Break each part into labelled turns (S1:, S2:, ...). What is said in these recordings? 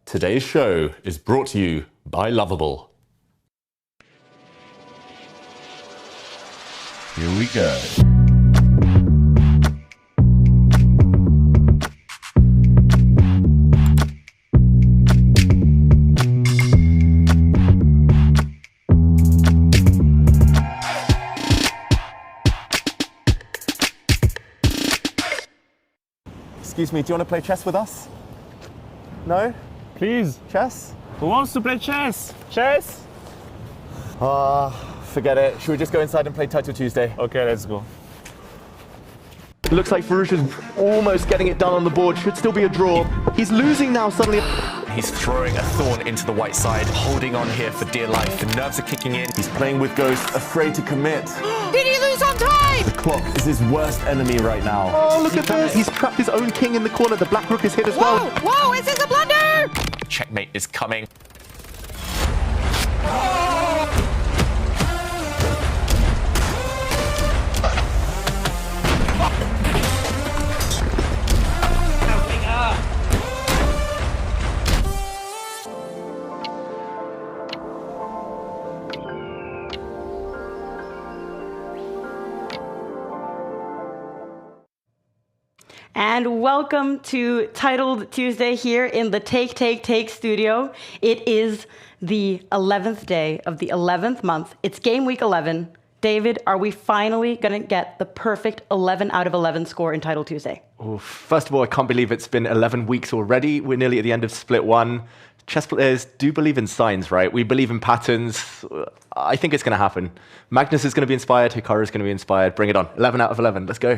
S1: Today's show is brought to you by Lovable. Here we go.
S2: Excuse me, do you want to play chess with us? No?
S3: Please.
S2: Chess?
S3: Who wants to play chess? Chess?
S2: Forget it. Should we just go inside and play Title Tuesday?
S3: Okay, let's go.
S2: It looks like Faroosh almost getting it done on the board. Should still be a draw. He's losing now suddenly.
S4: He's throwing a thorn into the white side, holding on here for dear life. The nerves are kicking in.
S2: He's playing with Ghost, afraid to commit.
S5: Did he lose on time?
S2: The clock is his worst enemy right now. Oh, look at this. He's trapped his own king in the corner. The black rook is hit as well.
S5: Whoa, is this a blunder?
S4: Checkmate is coming.
S6: And welcome to Titled Tuesday here in the Take studio. It is the 11th day of the 11th month. It's game week 11. David, are we finally going to get the perfect 11 out of 11 score in Titled Tuesday?
S7: Oh, first of all, I can't believe it's been 11 weeks already. We're nearly at the end of Split 1. Chess players do believe in signs, right? We believe in patterns. I think it's going to happen. Magnus is going to be inspired. Hikaru is going to be inspired. Bring it on. 11 out of 11. Let's go.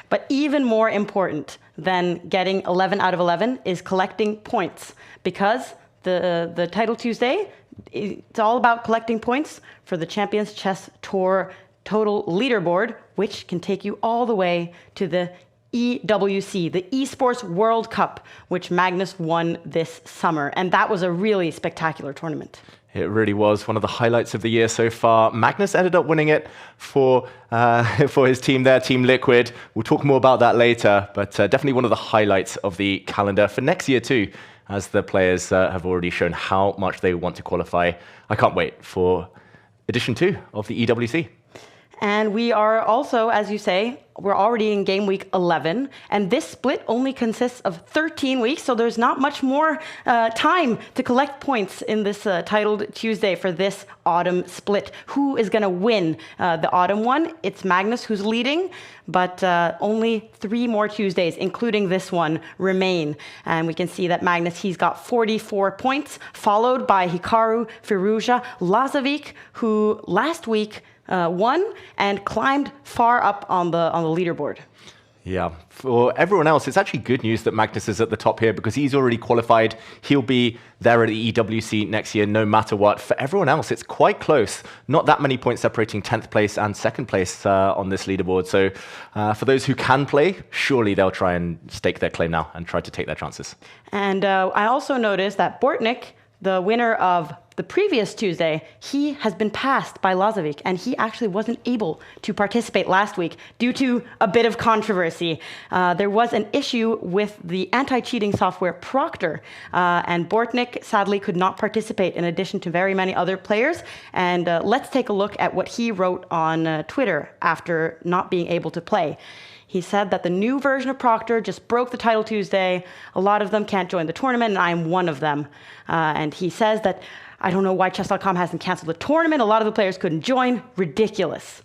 S6: But even more important than getting 11 out of 11 is collecting points, because the Title Tuesday, it's all about collecting points for the Champions Chess Tour total leaderboard, which can take you all the way to the EWC, the Esports World Cup, which Magnus won this summer. And that was a really spectacular tournament.
S7: It really was one of the highlights of the year so far. Magnus ended up winning it for his team there, Team Liquid. We'll talk more about that later, but definitely one of the highlights of the calendar for next year too, as the players have already shown how much they want to qualify. I can't wait for edition 2 of the EWC.
S6: And we are also, as you say, we're already in game week 11, and this split only consists of 13 weeks, so there's not much more time to collect points in this Titled Tuesday for this autumn split. Who is going to win the autumn one? It's Magnus who's leading, but only 3 more Tuesdays, including this one, remain. And we can see that Magnus, he's got 44 points, followed by Hikaru, Firouzja, Lazovic, who last week won and climbed far up on the leaderboard.
S7: Yeah, for everyone else, it's actually good news that Magnus is at the top here because he's already qualified. He'll be there at the EWC next year, no matter what. For everyone else, it's quite close. Not that many points separating 10th place and 2nd place on this leaderboard. So for those who can play, surely they'll try and stake their claim now and try to take their chances.
S6: And I also noticed that Bortnik, the winner of the previous Tuesday, he has been passed by Lazovic, and he actually wasn't able to participate last week due to a bit of controversy. There was an issue with the anti-cheating software Proctor, and Bortnik sadly could not participate in addition to very many other players. And let's take a look at what he wrote on Twitter after not being able to play. He said that the new version of Proctor just broke the Title Tuesday. A lot of them can't join the tournament, and I'm one of them. And he says that, I don't know why Chess.com hasn't canceled the tournament. A lot of the players couldn't join. Ridiculous.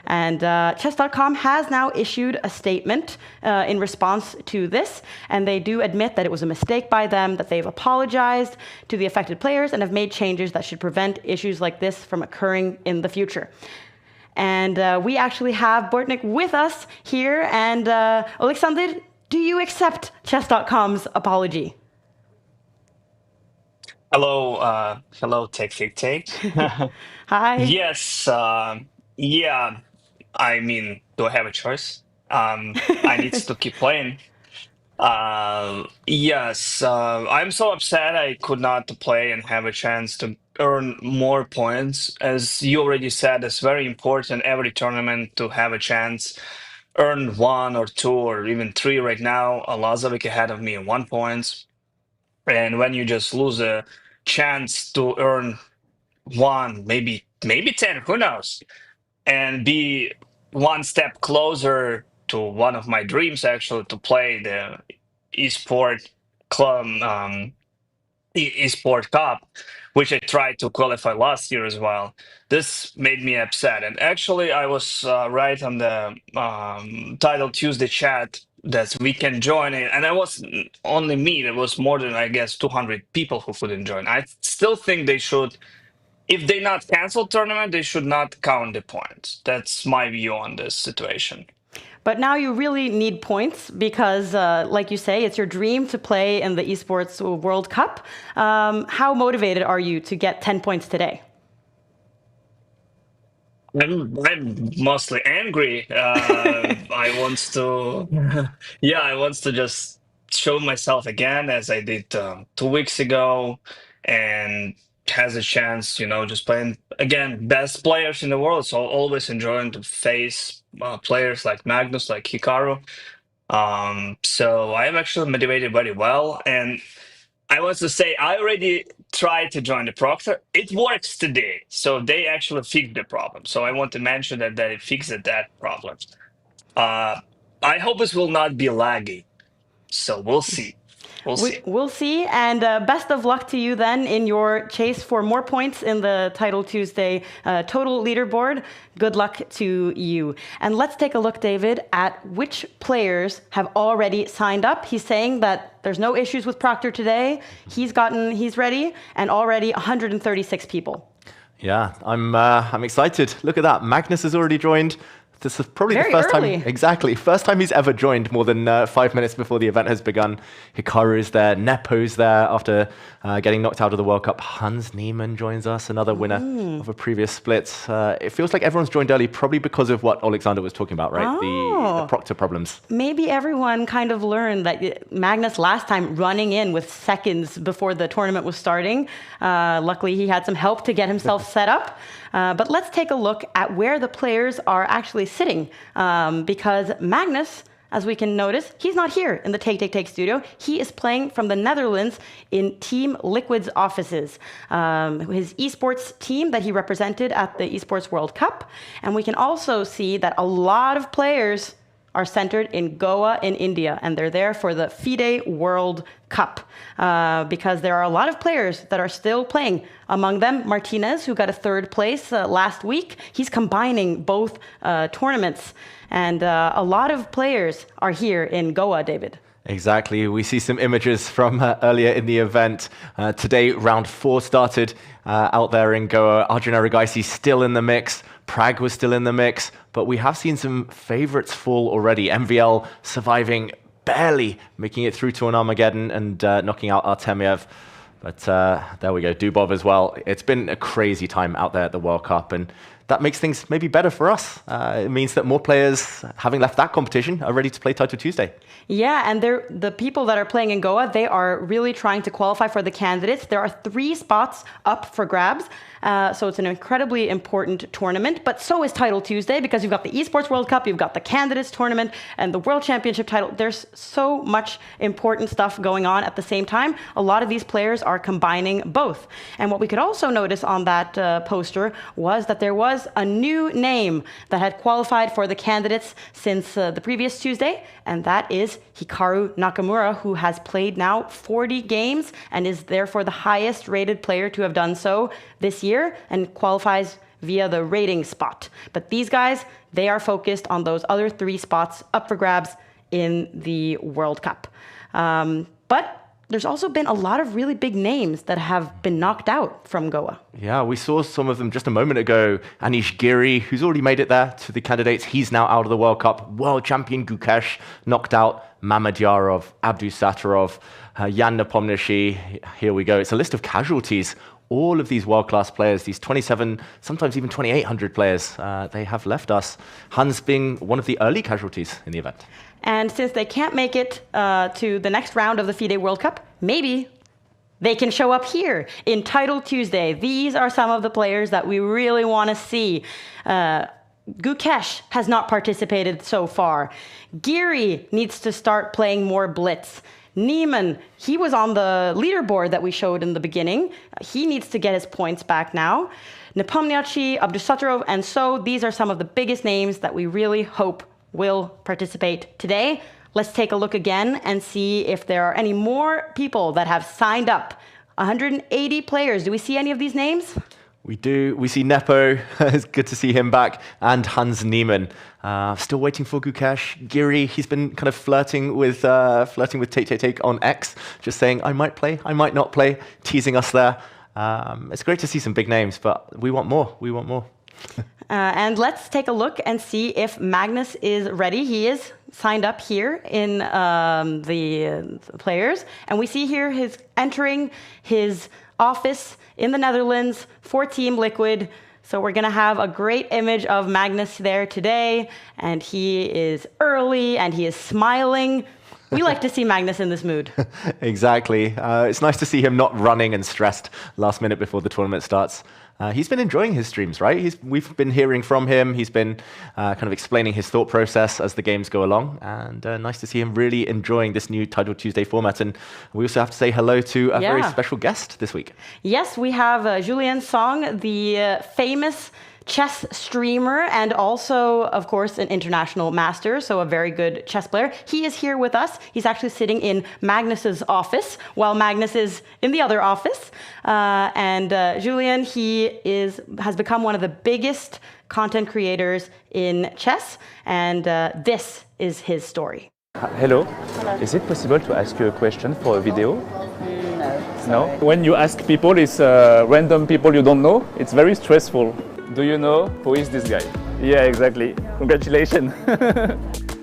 S6: And Chess.com has now issued a statement in response to this, and they do admit that it was a mistake by them, that they've apologized to the affected players and have made changes that should prevent issues like this from occurring in the future. And we actually have Bortnik with us here. And Alexander, do you accept Chess.com's apology?
S8: Hello, Take.
S6: Hi.
S8: Yes, yeah. I mean, do I have a choice? I need to keep playing. Yes, I'm so upset I could not play and have a chance to earn more points. As you already said, it's very important every tournament to have a chance earn 1 or 2 or even 3 right now. Lazovic ahead of me in 1 point. And when you just lose a chance to earn 1, maybe 10, who knows, and be one step closer to one of my dreams, actually, to play the esport club, esport cup, which I tried to qualify last year as well. This made me upset. And actually, I was right on the Title Tuesday chat that we can join it. And I was only me. There was more than, I guess, 200 people who couldn't join. I still think they should, if they not cancel tournament, they should not count the points. That's my view on this situation.
S6: But now you really need points because, like you say, it's your dream to play in the Esports World Cup. How motivated are you to get 10 points today?
S8: I'm mostly angry. I want to, yeah, I want to just show myself again as I did 2 weeks ago, and has a chance, just playing again best players in the world. So always enjoying to face players like Magnus, like Hikaru. So I'm actually motivated very well, and I want to say I already tried to join the Proctor. It works today, so they actually fixed the problem. So I want to mention that they fixed that problem. I hope this will not be laggy. So we'll see.
S6: We'll see, and best of luck to you then in your chase for more points in the Title Tuesday total leaderboard. Good luck to you. And let's take a look, David, at which players have already signed up. He's saying that there's no issues with Proctor today. He's ready, and already 136 people.
S7: Yeah, I'm excited. Look at that. Magnus has already joined. This is probably
S6: Very
S7: the first
S6: early.
S7: time, exactly, first time he's ever joined more than 5 minutes before the event has begun. Hikaru's there, Nepo's there after getting knocked out of the World Cup. Hans Niemann joins us, another winner of a previous split. It feels like everyone's joined early, probably because of what Alexander was talking about, right? The Proctor problems.
S6: Maybe everyone kind of learned that Magnus last time running in with seconds before the tournament was starting. Luckily, he had some help to get himself set up. But let's take a look at where the players are actually sitting, because Magnus, as we can notice, he's not here in the Take studio. He is playing from the Netherlands in Team Liquid's offices, his esports team that he represented at the Esports World Cup. And we can also see that a lot of players are centered in Goa in India, and they're there for the FIDE World Cup because there are a lot of players that are still playing. Among them, Martinez, who got a 3rd place last week. He's combining both tournaments, and a lot of players are here in Goa, David.
S7: Exactly. We see some images from earlier in the event. Today, round 4 started out there in Goa. Arjun Aragaisi still in the mix. Prague was still in the mix, but we have seen some favorites fall already. MVL surviving barely, making it through to an Armageddon and knocking out Artemiev. But there we go, Dubov as well. It's been a crazy time out there at the World Cup, and that makes things maybe better for us. It means that more players, having left that competition, are ready to play Title Tuesday.
S6: Yeah, and the people that are playing in Goa, they are really trying to qualify for the candidates. There are 3 spots up for grabs. So it's an incredibly important tournament, but so is Title Tuesday because you've got the Esports World Cup, you've got the Candidates Tournament, and the World Championship title. There's so much important stuff going on at the same time. A lot of these players are combining both. And what we could also notice on that poster was that there was a new name that had qualified for the candidates since the previous Tuesday, and that is Hikaru Nakamura, who has played now 40 games and is therefore the highest rated player to have done so this year and qualifies via the rating spot. But these guys, they are focused on those other 3 spots up for grabs in the World Cup. But there's also been a lot of really big names that have been knocked out from Goa.
S7: Yeah, we saw some of them just a moment ago. Anish Giri, who's already made it there to the candidates. He's now out of the World Cup. World champion Gukesh knocked out Mamad Yarov, Abdu Satarov, Jan Nepomniachtchi. Here we go. It's a list of casualties. All of these world-class players, these 27, sometimes even 2,800 players, they have left us. Hans being one of the early casualties in the event.
S6: And since they can't make it to the next round of the FIDE World Cup, maybe they can show up here in Title Tuesday. These are some of the players that we really want to see. Gukesh has not participated so far. Giri needs to start playing more blitz. Neiman, he was on the leaderboard that we showed in the beginning. He needs to get his points back now. Nepomniachtchi, Abdusattorov, and so these are some of the biggest names that we really hope will participate today. Let's take a look again and see if there are any more people that have signed up. 180 players. Do we see any of these names?
S7: We do. We see Nepo. It's good to see him back. And Hans Niemann. Still waiting for Gukesh. Giri, he's been kind of flirting with Take on X, just saying, I might play, I might not play, teasing us there. It's great to see some big names, but we want more. We want more.
S6: And let's take a look and see if Magnus is ready. He is signed up here in the players. And we see here his entering his office in the Netherlands for Team Liquid. So we're going to have a great image of Magnus there today. And he is early and he is smiling. We like to see Magnus in this mood.
S7: Exactly. It's nice to see him not running and stressed last minute before the tournament starts. He's been enjoying his streams, right? We've been hearing from him. He's been kind of explaining his thought process as the games go along. And nice to see him really enjoying this new Title Tuesday format. And we also have to say hello to a very special guest this week.
S6: Yes, we have Julien Song, the famous chess streamer and also, of course, an international master, so a very good chess player. He is here with us. He's actually sitting in Magnus's office while Magnus is in the other office. Julien, he has become one of the biggest content creators in chess, and this is his story.
S3: Hello. Is it possible to ask you a question for a video? No? When you ask people, it's random people you don't know. It's very stressful. Do you know who is this guy? Yeah, exactly. Congratulations.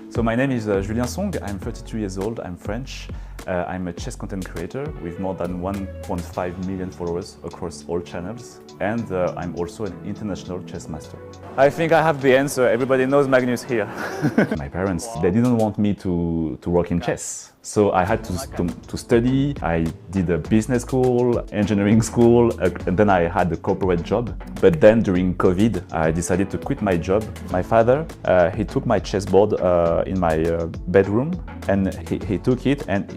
S3: So my name is Julien Song. I'm 32 years old. I'm French. I'm a chess content creator with more than 1.5 million followers across all channels. And I'm also an international chess master. I think I have the answer. Everybody knows Magnus here. My parents, they didn't want me to work in chess. So I had to study. I did a business school, engineering school, and then I had a corporate job. But then during COVID, I decided to quit my job. My father, he took my chessboard in my bedroom, and he took it, and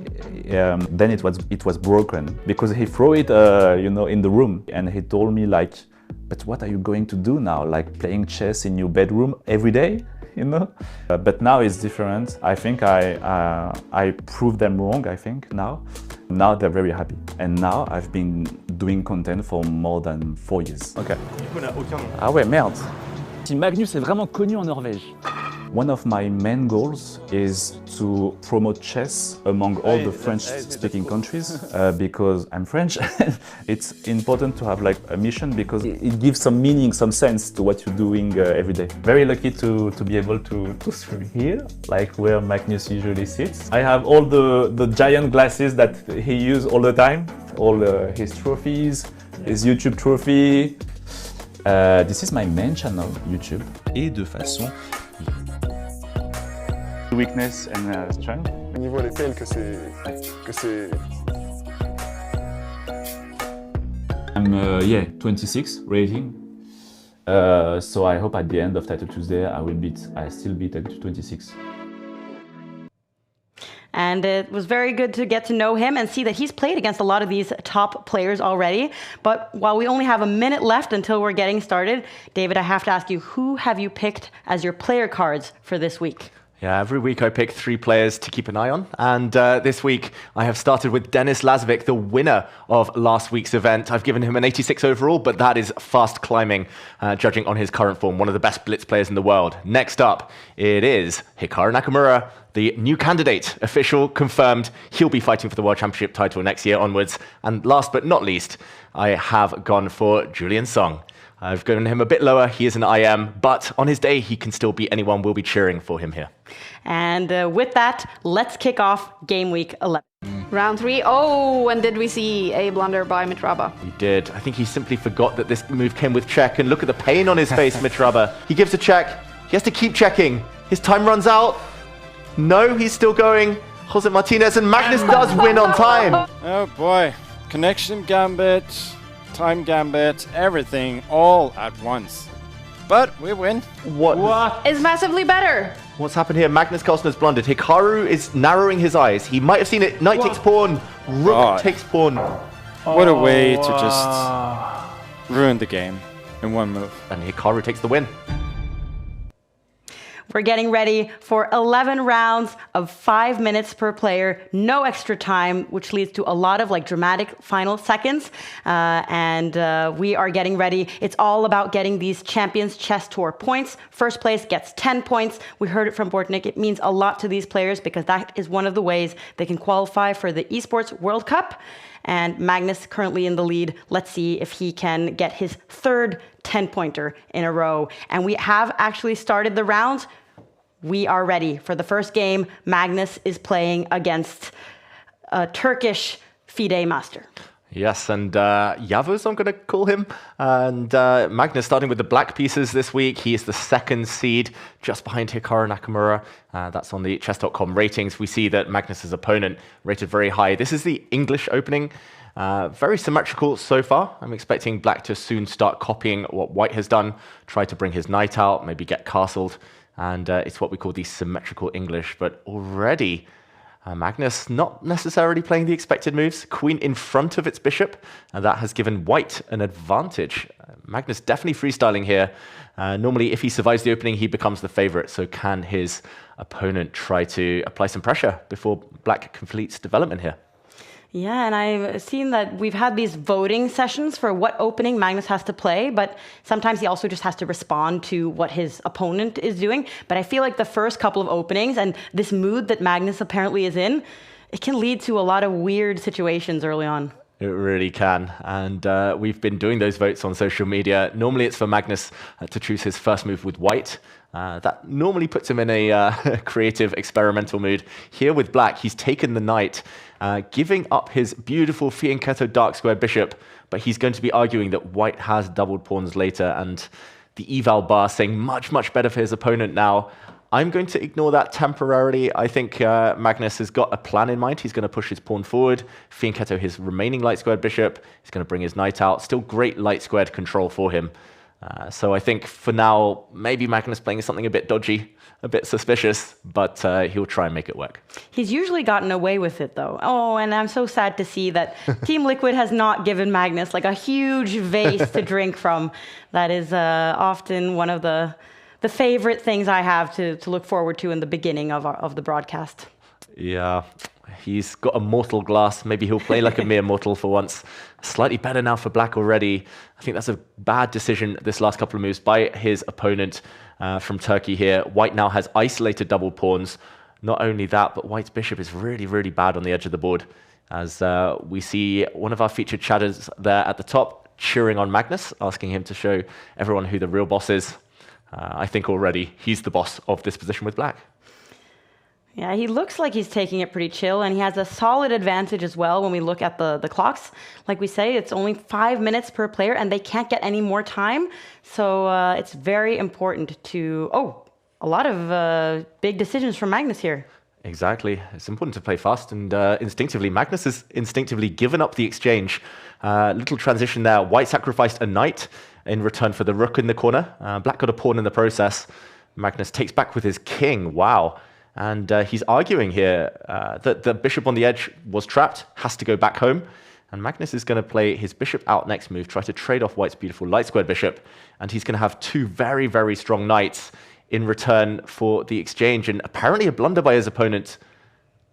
S3: then it was broken because he threw it, in the room, and he told me like, "But what are you going to do now? Like playing chess in your bedroom every day?" But now it's different. I think I proved them wrong, I think, now they're very happy. And now I've been doing content for more than 4 years. Ok. Ah ouais, merde. Si Magnus est vraiment connu en Norvège. One of my main goals is to promote chess among all the French-speaking countries because I'm French. It's important to have like a mission because it gives some meaning, some sense to what you're doing every day. Very lucky to be able to stream here, like where Magnus usually sits. I have all the giant glasses that he uses all the time, all his trophies, his YouTube trophy. This is my main channel, YouTube.
S9: Et de façon
S3: Weakness and strength.
S10: Au niveau des tels que c'est...
S3: I'm 26 rating. So I hope at the end of Title Tuesday I still beat 26.
S6: And it was very good to get to know him and see that he's played against a lot of these top players already. But while we only have a minute left until we're getting started, David, I have to ask you, who have you picked as your player cards for this week?
S7: Yeah, every week I pick 3 players to keep an eye on. And this week I have started with Denis Lazovic, the winner of last week's event. I've given him an 86 overall, but that is fast climbing, judging on his current form, one of the best blitz players in the world. Next up, it is Hikaru Nakamura, the new candidate, official, confirmed. He'll be fighting for the World Championship title next year onwards. And last but not least, I have gone for Julien Song. I've given him a bit lower. He is an IM, but on his day, he can still beat anyone. We'll be cheering for him here.
S6: And with that, let's kick off Game Week 11.
S5: Round 3. Oh, and did we see a blunder by Mitraba?
S7: He did. I think he simply forgot that this move came with check, and look at the pain on his face, Mitraba. He gives a check. He has to keep checking. His time runs out. No, he's still going. Jose Martinez, and Magnus does win on time.
S10: Oh boy. Connection gambit, time gambit, everything all at once. but we win.
S7: What?
S6: Is massively better.
S7: What's happened here? Magnus Carlsen has blundered. Hikaru is narrowing his eyes. He might have seen it. Knight takes pawn. Rook takes pawn.
S10: What a way to just ruin the game in one move.
S7: And Hikaru takes the win.
S6: We're getting ready for 11 rounds of 5 minutes per player, no extra time, which leads to a lot of like dramatic final seconds. And we are getting ready. It's all about getting these Champions Chess Tour points. First place gets 10 points. We heard it from Bortnik. It means a lot to these players because that is one of the ways they can qualify for the Esports World Cup. And Magnus currently in the lead. Let's see if he can get his third 10-pointer in a row. And we have actually started the rounds. We are ready for the first game. Magnus is playing against a Turkish FIDE master.
S7: Yes, and Yavuz, I'm going to call him. And Magnus starting with the black pieces this week. He is the second seed, just behind Hikaru Nakamura. That's on the chess.com ratings. We see that Magnus's opponent rated very high. This is the English opening. Very symmetrical so far. I'm expecting black to soon start copying what white has done. Try to bring his knight out, maybe get castled. And it's what we call the symmetrical English. But already, Magnus not necessarily playing the expected moves. Queen in front of its bishop, and that has given white an advantage. Magnus definitely freestyling here. Normally, if he survives the opening, he becomes the favorite. So can his opponent try to apply some pressure before black completes development here?
S6: Yeah, and I've seen that we've had these voting sessions for what opening Magnus has to play, but sometimes he also just has to respond to what his opponent is doing. But I feel like the first couple of openings and this mood that Magnus apparently is in, it can lead to a lot of weird situations early on.
S7: It really can. And we've been doing those votes on social media. Normally it's for Magnus to choose his first move with white. That normally puts him in a creative, experimental mood. Here with black, he's taken the knight, giving up his beautiful fianchetto dark square bishop, but he's going to be arguing that white has doubled pawns later, and the eval bar saying much, much better for his opponent now. I'm going to ignore that temporarily. I think Magnus has got a plan in mind. He's going to push his pawn forward, fianchetto his remaining light squared bishop. He's going to bring his knight out. Still great light squared control for him. So I think for now, maybe Magnus playing something a bit dodgy, a bit suspicious, but he'll try and make it work.
S6: He's usually gotten away with it, though. Oh, and I'm so sad to see that Team Liquid has not given Magnus like a huge vase to drink from. That is often one of the favorite things I have to look forward to in the beginning of the broadcast.
S7: Yeah, he's got a mortal glass. Maybe he'll play like a mere mortal for once. Slightly better now for black already. I think that's a bad decision, this last couple of moves by his opponent from Turkey here. White now has isolated double pawns. Not only that, but white's bishop is really, really bad on the edge of the board. As we see one of our featured chatters there at the top cheering on Magnus, asking him to show everyone who the real boss is. I think already he's the boss of this position with black.
S6: Yeah, he looks like he's taking it pretty chill, and he has a solid advantage as well when we look at the clocks. Like we say, it's only 5 minutes per player, and they can't get any more time. So it's very important to... Oh, a lot of big decisions from Magnus here.
S7: Exactly. It's important to play fast, and instinctively, Magnus has instinctively given up the exchange. Little transition there. White sacrificed a knight in return for the rook in the corner. Black got a pawn in the process. Magnus takes back with his king. Wow. And he's arguing here that the bishop on the edge was trapped, has to go back home. And Magnus is going to play his bishop out next move, try to trade off white's beautiful light squared bishop. And he's going to have two very, very strong knights in return for the exchange. And apparently a blunder by his opponent.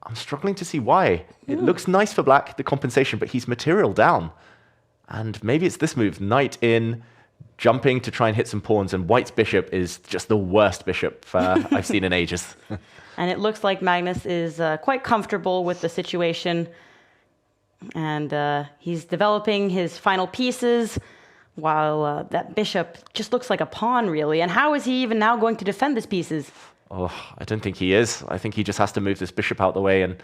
S7: I'm struggling to see why. It looks nice for black, the compensation, but he's material down. And maybe it's this move, knight in, jumping to try and hit some pawns, and white's bishop is just the worst bishop I've seen in ages.
S6: And it looks like Magnus is quite comfortable with the situation. And he's developing his final pieces, while that bishop just looks like a pawn, really. And how is he even now going to defend his pieces?
S7: Oh, I don't think he is. I think he just has to move this bishop out the way, and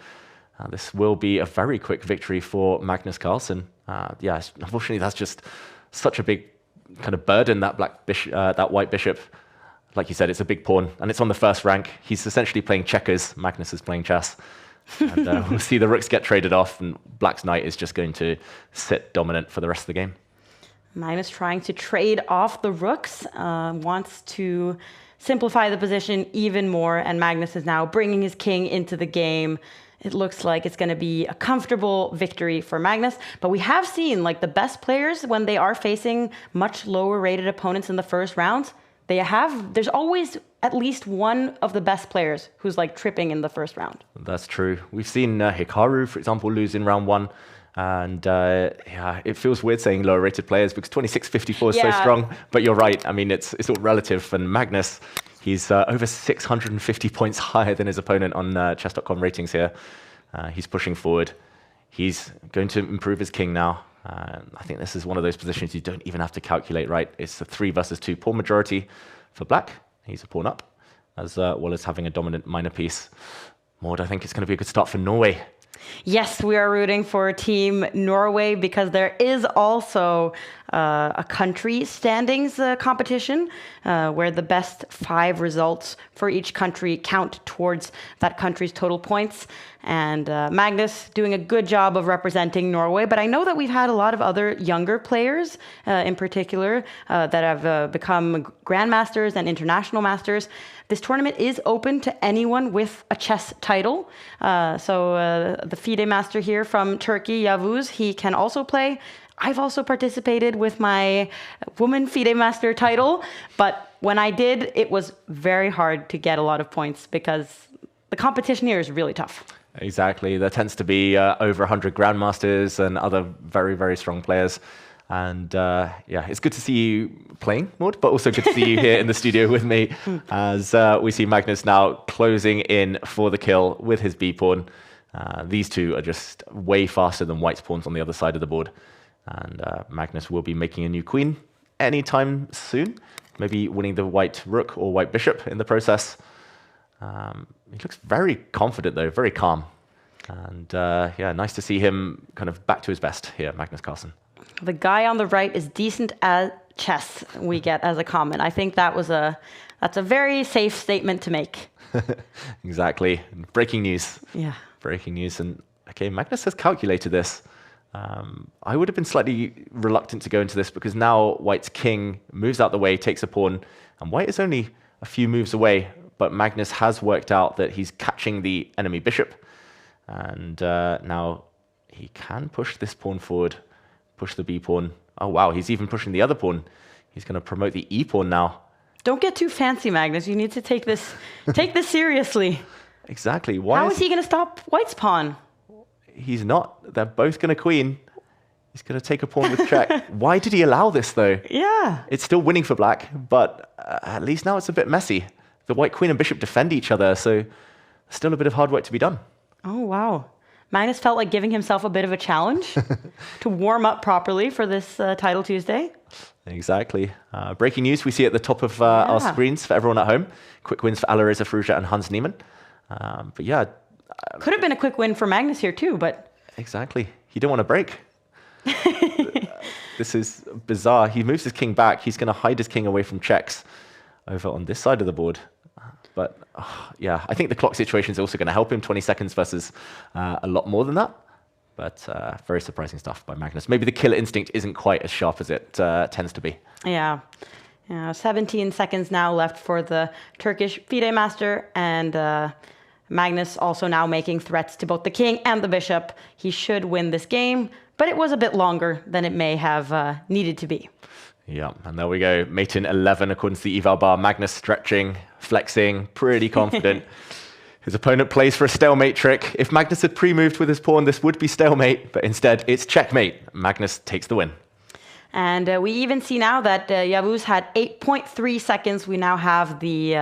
S7: this will be a very quick victory for Magnus Carlsen. Yeah, unfortunately, that's just such a big kind of burden, that that white bishop. Like you said, it's a big pawn, and it's on the first rank. He's essentially playing checkers. Magnus is playing chess. And we'll see the rooks get traded off, and black's knight is just going to sit dominant for the rest of the game.
S6: Magnus trying to trade off the rooks, wants to simplify the position even more, and Magnus is now bringing his king into the game. It looks like it's going to be a comfortable victory for Magnus, but we have seen like the best players when they are facing much lower rated opponents in the first round, there's always at least one of the best players who's like tripping in the first round.
S7: That's true. We've seen Hikaru, for example, lose in round 1. And yeah, it feels weird saying lower rated players because 2654 is so strong. But you're right. I mean, it's all relative. And Magnus, he's over 650 points higher than his opponent on chess.com ratings here. He's pushing forward. He's going to improve his king now. I think this is one of those positions you don't even have to calculate, right? It's a 3 versus 2 pawn majority for black. He's a pawn up, as well as having a dominant minor piece. Maud, I think it's going to be a good start for Norway.
S6: Yes, we are rooting for Team Norway because there is also a country standings competition where the best 5 results for each country count towards that country's total points. And Magnus doing a good job of representing Norway. But I know that we've had a lot of other younger players in particular that have become grandmasters and international masters. This tournament is open to anyone with a chess title. So the FIDE master here from Turkey, Yavuz, he can also play. I've also participated with my woman FIDE master title, but when I did, it was very hard to get a lot of points because the competition here is really tough.
S7: Exactly. There tends to be over 100 grandmasters and other very, very strong players. And yeah, it's good to see you playing, Maud, but also good to see you here in the studio with me as we see Magnus now closing in for the kill with his b-pawn. These two are just way faster than white's pawns on the other side of the board. And Magnus will be making a new queen anytime soon, maybe winning the white rook or white bishop in the process. He looks very confident, though, very calm. And yeah, nice to see him kind of back to his best here, Magnus Carlsen.
S6: The guy on the right is decent at chess, we get as a comment. I think that's a very safe statement to make.
S7: Exactly. Breaking news.
S6: Yeah.
S7: Breaking news. And okay, Magnus has calculated this. I would have been slightly reluctant to go into this because now white's king moves out the way, takes a pawn, and white is only a few moves away. But Magnus has worked out that he's catching the enemy bishop. And now he can push this pawn forward, push the b-pawn. Oh, wow, he's even pushing the other pawn. He's going to promote the e-pawn now.
S6: Don't get too fancy, Magnus. You need to take this seriously.
S7: Exactly.
S6: How is he going to stop white's pawn?
S7: He's not. They're both going to queen. He's going to take a pawn with check. Why did he allow this, though?
S6: Yeah.
S7: It's still winning for black, but at least now it's a bit messy. The white queen and bishop defend each other, so still a bit of hard work to be done.
S6: Oh, wow. Magnus felt like giving himself a bit of a challenge to warm up properly for this Title Tuesday.
S7: Exactly. Breaking news we see at the top of our screens for everyone at home. Quick wins for Alireza Firouzja and Hans Niemann. But yeah.
S6: Could have been a quick win for Magnus here too, but...
S7: Exactly. He didn't want to break. This is bizarre. He moves his king back. He's going to hide his king away from checks over on this side of the board. But yeah, I think the clock situation is also going to help him. 20 seconds versus a lot more than that. But very surprising stuff by Magnus. Maybe the killer instinct isn't quite as sharp as it tends to be.
S6: Yeah. 17 seconds now left for the Turkish FIDE master. And Magnus also now making threats to both the king and the bishop. He should win this game, but it was a bit longer than it may have needed to be.
S7: Yeah, and there we go. Mate in 11 according to the eval bar. Magnus stretching, flexing, pretty confident. His opponent plays for a stalemate trick. If Magnus had pre-moved with his pawn, this would be stalemate, but instead it's checkmate. Magnus takes the win.
S6: And we even see now that Yavuz had 8.3 seconds. We now have the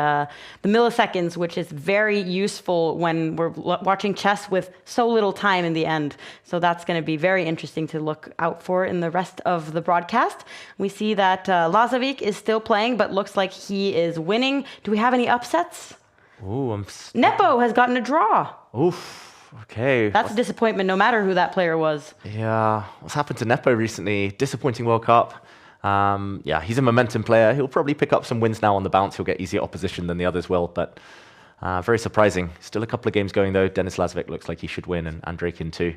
S6: milliseconds, which is very useful when we're watching chess with so little time in the end. So that's going to be very interesting to look out for in the rest of the broadcast. We see that Lazovic is still playing, but looks like he is winning. Do we have any upsets?
S7: Ooh,
S6: Nepo has gotten a draw.
S7: Oof. Okay.
S6: That's a disappointment, no matter who that player was.
S7: Yeah. What's happened to Nepo recently? Disappointing World Cup. Yeah, he's a momentum player. He'll probably pick up some wins now on the bounce. He'll get easier opposition than the others will, but very surprising. Still a couple of games going, though. Denis Lazovic looks like he should win, and Andrei can too.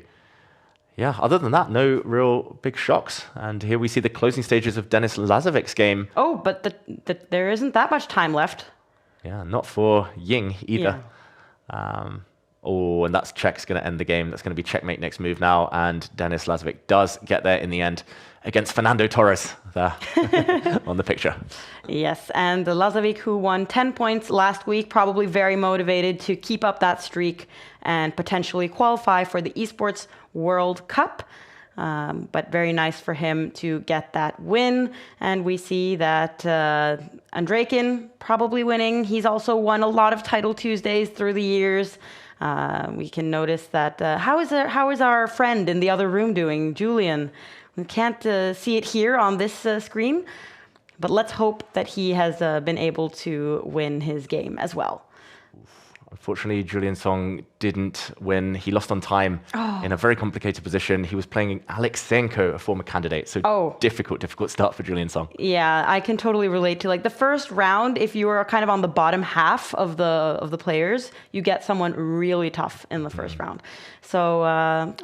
S7: Yeah, other than that, no real big shocks. And here we see the closing stages of Denis Lazovic's game.
S6: Oh, but there isn't that much time left.
S7: Yeah, not for Ying either. And that's check's going to end the game. That's going to be checkmate next move now. And Denis Lazovic does get there in the end against Fernando Torres there on the picture.
S6: Yes, and Lazovic, who won 10 points last week, probably very motivated to keep up that streak and potentially qualify for the Esports World Cup. But very nice for him to get that win. And we see that Andrejkin probably winning. He's also won a lot of Title Tuesdays through the years. We can notice that. How is our friend in the other room doing, Julian? We can't see it here on this screen, but let's hope that he has been able to win his game as well.
S7: Unfortunately, Julian Song didn't win. He lost on time in a very complicated position. He was playing Alexenko, a former candidate. So difficult start for Julian Song.
S6: Yeah, I can totally relate to like the first round. If you are kind of on the bottom half of the players, you get someone really tough in the first round. So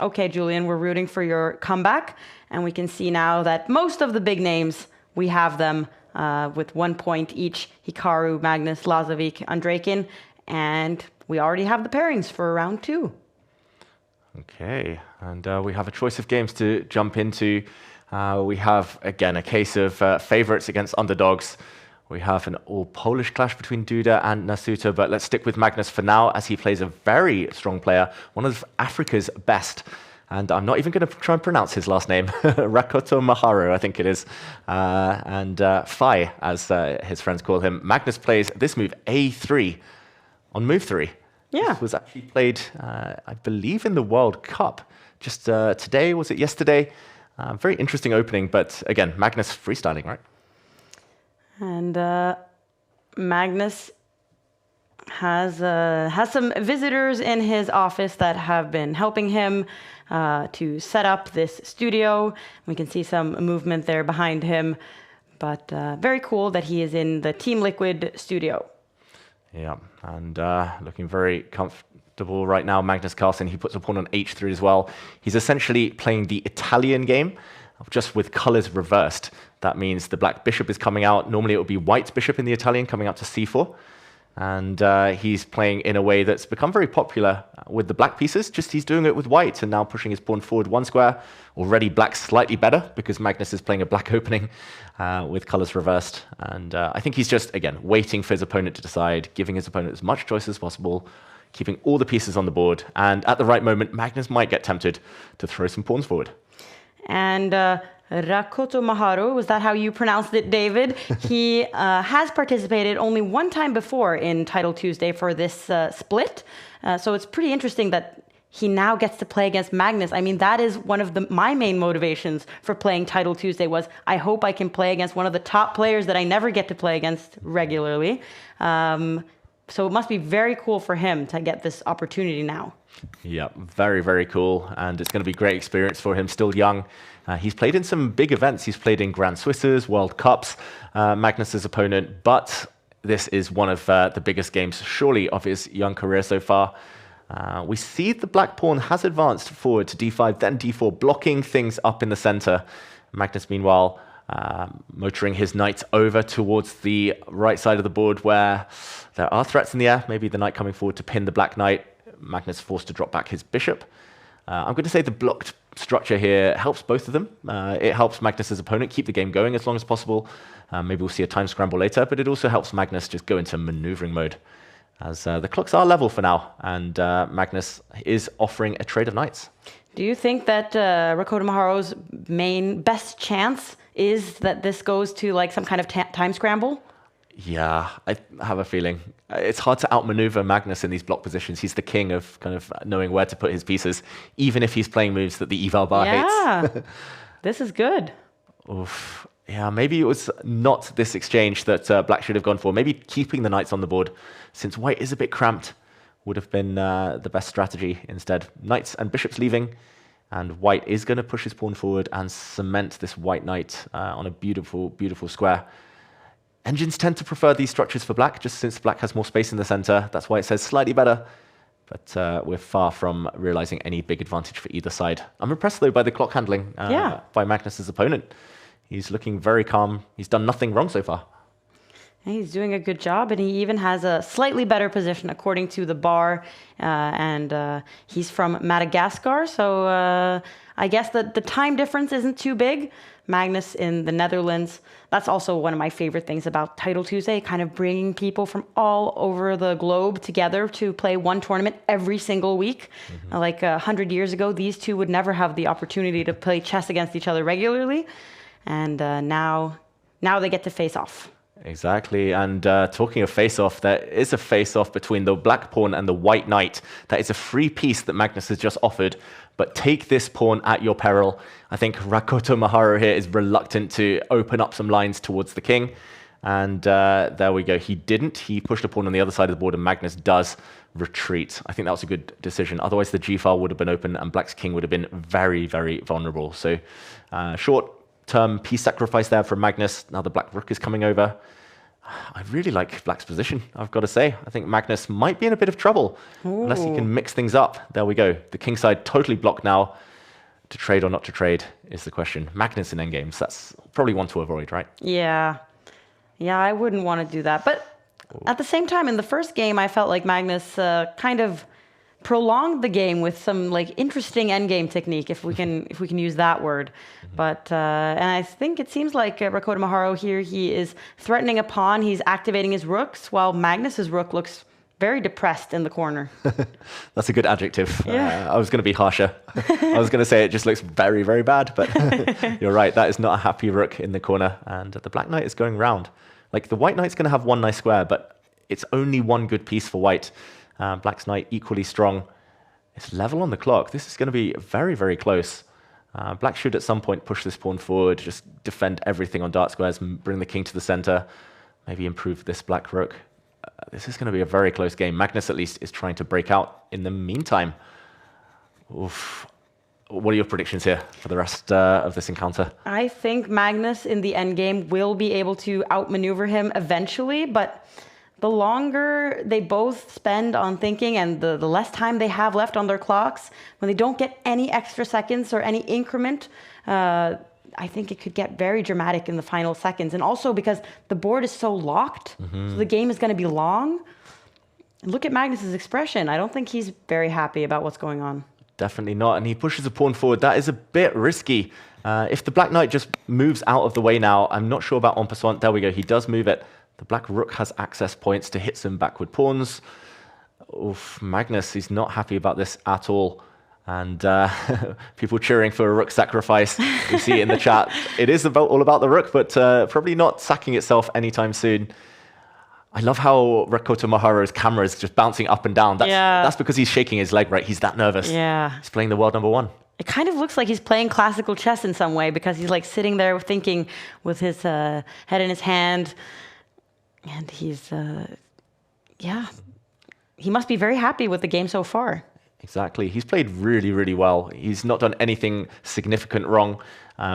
S6: okay, Julian, we're rooting for your comeback, and we can see now that most of the big names, we have them with 1 point each: Hikaru, Magnus, Lazovic, Andrejkin. And we already have the pairings for round 2.
S7: Okay, and we have a choice of games to jump into. We have, again, a case of favorites against underdogs. We have an all-Polish clash between Duda and Nasuta, but let's stick with Magnus for now, as he plays a very strong player, one of Africa's best. And I'm not even going to try and pronounce his last name, Rakoto Maharu, I think it is, and Fai, as his friends call him. Magnus plays this move, A3. On move 3.
S6: Yeah.
S7: This was actually played, I believe, in the World Cup. Just today, was it yesterday? Very interesting opening, but again, Magnus freestyling, right?
S6: And Magnus has some visitors in his office that have been helping him to set up this studio. We can see some movement there behind him, but very cool that he is in the Team Liquid studio.
S7: Yeah, and looking very comfortable right now. Magnus Carlsen, he puts a pawn on h3 as well. He's essentially playing the Italian game, just with colors reversed. That means the black bishop is coming out. Normally it would be white bishop in the Italian coming out to c4. And he's playing in a way that's become very popular with the black pieces. Just he's doing it with white and now pushing his pawn forward 1 square. Already black slightly better because Magnus is playing a black opening with colors reversed. And I think he's just, again, waiting for his opponent to decide, giving his opponent as much choice as possible, keeping all the pieces on the board. And at the right moment, Magnus might get tempted to throw some pawns forward.
S6: And Rakoto Maharu, was that how you pronounced it, David? He has participated only 1 time before in Title Tuesday for this split. So it's pretty interesting that he now gets to play against Magnus. I mean, that is one of my main motivations for playing Title Tuesday was I hope I can play against one of the top players that I never get to play against regularly. So it must be very cool for him to get this opportunity now.
S7: Yeah, very, very cool. And it's going to be a great experience for him, still young. He's played in some big events. He's played in Grand Swisses, World Cups, Magnus's opponent. But this is one of the biggest games, surely, of his young career so far. We see the black pawn has advanced forward to d5, then d4, blocking things up in the center. Magnus, meanwhile, motoring his knight over towards the right side of the board where there are threats in the air. Maybe the knight coming forward to pin the black knight. Magnus forced to drop back his bishop. I'm going to say the blocked structure here helps both of them. It helps Magnus's opponent keep the game going as long as possible. Maybe we'll see a time scramble later, but it also helps Magnus just go into maneuvering mode as the clocks are level for now, and Magnus is offering a trade of knights.
S6: Do you think that Rakoto Maharu's best chance is that this goes to like some kind of time scramble?
S7: Yeah, I have a feeling. It's hard to outmaneuver Magnus in these block positions. He's the king of kind of knowing where to put his pieces, even if he's playing moves that the eval bar hates.
S6: Yeah, this is good.
S7: Oof. Yeah, maybe it was not this exchange that Black should have gone for. Maybe keeping the knights on the board, since White is a bit cramped, would have been the best strategy instead. Knights and bishops leaving, and White is going to push his pawn forward and cement this White knight on a beautiful, beautiful square. Engines tend to prefer these structures for Black, just since Black has more space in the center. That's why it says slightly better. But we're far from realizing any big advantage for either side. I'm impressed, though, by the clock handling by Magnus's opponent. He's looking very calm. He's done nothing wrong so far.
S6: He's doing a good job, and he even has a slightly better position according to the bar. And he's from Madagascar, so I guess the time difference isn't too big. Magnus in the Netherlands. That's also one of my favorite things about Title Tuesday, kind of bringing people from all over the globe together to play one tournament every single week. Like 100 years ago, these two would never have the opportunity to play chess against each other regularly. And now they get to face off.
S7: Exactly. And talking of face-off, there is a face-off between the black pawn and the white knight. That is a free piece that Magnus has just offered. But take this pawn at your peril. I think Rakoto Maharu here is reluctant to open up some lines towards the king. And there we go. He didn't. He pushed a pawn on the other side of the board, and Magnus does retreat. I think that was a good decision. Otherwise, the g-file would have been open, and black's king would have been very, very vulnerable. So short-term piece sacrifice there from Magnus. Now the black rook is coming over. I really like black's position, I've got to say. I think Magnus might be in a bit of trouble unless he can mix things up. There we go. The king side totally blocked now. To trade or not to trade is the question. Magnus in endgames, that's probably one to avoid, right?
S6: Yeah, I wouldn't want to do that. But at the same time, in the first game, I felt like Magnus kind of prolonged the game with some like interesting endgame technique, if we can use that word. But and I think it seems like Rakoto Maharu here, he is threatening a pawn. He's activating his rooks, while Magnus's rook looks very depressed in the corner.
S7: That's a good adjective.
S6: Yeah.
S7: I was going to be harsher. I was going to say it just looks very, very bad, but you're right. That is not a happy rook in the corner, and the black knight is going round. Like the white knight's going to have one nice square, but it's only one good piece for white. Black's knight equally strong. It's level on the clock. This is going to be very, very close. Black should at some point push this pawn forward, just defend everything on dark squares, bring the king to the center, maybe improve this black rook. This is going to be a very close game. Magnus, at least, is trying to break out in the meantime. Oof. What are your predictions here for the rest of this encounter?
S6: I think Magnus in the endgame will be able to outmaneuver him eventually, but the longer they both spend on thinking and the less time they have left on their clocks, when they don't get any extra seconds or any increment, I think it could get very dramatic in the final seconds. And also because the board is so locked, so the game is going to be long. And look at Magnus's expression. I don't think he's very happy about what's going on.
S7: Definitely not. And he pushes a pawn forward. That is a bit risky. If the black knight just moves out of the way now, I'm not sure about en passant. There we go. He does move it. The black rook has access points to hit some backward pawns. Oof, Magnus, he's not happy about this at all. And people cheering for a rook sacrifice. You see it in the chat. It is all about the rook, but probably not sacking itself anytime soon. I love how Rakoto Maharu's camera is just bouncing up and down. That's because he's shaking his leg, right? He's that nervous.
S6: Yeah.
S7: He's playing the world number one.
S6: It kind of looks like he's playing classical chess in some way, because he's like sitting there thinking with his head in his hand. And he's, he must be very happy with the game so far.
S7: Exactly. He's played really, really well. He's not done anything significant wrong.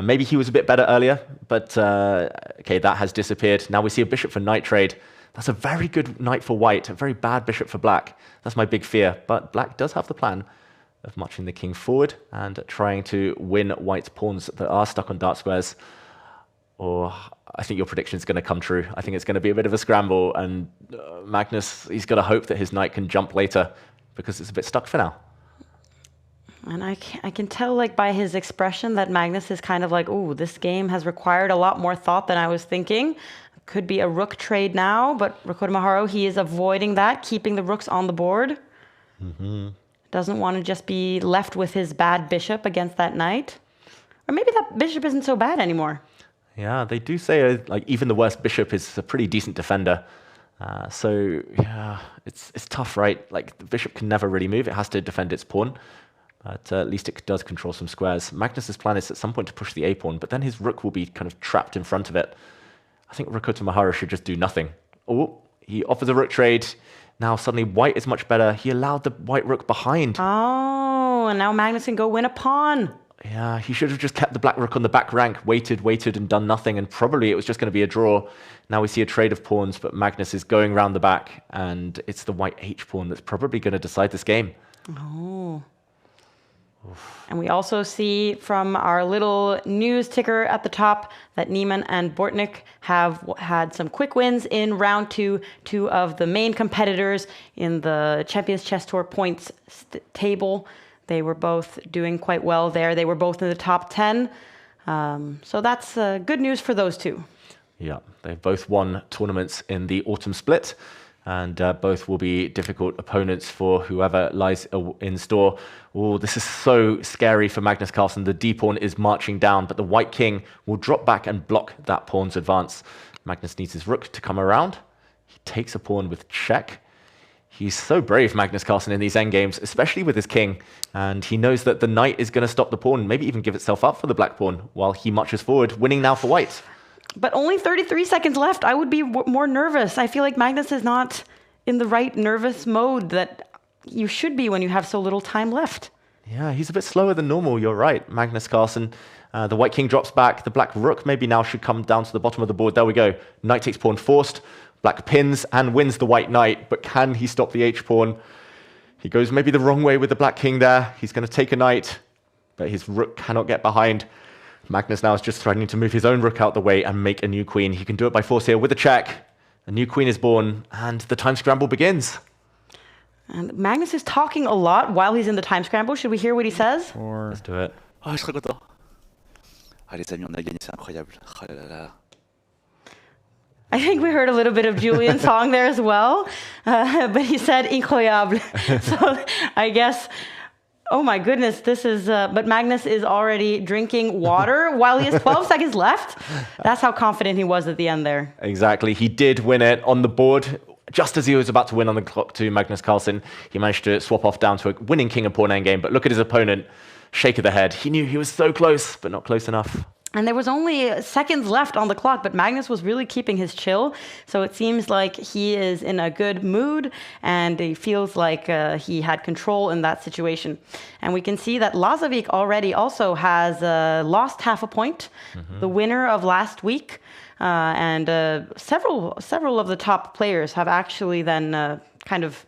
S7: Maybe he was a bit better earlier, but okay, that has disappeared. Now we see a bishop for knight trade. That's a very good knight for white, a very bad bishop for black. That's my big fear. But black does have the plan of marching the king forward and trying to win white's pawns that are stuck on dark squares. Or I think your prediction is going to come true. I think it's going to be a bit of a scramble, and Magnus, he's got to hope that his knight can jump later, because it's a bit stuck for now.
S6: And I can tell, like, by his expression that Magnus is kind of like, ooh, this game has required a lot more thought than I was thinking. Could be a rook trade now, but Rakoto Maharu, he is avoiding that, keeping the rooks on the board. Doesn't want to just be left with his bad bishop against that knight. Or maybe that bishop isn't so bad anymore.
S7: Yeah, they do say like even the worst bishop is a pretty decent defender. So yeah, it's tough, right? Like the bishop can never really move; it has to defend its pawn. But at least it does control some squares. Magnus's plan is at some point to push the a pawn, but then his rook will be kind of trapped in front of it. I think Rakoto Maharu should just do nothing. Oh, he offers a rook trade. Now suddenly white is much better. He allowed the white rook behind.
S6: Oh, and now Magnus can go win a pawn.
S7: Yeah, he should have just kept the black rook on the back rank, waited, and done nothing, and probably it was just going to be a draw. Now we see a trade of pawns, but Magnus is going round the back, and it's the white H pawn that's probably going to decide this game.
S6: Oh. Oof. And we also see from our little news ticker at the top that Niemann and Bortnik have had some quick wins in round two. Two of the main competitors in the Champions Chess Tour points table. They were both doing quite well there. They were both in the top 10. So that's good news for those two.
S7: Yeah, they've both won tournaments in the autumn split, and both will be difficult opponents for whoever lies in store. Oh, this is so scary for Magnus Carlsen. The d-pawn is marching down, but the white king will drop back and block that pawn's advance. Magnus needs his rook to come around. He takes a pawn with check. He's so brave, Magnus Carlsen, in these endgames, especially with his king. And he knows that the knight is going to stop the pawn, maybe even give itself up for the black pawn, while he marches forward, winning now for white.
S6: But only 33 seconds left. I would be more nervous. I feel like Magnus is not in the right nervous mode that you should be when you have so little time left.
S7: Yeah, he's a bit slower than normal. You're right, Magnus Carlsen. The white king drops back. The black rook maybe now should come down to the bottom of the board. There we go. Knight takes pawn forced. Black pins and wins the white knight, but can he stop the h-pawn? He goes maybe the wrong way with the black king there. He's going to take a knight, but his rook cannot get behind. Magnus now is just threatening to move his own rook out the way and make a new queen. He can do it by force here with a check. A new queen is born, and the time scramble begins.
S6: And Magnus is talking a lot while he's in the time scramble. Should we hear what he says?
S7: Let's do it.
S9: Ah, je suis très content. Ah, les amis, on a gagné, c'est incroyable. Oh là là.
S6: I think we heard a little bit of Julian's song there as well, but he said incroyable. So I guess, oh my goodness, this is, but Magnus is already drinking water while he has 12 seconds left. That's how confident he was at the end there.
S7: Exactly. He did win it on the board. Just as he was about to win on the clock to Magnus Carlsen, he managed to swap off down to a winning king and pawn endgame. But look at his opponent, shake of the head. He knew he was so close, but not close enough.
S6: And there was only seconds left on the clock, but Magnus was really keeping his chill. So it seems like he is in a good mood, and he feels like he had control in that situation. And we can see that Lazovic already also has lost half a point, the winner of last week. And several of the top players have actually then kind of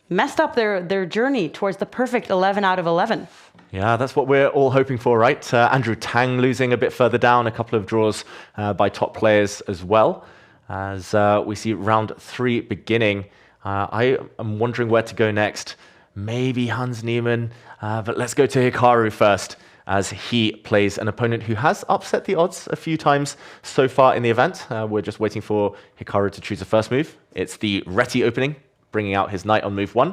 S6: messed up their journey towards the perfect 11 out of 11.
S7: Yeah, that's what we're all hoping for, right? Andrew Tang losing a bit further down, a couple of draws by top players as well. As we see round 3 beginning, I am wondering where to go next. Maybe Hans Niemann, but let's go to Hikaru first, as he plays an opponent who has upset the odds a few times so far in the event. We're just waiting for Hikaru to choose a first move. It's the Reti opening, bringing out his knight on move 1.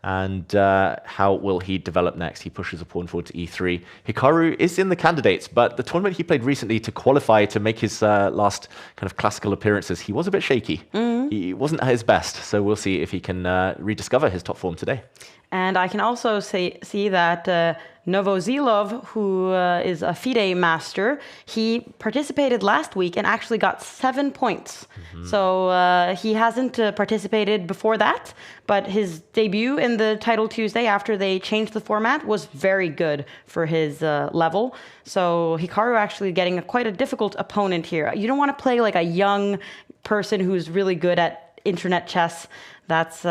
S7: And how will he develop next? He pushes a pawn forward to e3. Hikaru is in the candidates, but the tournament he played recently to qualify to make his last kind of classical appearances, he was a bit shaky. He wasn't at his best, so we'll see if he can rediscover his top form today.
S6: And I can also see that Novozilov, who is a FIDE master, he participated last week and actually got 7 points. So he hasn't participated before that, but his debut in the Title Tuesday after they changed the format was very good for his level. So Hikaru actually getting quite a difficult opponent here. You don't want to play like a young person who's really good at internet chess. That's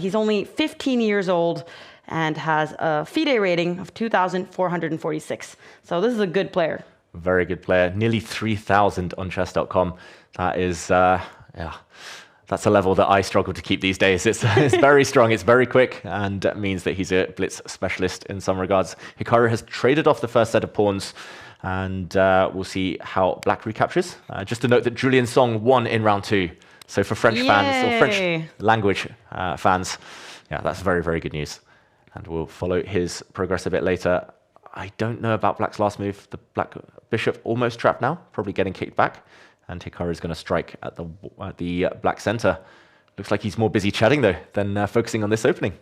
S6: he's only 15 years old and has a FIDE rating of 2,446. So this is a good player.
S7: Very good player. Nearly 3,000 on chess.com. That is, yeah, that's a level that I struggle to keep these days. It's very strong, it's very quick, and that means that he's a blitz specialist in some regards. Hikaru has traded off the first set of pawns, and we'll see how black recaptures. Just to note that Julian Song won in round 2. So for French fans, or French language fans, yeah, that's very, very good news. And we'll follow his progress a bit later. I don't know about black's last move. The black bishop almost trapped now, probably getting kicked back. And Hikaru is going to strike at the black center. Looks like he's more busy chatting, though, than focusing on this opening.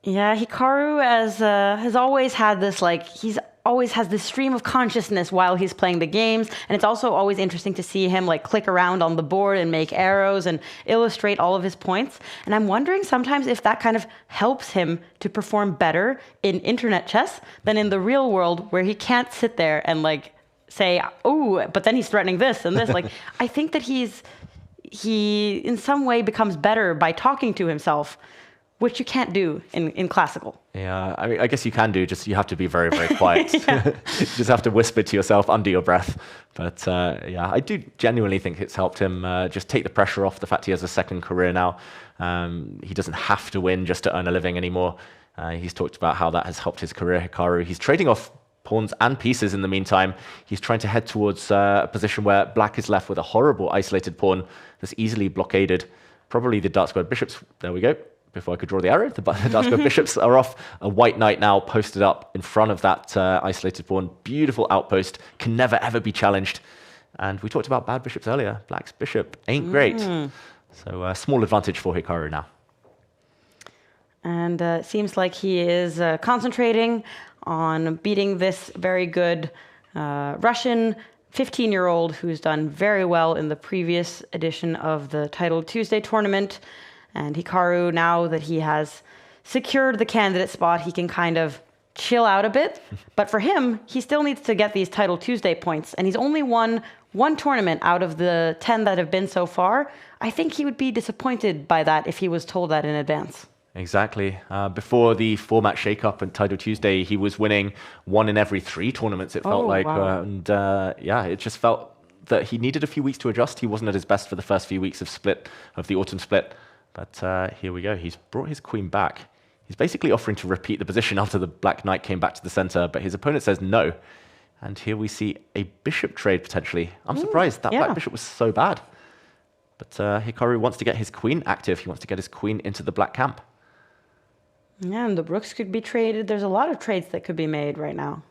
S6: Yeah, Hikaru has always had this, like, he's always has this stream of consciousness while he's playing the games. And it's also always interesting to see him like click around on the board and make arrows and illustrate all of his points. And I'm wondering sometimes if that kind of helps him to perform better in internet chess than in the real world, where he can't sit there and like say, oh, but then he's threatening this and this. Like, I think that he in some way becomes better by talking to himself, which you can't do in classical.
S7: Yeah, I mean, I guess you can do, just you have to be very, very quiet. You just have to whisper to yourself under your breath. But yeah, I do genuinely think it's helped him just take the pressure off the fact he has a second career now. He doesn't have to win just to earn a living anymore. He's talked about how that has helped his career, Hikaru. He's trading off pawns and pieces in the meantime. He's trying to head towards a position where black is left with a horrible isolated pawn that's easily blockaded. Probably the dark squared bishops. There we go. Before I could draw the arrow, the dark squared bishops are off. A white knight now posted up in front of that isolated pawn. Beautiful outpost, can never ever be challenged. And we talked about bad bishops earlier. Black's bishop ain't great. So small advantage for Hikaru now.
S6: And it seems like he is concentrating on beating this very good Russian 15-year-old who's done very well in the previous edition of the Title Tuesday tournament. And Hikaru, now that he has secured the candidate spot, he can kind of chill out a bit. But for him, he still needs to get these Title Tuesday points. And he's only won one tournament out of the 10 that have been so far. I think he would be disappointed by that if he was told that in advance.
S7: Exactly. Before the format shakeup and Title Tuesday, he was winning 1 in every 3 tournaments, it felt like.
S6: Wow.
S7: And yeah, it just felt that he needed a few weeks to adjust. He wasn't at his best for the first few weeks of the autumn split. But here we go. He's brought his queen back. He's basically offering to repeat the position after the black knight came back to the center, but his opponent says no. And here we see a bishop trade potentially. I'm surprised that black bishop was so bad. But Hikaru wants to get his queen active. He wants to get his queen into the black camp.
S6: Yeah, and the rooks could be traded. There's a lot of trades that could be made right now.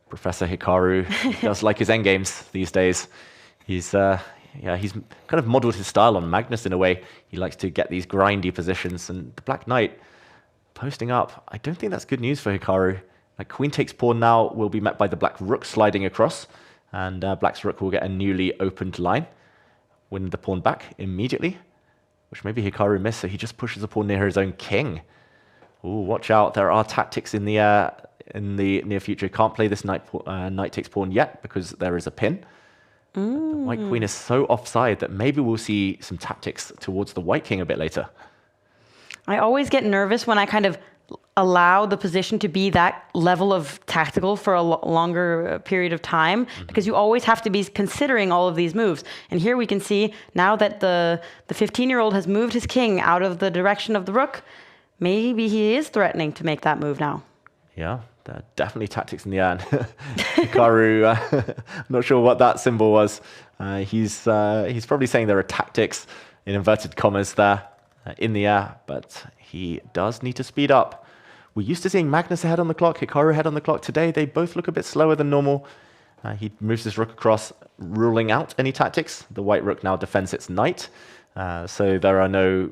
S7: Professor Hikaru does like his endgames these days. He's kind of modeled his style on Magnus in a way. He likes to get these grindy positions, and the black knight posting up. I don't think that's good news for Hikaru. Like, queen takes pawn now will be met by the black rook sliding across, and black's rook will get a newly opened line. Win the pawn back immediately, which maybe Hikaru missed, so he just pushes a pawn near his own king. Ooh, watch out. There are tactics in the near future. Can't play this knight takes pawn yet because there is a pin. The white queen is so offside that maybe we'll see some tactics towards the white king a bit later.
S6: I always get nervous when I kind of allow the position to be that level of tactical for a longer period of time, because you always have to be considering all of these moves. And here we can see now that the 15-year-old has moved his king out of the direction of the rook, maybe he is threatening to make that move now.
S7: Yeah. There are definitely tactics in the air. Hikaru, I'm not sure what that symbol was. He's probably saying there are tactics, in inverted commas, there in the air, but he does need to speed up. We're used to seeing Magnus ahead on the clock, Hikaru ahead on the clock. Today, they both look a bit slower than normal. He moves his rook across, ruling out any tactics. The white rook now defends its knight, so there are no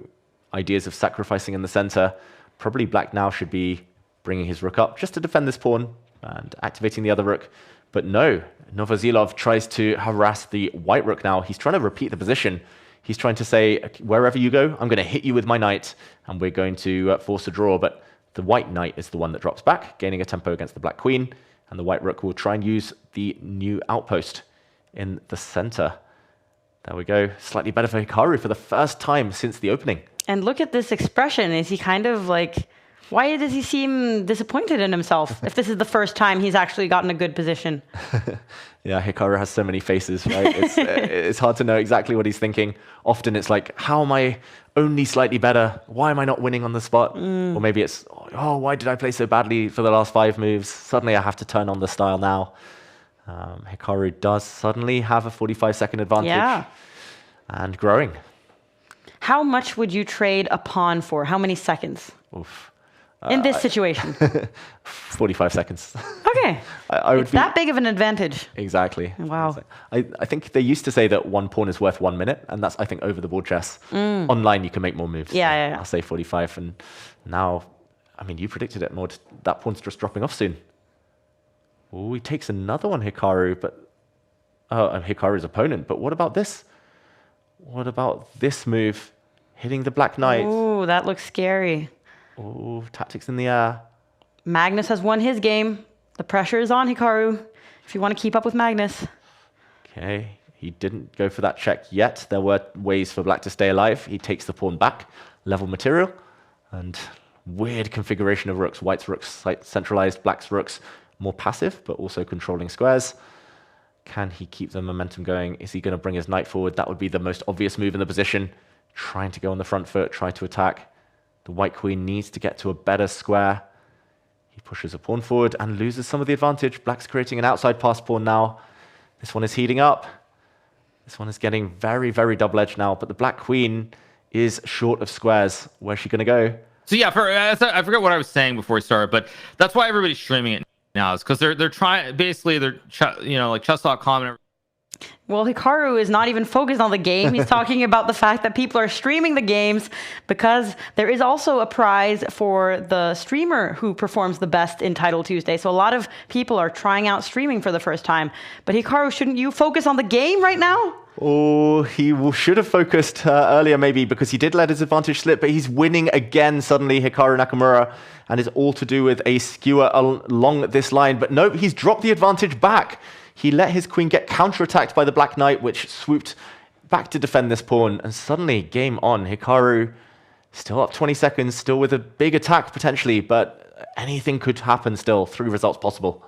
S7: ideas of sacrificing in the center. Probably black now should be bringing his rook up just to defend this pawn and activating the other rook. But no, Novozilov tries to harass the white rook now. He's trying to repeat the position. He's trying to say, wherever you go, I'm going to hit you with my knight, and we're going to force a draw. But the white knight is the one that drops back, gaining a tempo against the black queen, and the white rook will try and use the new outpost in the center. There we go. Slightly better for Hikaru for the first time since the opening.
S6: And look at this expression. Is he kind of like... Why does he seem disappointed in himself if this is the first time he's actually gotten a good position?
S7: Yeah, Hikaru has so many faces, right? It's hard to know exactly what he's thinking. Often it's like, how am I only slightly better? Why am I not winning on the spot? Or maybe it's, oh, why did I play so badly for the last 5 moves? Suddenly I have to turn on the style now. Hikaru does suddenly have a 45-second advantage. And growing.
S6: How much would you trade a pawn for? How many seconds?
S7: Oof.
S6: In this situation?
S7: 45 seconds.
S6: Okay. It's that big of an advantage.
S7: Exactly.
S6: Wow.
S7: I think they used to say that one pawn is worth 1 minute, and that's, I think, over the board chess. Online, you can make more moves.
S6: Yeah.
S7: I'll say 45, and now, I mean, you predicted it, Maud. That pawn's just dropping off soon. Oh, he takes another one, Hikaru, but Hikaru's opponent. But what about this? What about this move? Hitting the Black Knight.
S6: Ooh, that looks scary.
S7: Oh, tactics in the air.
S6: Magnus has won his game. The pressure is on Hikaru if you want to keep up with Magnus.
S7: Okay, he didn't go for that check yet. There were ways for Black to stay alive. He takes the pawn back, level material, and weird configuration of rooks. White's rooks centralized, Black's rooks more passive, but also controlling squares. Can he keep the momentum going? Is he going to bring his knight forward? That would be the most obvious move in the position. Trying to go on the front foot, try to attack. The white queen needs to get to a better square. He pushes a pawn forward and loses some of the advantage. Black's creating an outside pass pawn now. This one is heating up. This one is getting very, very double-edged now, but the black queen is short of squares. Where's she going to go?
S11: So yeah, I forget what I was saying before we started, but that's why everybody's streaming it now, is because they're trying, basically they're, like chess.com and everything.
S6: Well, Hikaru is not even focused on the game. He's talking about the fact that people are streaming the games because there is also a prize for the streamer who performs the best in Title Tuesday. So a lot of people are trying out streaming for the first time. But Hikaru, shouldn't you focus on the game right now?
S7: Oh, he should have focused earlier maybe, because he did let his advantage slip, but he's winning again suddenly, Hikaru Nakamura, and it's all to do with a skewer along this line. But nope, he's dropped the advantage back. He let his queen get counterattacked by the black knight, which swooped back to defend this pawn. And suddenly, game on. Hikaru still up 20 seconds, still with a big attack potentially, but anything could happen still. 3 results possible.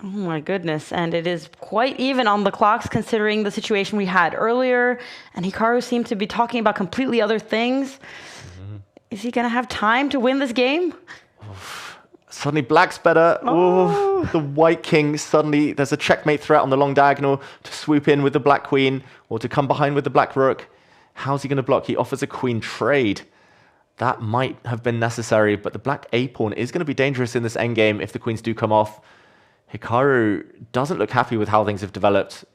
S6: Oh my goodness. And it is quite even on the clocks considering the situation we had earlier. And Hikaru seemed to be talking about completely other things. Is he going to have time to win this game?
S7: Suddenly black's better. Oh, the white king. Suddenly there's a checkmate threat on the long diagonal to swoop in with the black queen or to come behind with the black rook. How's he going to block? He offers a queen trade. That might have been necessary, but the black A pawn is going to be dangerous in this endgame if the queens do come off. Hikaru doesn't look happy with how things have developed.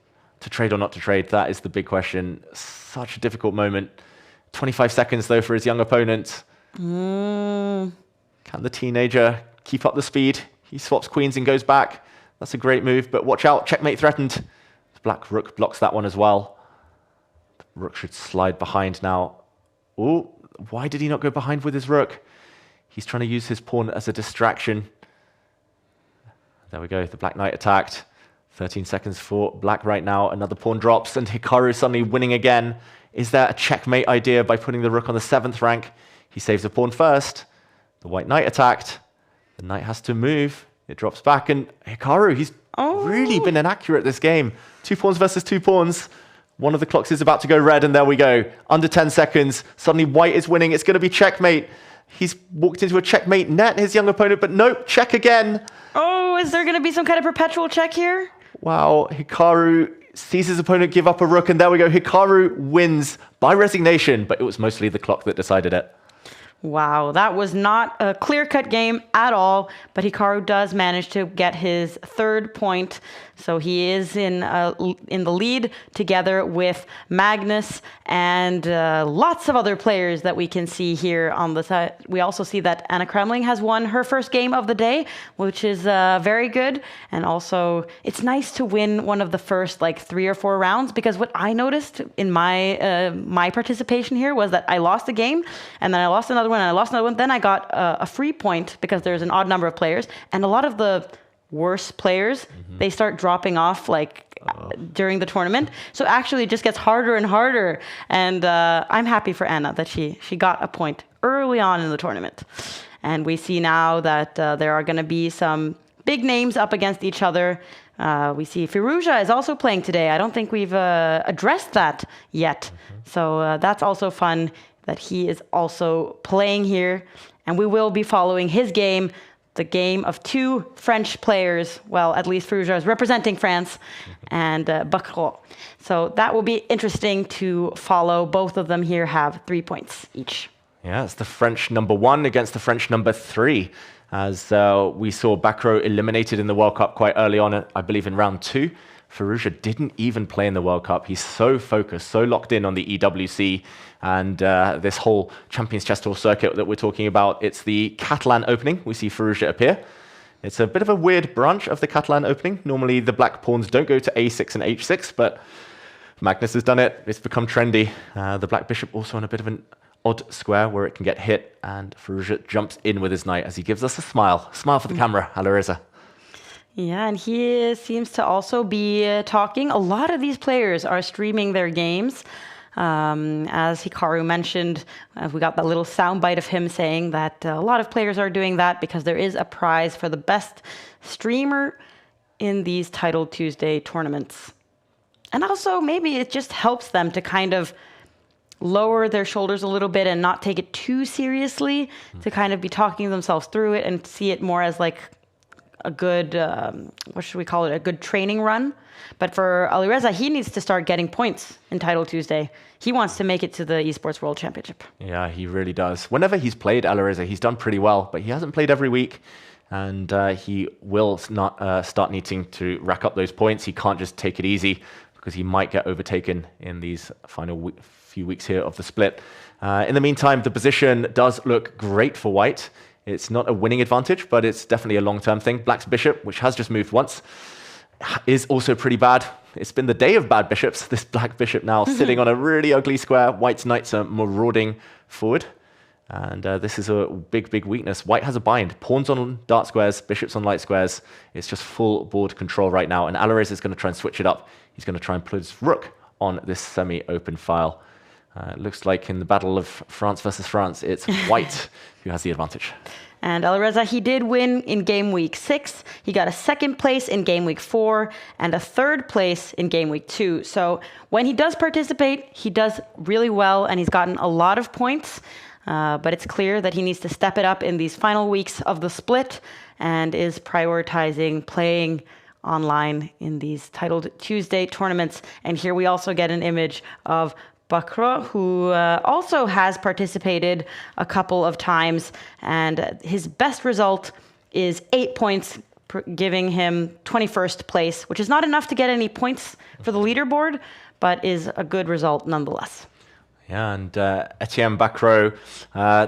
S7: To trade or not to trade, that is the big question. Such a difficult moment. 25 seconds though for his young opponent. Can the teenager keep up the speed? He swaps queens and goes back. That's a great move, but watch out, checkmate threatened. The black rook blocks that one as well. The rook should slide behind now. Oh, why did he not go behind with his rook? He's trying to use his pawn as a distraction. There we go, the black knight attacked. 13 seconds for black right now. Another pawn drops and Hikaru suddenly winning again. Is there a checkmate idea by putting the rook on the 7th rank? He saves the pawn first. The white knight attacked. The knight has to move. It drops back and Hikaru, he's really been inaccurate this game. 2 pawns versus 2 pawns. One of the clocks is about to go red and there we go. Under 10 seconds. Suddenly white is winning. It's going to be checkmate. He's walked into a checkmate net, his young opponent, but nope, check again.
S6: Oh, is there going to be some kind of perpetual check here?
S7: Wow, Hikaru sees his opponent give up a rook and there we go. Hikaru wins by resignation, but it was mostly the clock that decided it.
S6: Wow, that was not a clear-cut game at all, but Hikaru does manage to get his 3rd point. So he is in the lead together with Magnus and lots of other players that we can see here on the side. We also see that Anna Kremling has won her first game of the day, which is very good. And also, it's nice to win one of the first 3 or 4 rounds, because what I noticed in my participation here was that I lost a game, and then I lost another one, and I lost another one. Then I got a free point because there's an odd number of players, and a lot of the worse players, they start dropping off during the tournament. So actually it just gets harder and harder. And I'm happy for Anna that she got a point early on in the tournament. And we see now that there are going to be some big names up against each other. We see Firouzja is also playing today. I don't think we've addressed that yet. So that's also fun that he is also playing here. And we will be following his game, the game of 2 French players. Well, at least Firouzja is representing France, and Bacro. So that will be interesting to follow. Both of them here have 3 points each.
S7: Yeah, it's the French number 1 against the French number 3. As we saw Bacro eliminated in the World Cup quite early on, I believe in round 2. Firouzja didn't even play in the World Cup. He's so focused, so locked in on the EWC and this whole Champions Chess Tour circuit that we're talking about. It's the Catalan opening. We see Firouzja appear. It's a bit of a weird branch of the Catalan opening. Normally the black pawns don't go to a6 and h6, but Magnus has done it. It's become trendy. The black bishop also on a bit of an odd square where it can get hit, and Firouzja jumps in with his knight as he gives us a smile. Smile for the camera, Alireza.
S6: Yeah, and he seems to also be talking. A lot of these players are streaming their games. As Hikaru mentioned, we got that little soundbite of him saying that a lot of players are doing that because there is a prize for the best streamer in these Title Tuesday tournaments. And also, maybe it just helps them to kind of lower their shoulders a little bit and not take it too seriously, to kind of be talking themselves through it and see it more as like a good, what should we call it, a good training run. But for Alireza, he needs to start getting points in Title Tuesday. He wants to make it to the Esports World Championship.
S7: Yeah, he really does. Whenever he's played Alireza, he's done pretty well, but he hasn't played every week. And he will not start needing to rack up those points. He can't just take it easy because he might get overtaken in these final few weeks here of the split. In the meantime, the position does look great for white. It's not a winning advantage, but it's definitely a long-term thing. Black's bishop, which has just moved once, is also pretty bad. It's been the day of bad bishops. This black bishop now sitting on a really ugly square. White's knights are marauding forward. And this is a big, big weakness. White has a bind. Pawns on dark squares, bishops on light squares. It's just full board control right now. And Alireza is going to try and switch it up. He's going to try and put his rook on this semi-open file. It looks like in the battle of France versus France, it's white who has the advantage.
S6: And Alireza, he did win in game week 6. He got a 2nd place in game week 4 and a 3rd place in game week 2. So when he does participate, he does really well and he's gotten a lot of points. But it's clear that he needs to step it up in these final weeks of the split and is prioritizing playing online in these Titled Tuesday tournaments. And here we also get an image of Bakro, who also has participated a couple of times, and his best result is 8 points, giving him 21st place, which is not enough to get any points for the leaderboard, but is a good result nonetheless.
S7: Yeah, and Etienne Bakro,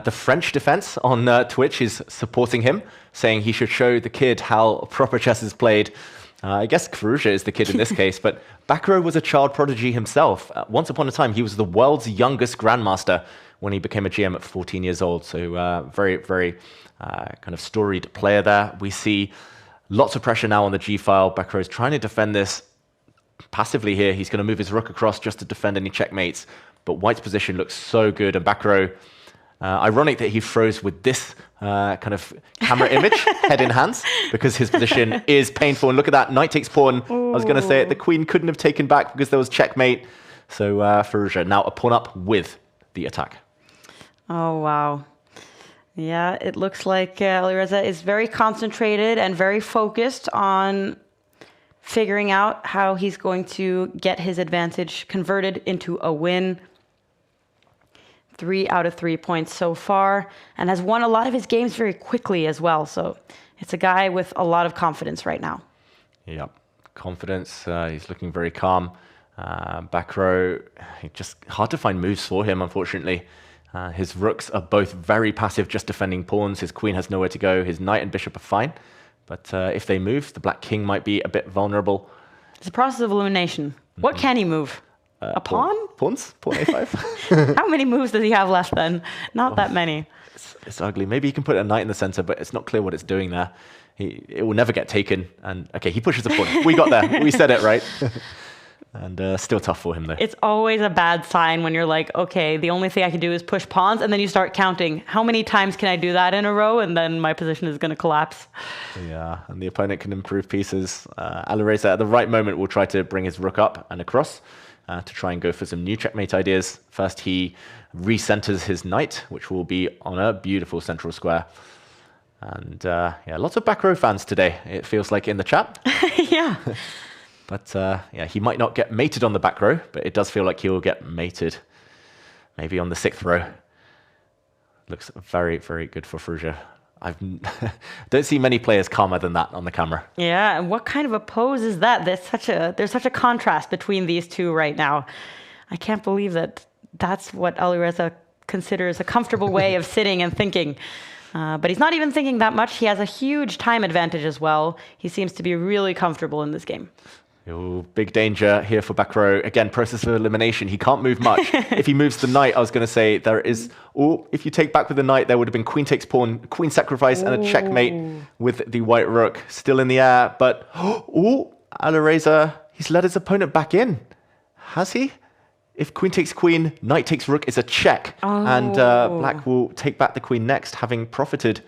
S7: the French defense on Twitch is supporting him, saying he should show the kid how proper chess is played. I guess Firouzja is the kid in this case, but Bakro was a child prodigy himself. Once upon a time, he was the world's youngest grandmaster when he became a GM at 14 years old. So very, very kind of storied player there. We see lots of pressure now on the G file. Bakro is trying to defend this passively here. He's going to move his rook across just to defend any checkmates. But White's position looks so good, and Bakro, ironic that he froze with this kind of camera image, head in hands, because his position is painful. And look at that, knight takes pawn. Ooh. I was going to say it, the queen couldn't have taken back because there was checkmate. So Firouzja now a pawn up with the attack.
S6: Oh, wow. Yeah, it looks like Alireza is very concentrated and very focused on figuring out how he's going to get his advantage converted into a win. 3 out of 3 points so far, and has won a lot of his games very quickly as well. So it's a guy with a lot of confidence right now.
S7: Yep, confidence. He's looking very calm. Bakro, just hard to find moves for him, unfortunately. His rooks are both very passive, just defending pawns. His queen has nowhere to go. His knight and bishop are fine. But if they move, the black king might be a bit vulnerable.
S6: It's a process of elimination. What can he move? A pawn?
S7: Pawns? Pawn a5?
S6: How many moves does he have left then? Not that many.
S7: It's ugly. Maybe he can put a knight in the center, but it's not clear what it's doing there. It will never get taken. And okay, he pushes a pawn. We got there. We said it, right? And still tough for him, though.
S6: It's always a bad sign when you're like, okay, the only thing I can do is push pawns, and then you start counting. How many times can I do that in a row? And then my position is going to collapse. Yeah,
S7: and the opponent can improve pieces. Alireza, at the right moment, will try to bring his rook up and across. To try and go for some new checkmate ideas. First, he recenters his knight, which will be on a beautiful central square. And yeah, lots of back row fans today, it feels like in the chat.
S6: Yeah.
S7: But yeah, he might not get mated on the back row, but it does feel like he will get mated maybe on the 6th row. Looks very, very good for Firouzja. I don't see many players calmer than that on the camera.
S6: Yeah, and what kind of a pose is that? There's such a contrast between these two right now. I can't believe that that's what Alireza considers a comfortable way of sitting and thinking. But he's not even thinking that much. He has a huge time advantage as well. He seems to be really comfortable in this game.
S7: Oh, big danger here for back row. Again, process of elimination. He can't move much. If he moves the knight, I was going to say there is... Oh, if you take back with the knight, there would have been queen takes pawn, queen sacrifice, and a checkmate with the white rook still in the air. But, oh, Alireza, he's let his opponent back in. Has he? If queen takes queen, knight takes rook is a check. And black will take back the queen next, having profited.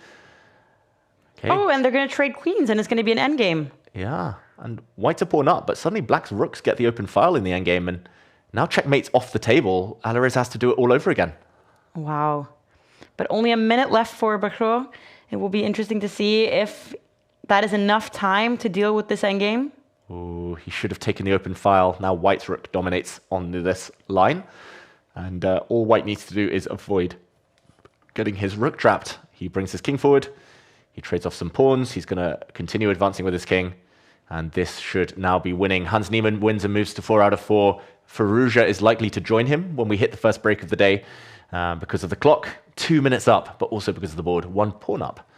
S7: Okay.
S6: Oh, and they're going to trade queens, and it's going to be an endgame.
S7: Yeah, and white's a pawn up, but suddenly black's rooks get the open file in the endgame, and now checkmate's off the table. Alireza has to do it all over again.
S6: Wow. But only a minute left for Bakro. It will be interesting to see if that is enough time to deal with this endgame.
S7: Oh, he should have taken the open file. Now white's rook dominates on this line, and all white needs to do is avoid getting his rook trapped. He brings his king forward. He trades off some pawns. He's going to continue advancing with his king. And this should now be winning. Hans Niemann wins and moves to 4 out of 4. Firouzja is likely to join him when we hit the first break of the day because of the clock. 2 minutes up, but also because of the board. 1 pawn up.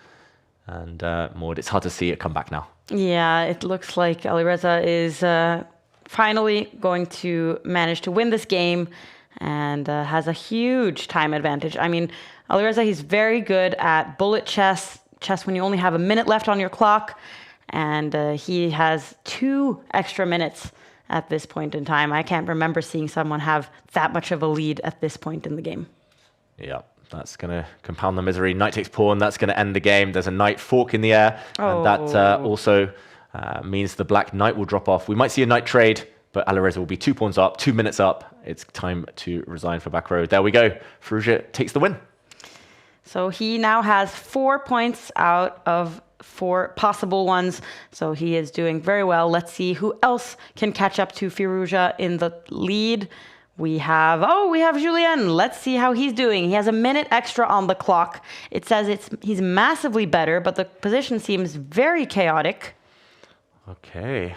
S7: And Maud, it's hard to see it come back now.
S6: Yeah, it looks like Alireza is finally going to manage to win this game and has a huge time advantage. I mean, Alireza, he's very good at bullet chess when you only have a minute left on your clock. And he has 2 extra minutes at this point in time. I can't remember seeing someone have that much of a lead at this point in the game.
S7: Yeah, that's going to compound the misery. Knight takes pawn. That's going to end the game. There's a knight fork in the air. And that also means the black knight will drop off. We might see a knight trade, but Alireza will be 2 pawns up, 2 minutes up. It's time to resign for back row. There we go. Firouzja takes the win.
S6: So he now has 4 points out of 4 possible ones. So he is doing very well. Let's see who else can catch up to Firouzja in the lead. We have Julien. Let's see how he's doing. He has a minute extra on the clock. It says he's massively better, but the position seems very chaotic.
S7: Okay.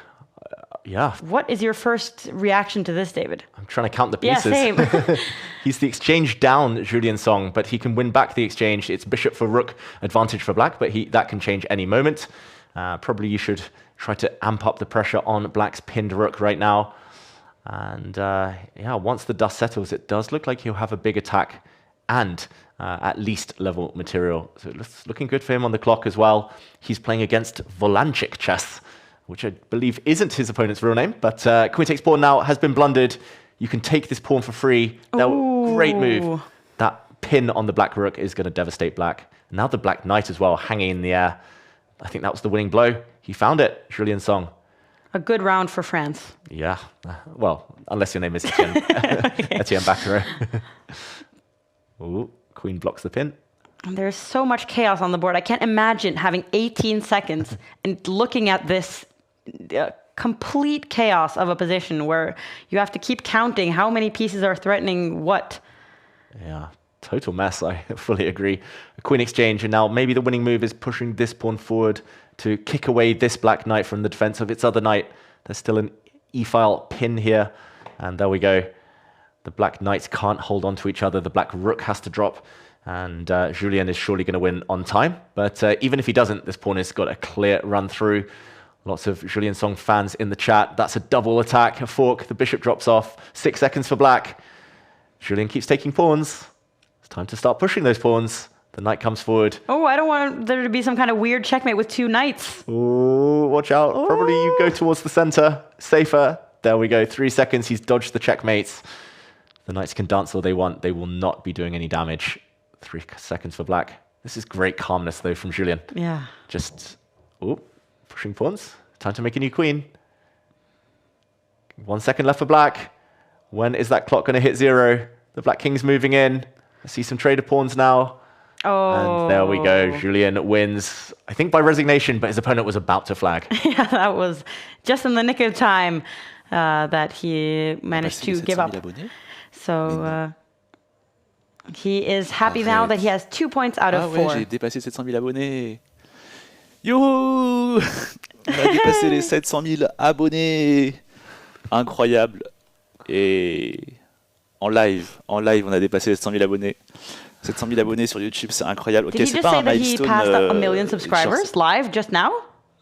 S7: Yeah.
S6: What is your first reaction to this, David?
S7: I'm trying to count the pieces.
S6: Yeah, same.
S7: He's the exchange down, Julien Song, but he can win back the exchange. It's bishop for rook, advantage for black, but that can change any moment. Probably you should try to amp up the pressure on black's pinned rook right now. And yeah, once the dust settles, it does look like he'll have a big attack and at least level material. So it's looking good for him on the clock as well. He's playing against Volanchik chess, which I believe isn't his opponent's real name, but queen takes pawn now has been blundered. You can take this pawn for free. Great move. That pin on the black rook is going to devastate black. Now the black knight as well, hanging in the air. I think that was the winning blow. He found it, Julien Song.
S6: A good round for France.
S7: Yeah. Well, unless your name is Etienne, Etienne Baccarat. Ooh, queen blocks the pin.
S6: There's so much chaos on the board. I can't imagine having 18 seconds and looking at this complete chaos of a position where you have to keep counting how many pieces are threatening what.
S7: Yeah, total mess. I fully agree. A queen exchange, and now maybe the winning move is pushing this pawn forward to kick away this black knight from the defense of its other knight. There's still an e-file pin here, and there we go. The black knights can't hold on to each other. The black rook has to drop, and Julien is surely going to win on time. But even if he doesn't, this pawn has got a clear run through. Lots of Julien Song fans in the chat. That's a double attack, a fork. The bishop drops off. 6 seconds for black. Julien keeps taking pawns. It's time to start pushing those pawns. The knight comes forward.
S6: Oh, I don't want there to be some kind of weird checkmate with 2 knights.
S7: Oh, watch out. Ooh. Probably you go towards the center. Safer. There we go. 3 seconds. He's dodged the checkmates. The knights can dance all they want. They will not be doing any damage. 3 seconds for black. This is great calmness, though, from Julien.
S6: Yeah.
S7: Just, pushing pawns. Time to make a new queen. 1 second left for black. When is that clock going to hit 0? The black king's moving in. I see some trader pawns now.
S6: Oh.
S7: And there we go. Julien wins, I think by resignation, but his opponent was about to flag.
S6: Yeah, that was just in the nick of time that he managed to give up. So he is happy now that he has 2 points out of 4.
S9: Ouais, j'ai dépassé 700 000 abonnés. Youhou! On a dépassé les 700 000 abonnés. Incroyable. Et en live, on a dépassé les 100 000 abonnés. 700 000 abonnés sur YouTube, c'est incroyable.
S6: Did he
S9: c'est
S6: just
S9: pas
S6: say
S9: un
S6: that he
S9: milestone.
S6: passed a million subscribers live just now?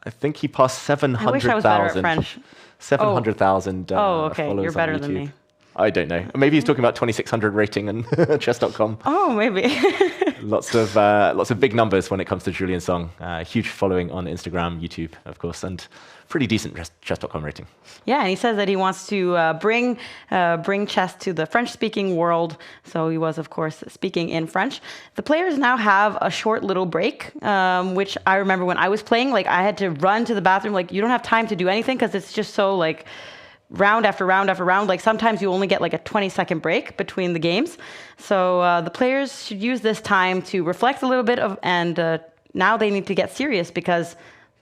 S7: I think he passed
S6: I wish I was better at
S7: 700,000.
S6: French.
S7: 700,000
S6: Oh, okay.
S7: followers
S6: You're better
S7: on
S6: than
S7: YouTube.
S6: me.
S7: I don't know. Maybe he's talking about 2600 rating and chess.com.
S6: Oh, maybe.
S7: Lots of big numbers when it comes to Julien Song. Huge following on Instagram, YouTube, of course, and pretty decent chess.com rating.
S6: Yeah, and he says that he wants to bring chess to the French-speaking world. So he was, of course, speaking in French. The players now have a short little break, which I remember when I was playing, like I had to run to the bathroom. Like you don't have time to do anything because it's just so like round after round after round. Like sometimes you only get like a 20-second break between the games. So the players should use this time to reflect a little bit and now they need to get serious because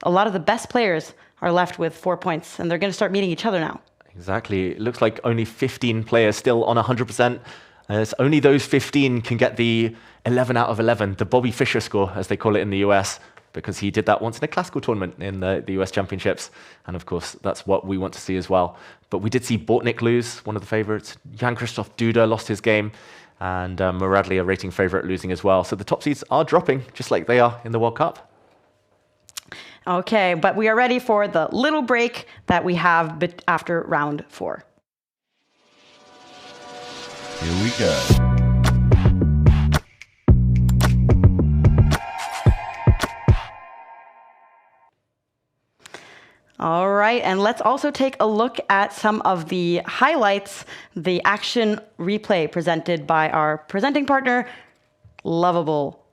S6: a lot of the best players are left with 4 points and they're going to start meeting each other now.
S7: Exactly. It looks like only 15 players still on 100%. As only those 15 can get the 11 out of 11, the Bobby Fischer score, as they call it in the US, because he did that once in a classical tournament in the US Championships. And of course, that's what we want to see as well. But we did see Bortnik lose, one of the favorites. Jan-Christoph Duda lost his game. And Muradli, a rating favorite, losing as well. So the top seeds are dropping, just like they are in the World Cup.
S6: Okay, but we are ready for the little break that we have after round 4.
S1: Here we go.
S6: All right, and let's also take a look at some of the highlights, the action replay presented by our presenting partner, Lovable.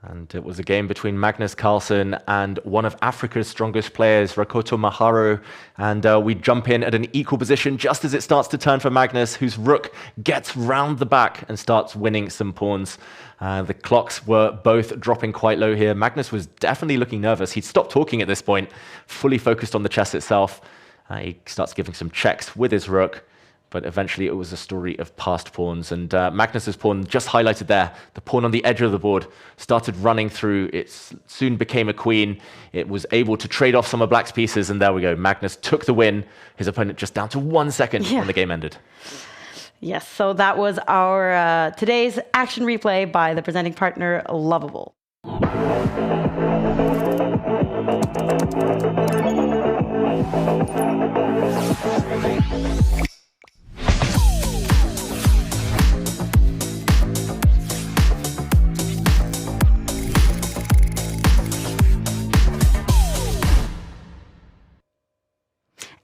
S7: And it was a game between Magnus Carlsen and one of Africa's strongest players, Rakoto Maharo. And we jump in at an equal position just as it starts to turn for Magnus, whose rook gets round the back and starts winning some pawns. The clocks were both dropping quite low here. Magnus was definitely looking nervous. He'd stopped talking at this point, fully focused on the chess itself. He starts giving some checks with his rook. But eventually it was a story of passed pawns. And Magnus's pawn, just highlighted there, the pawn on the edge of the board, started running through. It soon became a queen. It was able to trade off some of Black's pieces. And there we go. Magnus took the win. His opponent just down to 1 second when the game ended.
S6: Yes, so that was our today's action replay by the presenting partner, Lovable.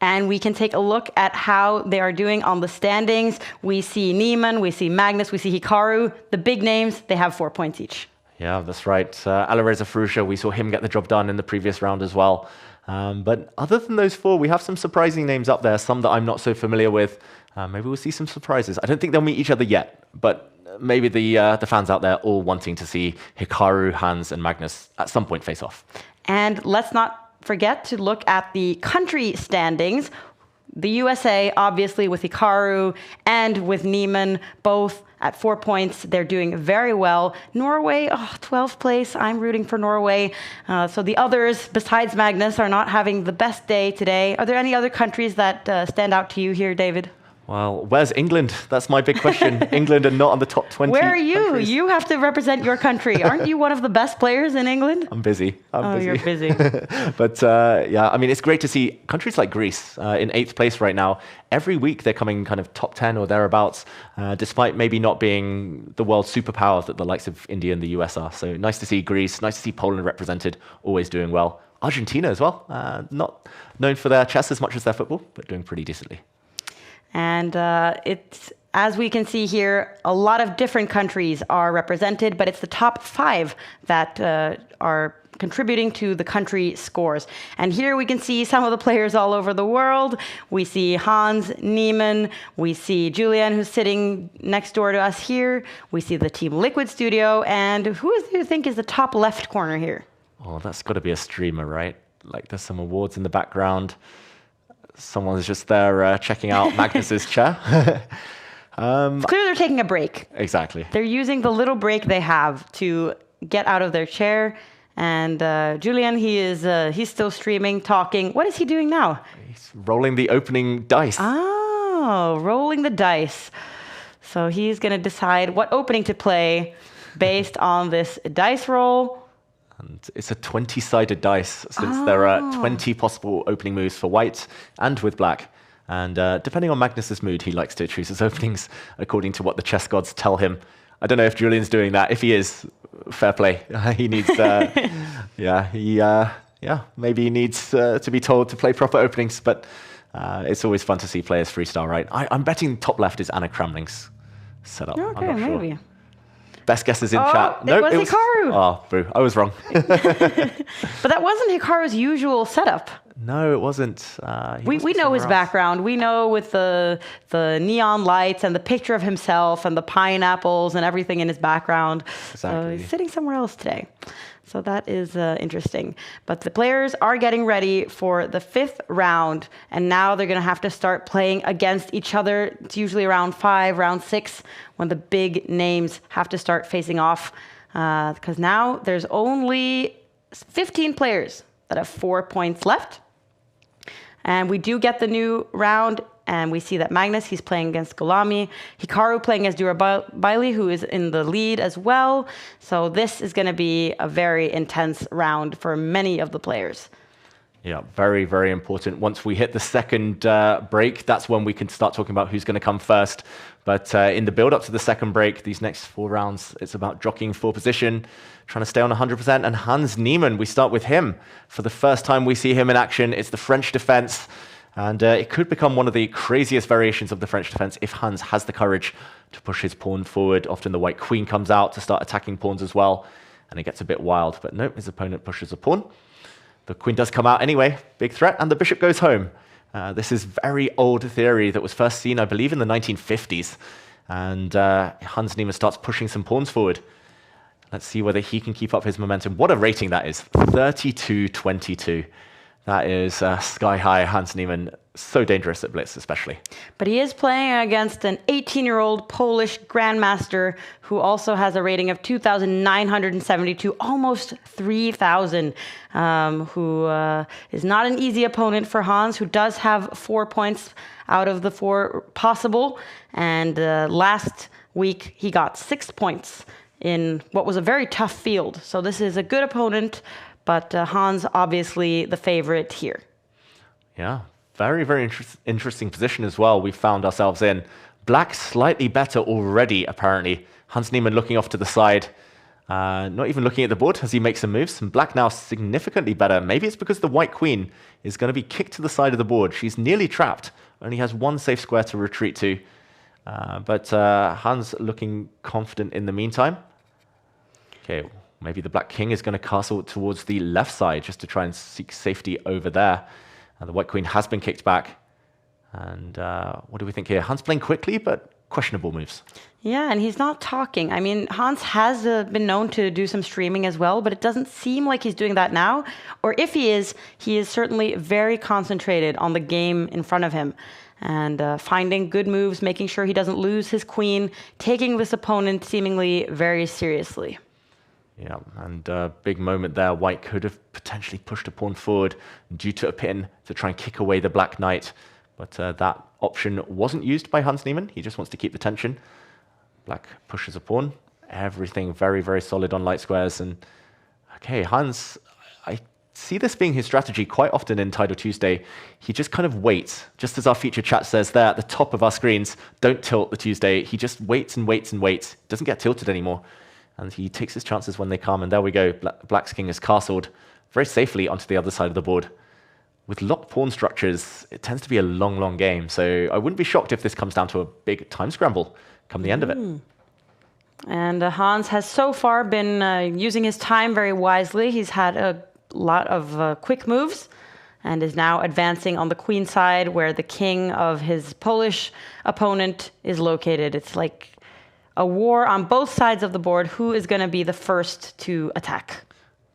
S6: And we can take a look at how they are doing on the standings. We see Niemann, we see Magnus, we see Hikaru. The big names, they have 4 points each.
S7: Yeah, that's right. Alireza Firouzja, we saw him get the job done in the previous round as well. But other than those 4, we have some surprising names up there, some that I'm not so familiar with. Maybe we'll see some surprises. I don't think they'll meet each other yet, but maybe the fans out there all wanting to see Hikaru, Hans, and Magnus at some point face off.
S6: And let's not forget to look at the country standings. The USA, obviously, with Hikaru and with Niemann, both at 4 points. They're doing very well. Norway, 12th place. I'm rooting for Norway. So the others, besides Magnus, are not having the best day today. Are there any other countries that stand out to you here, David?
S7: Well, where's England? That's my big question. England are not on the top 20.
S6: Where are you?
S7: Countries.
S6: You have to represent your country. Aren't you one of the best players in England?
S7: I'm busy.
S6: You're busy.
S7: But yeah, I mean, it's great to see countries like Greece in 8th place right now. Every week they're coming kind of top 10 or thereabouts, despite maybe not being the world superpower that the likes of India and the US are. So nice to see Greece, nice to see Poland represented, always doing well. Argentina as well, not known for their chess as much as their football, but doing pretty decently.
S6: And it's, as we can see here, a lot of different countries are represented, but it's the top 5 that are contributing to the country scores. And here we can see some of the players all over the world. We see Hans Niemann. We see Julian, who's sitting next door to us here. We see the Team Liquid studio. And who do you think is the top left corner here?
S7: Oh, that's got to be a streamer, right? Like there's some awards in the background. Someone's just there checking out Magnus's chair.
S6: It's clear they're taking a break.
S7: Exactly.
S6: They're using the little break they have to get out of their chair. And Julian, he's still streaming, talking. What is he doing now?
S7: He's rolling the opening dice.
S6: Oh, rolling the dice. So he's going to decide what opening to play based on this dice roll.
S7: And it's a 20-sided dice, since there are 20 possible opening moves for white and with black. And depending on Magnus's mood, he likes to choose his openings according to what the chess gods tell him. I don't know if Julian's doing that. If he is, fair play. He needs, maybe he needs to be told to play proper openings. But it's always fun to see players freestyle, right? I'm betting top left is Anna Kramling's setup.
S6: Okay,
S7: I'm not sure.
S6: maybe.
S7: Best guesses in chat.
S6: It was Hikaru.
S7: Oh, boo. I was wrong.
S6: But that wasn't Hikaru's usual setup.
S7: No, it wasn't.
S6: We know his background. We know with the neon lights and the picture of himself and the pineapples and everything in his background.
S7: Exactly.
S6: So he's sitting somewhere else today. So that is interesting. But the players are getting ready for the 5th round, and now they're going to have to start playing against each other. It's usually round 5, round 6, when the big names have to start facing off. Because now there's only 15 players that have 4 points left. And we do get the new round, and we see that Magnus, he's playing against Golami. Hikaru playing as Durabaili, who is in the lead as well. So this is going to be a very intense round for many of the players.
S7: Yeah, very, very important. Once we hit the second break, that's when we can start talking about who's going to come first. But in the build-up to the second break, these next 4 rounds, it's about jockeying for position, trying to stay on 100%. And Hans Niemann, we start with him. For the first time we see him in action, it's the French defense. And it could become one of the craziest variations of the French defense if Hans has the courage to push his pawn forward. Often the white queen comes out to start attacking pawns as well, and it gets a bit wild. But no, his opponent pushes a pawn. The queen does come out anyway, big threat, and the bishop goes home. This is very old theory that was first seen, I believe, in the 1950s. And Hans Niemann starts pushing some pawns forward. Let's see whether he can keep up his momentum. What a rating that is, 32-22. That is sky high. Hans Niemann, so dangerous at Blitz especially.
S6: But he is playing against an 18-year-old Polish grandmaster who also has a rating of 2,972, almost 3,000, who is not an easy opponent for Hans, who does have 4 points out of the 4 possible. And last week, he got 6 points in what was a very tough field. So this is a good opponent, but Hans obviously the favorite here.
S7: Yeah, very, very interesting position as well we found ourselves in. Black slightly better already, apparently. Hans Niemann looking off to the side, not even looking at the board as he makes some moves. And Black now significantly better. Maybe it's because the white queen is going to be kicked to the side of the board. She's nearly trapped, only has 1 safe square to retreat to. But Hans looking confident in the meantime. Okay, maybe the black king is going to castle towards the left side just to try and seek safety over there. And the white queen has been kicked back. And what do we think here? Hans playing quickly, but questionable moves.
S6: Yeah, and he's not talking. I mean, Hans has been known to do some streaming as well, but it doesn't seem like he's doing that now. Or if he is certainly very concentrated on the game in front of him. And finding good moves, making sure he doesn't lose his queen, taking this opponent seemingly very seriously.
S7: Yeah, and big moment there. White could have potentially pushed a pawn forward due to a pin to try and kick away the black knight. But that option wasn't used by Hans Niemann. He just wants to keep the tension. Black pushes a pawn. Everything very, very solid on light squares. And okay, Hans, I see this being his strategy quite often in Tidal Tuesday. He just kind of waits, just as our feature chat says there at the top of our screens. Don't tilt the Tuesday. He just waits and waits and waits. Doesn't get tilted anymore. And he takes his chances when they come. And there we go. Black's king is castled very safely onto the other side of the board. With locked pawn structures, it tends to be a long, long game. So I wouldn't be shocked if this comes down to a big time scramble come the end of it.
S6: And Hans has so far been using his time very wisely. He's had a lot of quick moves and is now advancing on the queen side where the king of his Polish opponent is located. It's like a war on both sides of the board. Who is going to be the first to attack?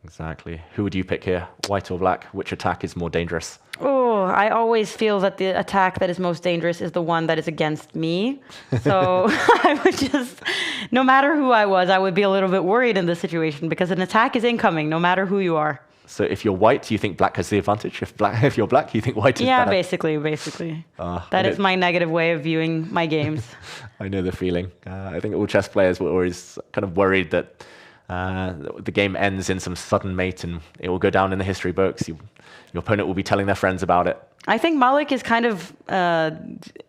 S7: Exactly. Who would you pick here? White or black? Which attack is more dangerous?
S6: Oh, I always feel that the attack that is most dangerous is the one that is against me. So I would just, no matter who I was, I would be a little bit worried in this situation because an attack is incoming, no matter who you are.
S7: So if you're white, you think black has the advantage. If you're black, you think white is
S6: Yeah,
S7: better.
S6: basically. That is my negative way of viewing my games.
S7: I know the feeling. I think all chess players were always kind of worried that the game ends in some sudden mate and it will go down in the history books. Your opponent will be telling their friends about it.
S6: I think Malik is kind of,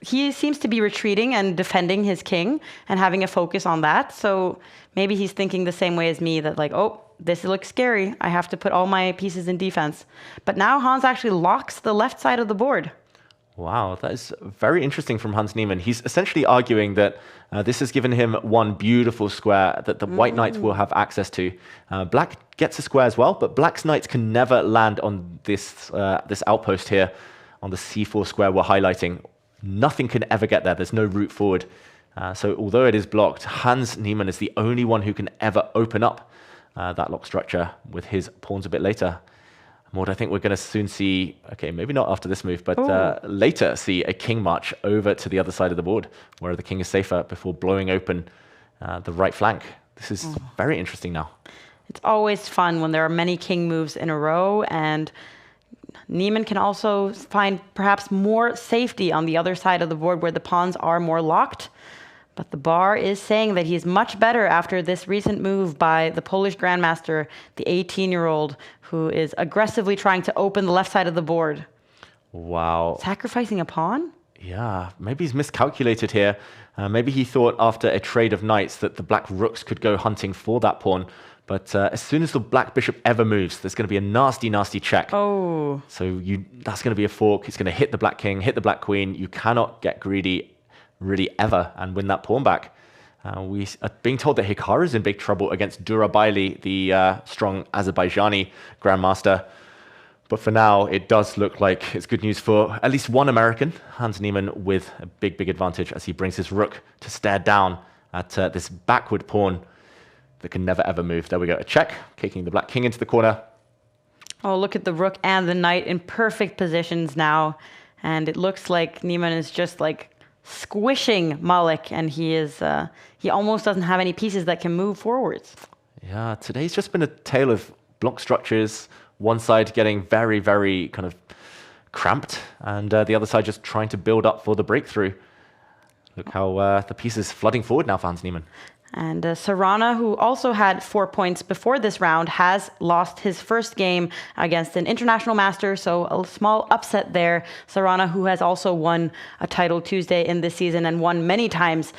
S6: he seems to be retreating and defending his king and having a focus on that. So maybe he's thinking the same way as me, that like, oh, this looks scary. I have to put all my pieces in defense. But now Hans actually locks the left side of the board.
S7: Wow, that is very interesting from Hans Niemann. He's essentially arguing that this has given him one beautiful square that the white knights will have access to. Black gets a square as well, but black's knights can never land on this outpost here on the c4 square we're highlighting. Nothing can ever get there. There's no route forward. So although it is blocked, Hans Niemann is the only one who can ever open up that lock structure with his pawns a bit later. Maud, I think we're going to soon see, okay, maybe not after this move, but later see a king march over to the other side of the board, where the king is safer before blowing open the right flank. This is very interesting now.
S6: It's always fun when there are many king moves in a row, and Niemann can also find perhaps more safety on the other side of the board where the pawns are more locked. But the bar is saying that he's much better after this recent move by the Polish grandmaster, the 18-year-old, who is aggressively trying to open the left side of the board.
S7: Wow.
S6: Sacrificing a pawn?
S7: Yeah, maybe he's miscalculated here. Maybe he thought after a trade of knights that the black rooks could go hunting for that pawn. But as soon as the black bishop ever moves, there's going to be a nasty, nasty check.
S6: Oh.
S7: So that's going to be a fork. It's going to hit the black king, hit the black queen. You cannot get greedy really ever and win that pawn back. We are being told that Hikaru is in big trouble against Durabaili, the strong Azerbaijani grandmaster. But for now, it does look like it's good news for at least one American, Hans Niemann, with a big, big advantage as he brings his rook to stare down at this backward pawn that can never, ever move. There we go, a check, kicking the black king into the corner.
S6: Oh, look at the rook and the knight in perfect positions now. And it looks like Niemann is just like squishing Malik, and he almost doesn't have any pieces that can move forwards.
S7: Yeah, today's just been a tale of block structures, one side getting very, very kind of cramped, and the other side just trying to build up for the breakthrough. Look how the piece is flooding forward now for Hans Niemann.
S6: And Sarana, who also had 4 points before this round, has lost his first game against an international master, so a small upset there. Sarana, who has also won a title Tuesday in this season and won many times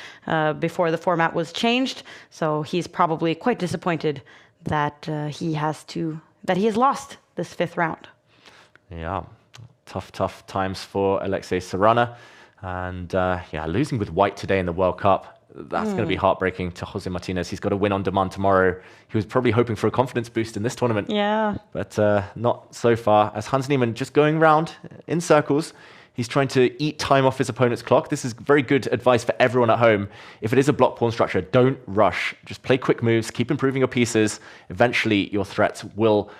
S6: before the format was changed, so he's probably quite disappointed that he has lost this fifth round.
S7: Yeah, tough times for Alexei Sarana, and losing with white today in the World Cup. That's going to be heartbreaking to Jose Martinez. He's got to win on demand tomorrow. He was probably hoping for a confidence boost in this tournament.
S6: Yeah.
S7: But not so far. As Hans Niemann just going round in circles, he's trying to eat time off his opponent's clock. This is very good advice for everyone at home. If it is a block pawn structure, don't rush. Just play quick moves, keep improving your pieces. Eventually, your threats will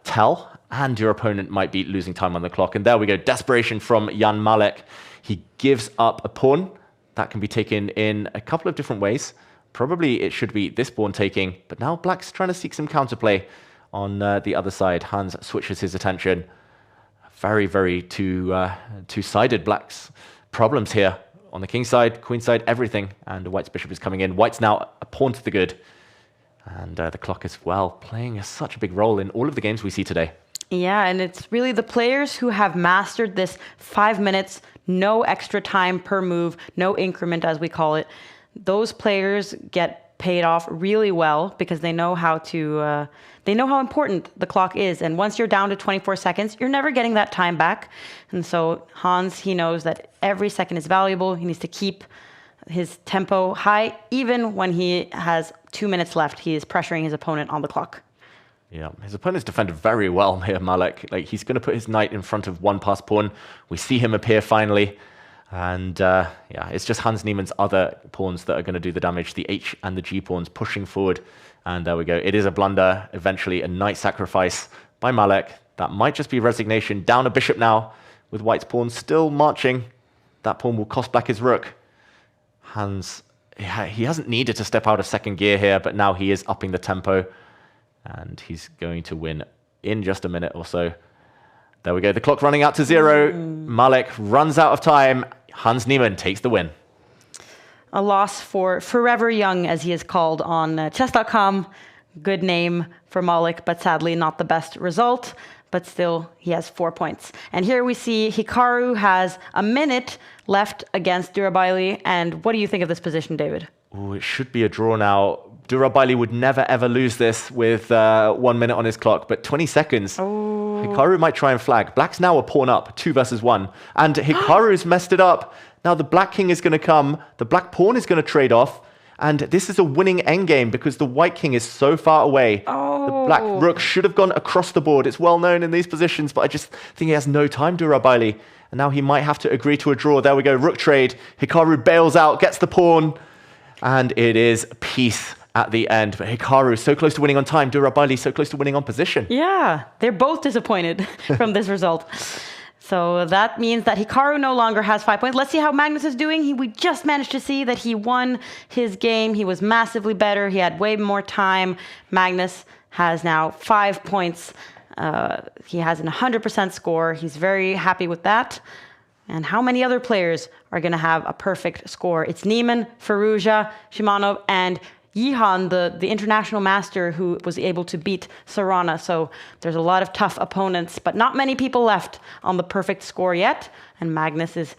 S7: tell, and your opponent might be losing time on the clock. And there we go. Desperation from Jan Malek. He gives up a pawn. That can be taken in a couple of different ways. Probably it should be this pawn taking, but now black's trying to seek some counterplay on the other side. Hans switches his attention. Very, very two-sided black's problems here. On the king side, queen side, everything. And white's bishop is coming in. White's now a pawn to the good. And the clock as well, playing such a big role in all of the games we see today.
S6: Yeah, and it's really the players who have mastered this 5 minutes, no extra time per move, no increment as we call it. Those players get paid off really well because they know how important the clock is. And once you're down to 24 seconds, you're never getting that time back. And so Hans, he knows that every second is valuable. He needs to keep his tempo high. Even when he has 2 minutes left, he is pressuring his opponent on the clock.
S7: Yeah, his opponent's defended very well here, Malek. Like, he's going to put his knight in front of one passed pawn. We see him appear finally. And it's just Hans Niemann's other pawns that are going to do the damage. The H and the G pawns pushing forward. And there we go. It is a blunder. Eventually, a knight sacrifice by Malek. That might just be resignation. Down a bishop now, with white's pawn still marching. That pawn will cost black his rook. Hans, he hasn't needed to step out of second gear here, but now he is upping the tempo. And he's going to win in just a minute or so. There we go. The clock running out to 0. Malek runs out of time. Hans Niemann takes the win.
S6: A loss for Forever Young, as he is called on chess.com. Good name for Malik, but sadly not the best result. But still, he has 4 points. And here we see Hikaru has a minute left against Durabaili. And what do you think of this position, David?
S7: Ooh, it should be a draw now. Durabaili would never, ever lose this with 1 minute on his clock, but 20 seconds.
S6: Oh.
S7: Hikaru might try and flag. Black's now a pawn up, 2 versus 1. And Hikaru's messed it up. Now the black king is going to come. The black pawn is going to trade off. And this is a winning endgame because the white king is so far away.
S6: Oh.
S7: The black rook should have gone across the board. It's well known in these positions, but I just think he has no time, Durabaili. And now he might have to agree to a draw. There we go, rook trade. Hikaru bails out, gets the pawn. And it is peace at the end. But Hikaru is so close to winning on time. Durabaili so close to winning on position.
S6: Yeah, they're both disappointed from this result. So that means that Hikaru no longer has 5 points. Let's see how Magnus is doing. We just managed to see that he won his game. He was massively better. He had way more time. Magnus has now 5 points. He has an 100% score. He's very happy with that. And how many other players are going to have a perfect score? It's Niemann, Firouzja, Shimanov, and Yihan, the international master who was able to beat Sarana. So there's a lot of tough opponents, but not many people left on the perfect score yet. And Magnus is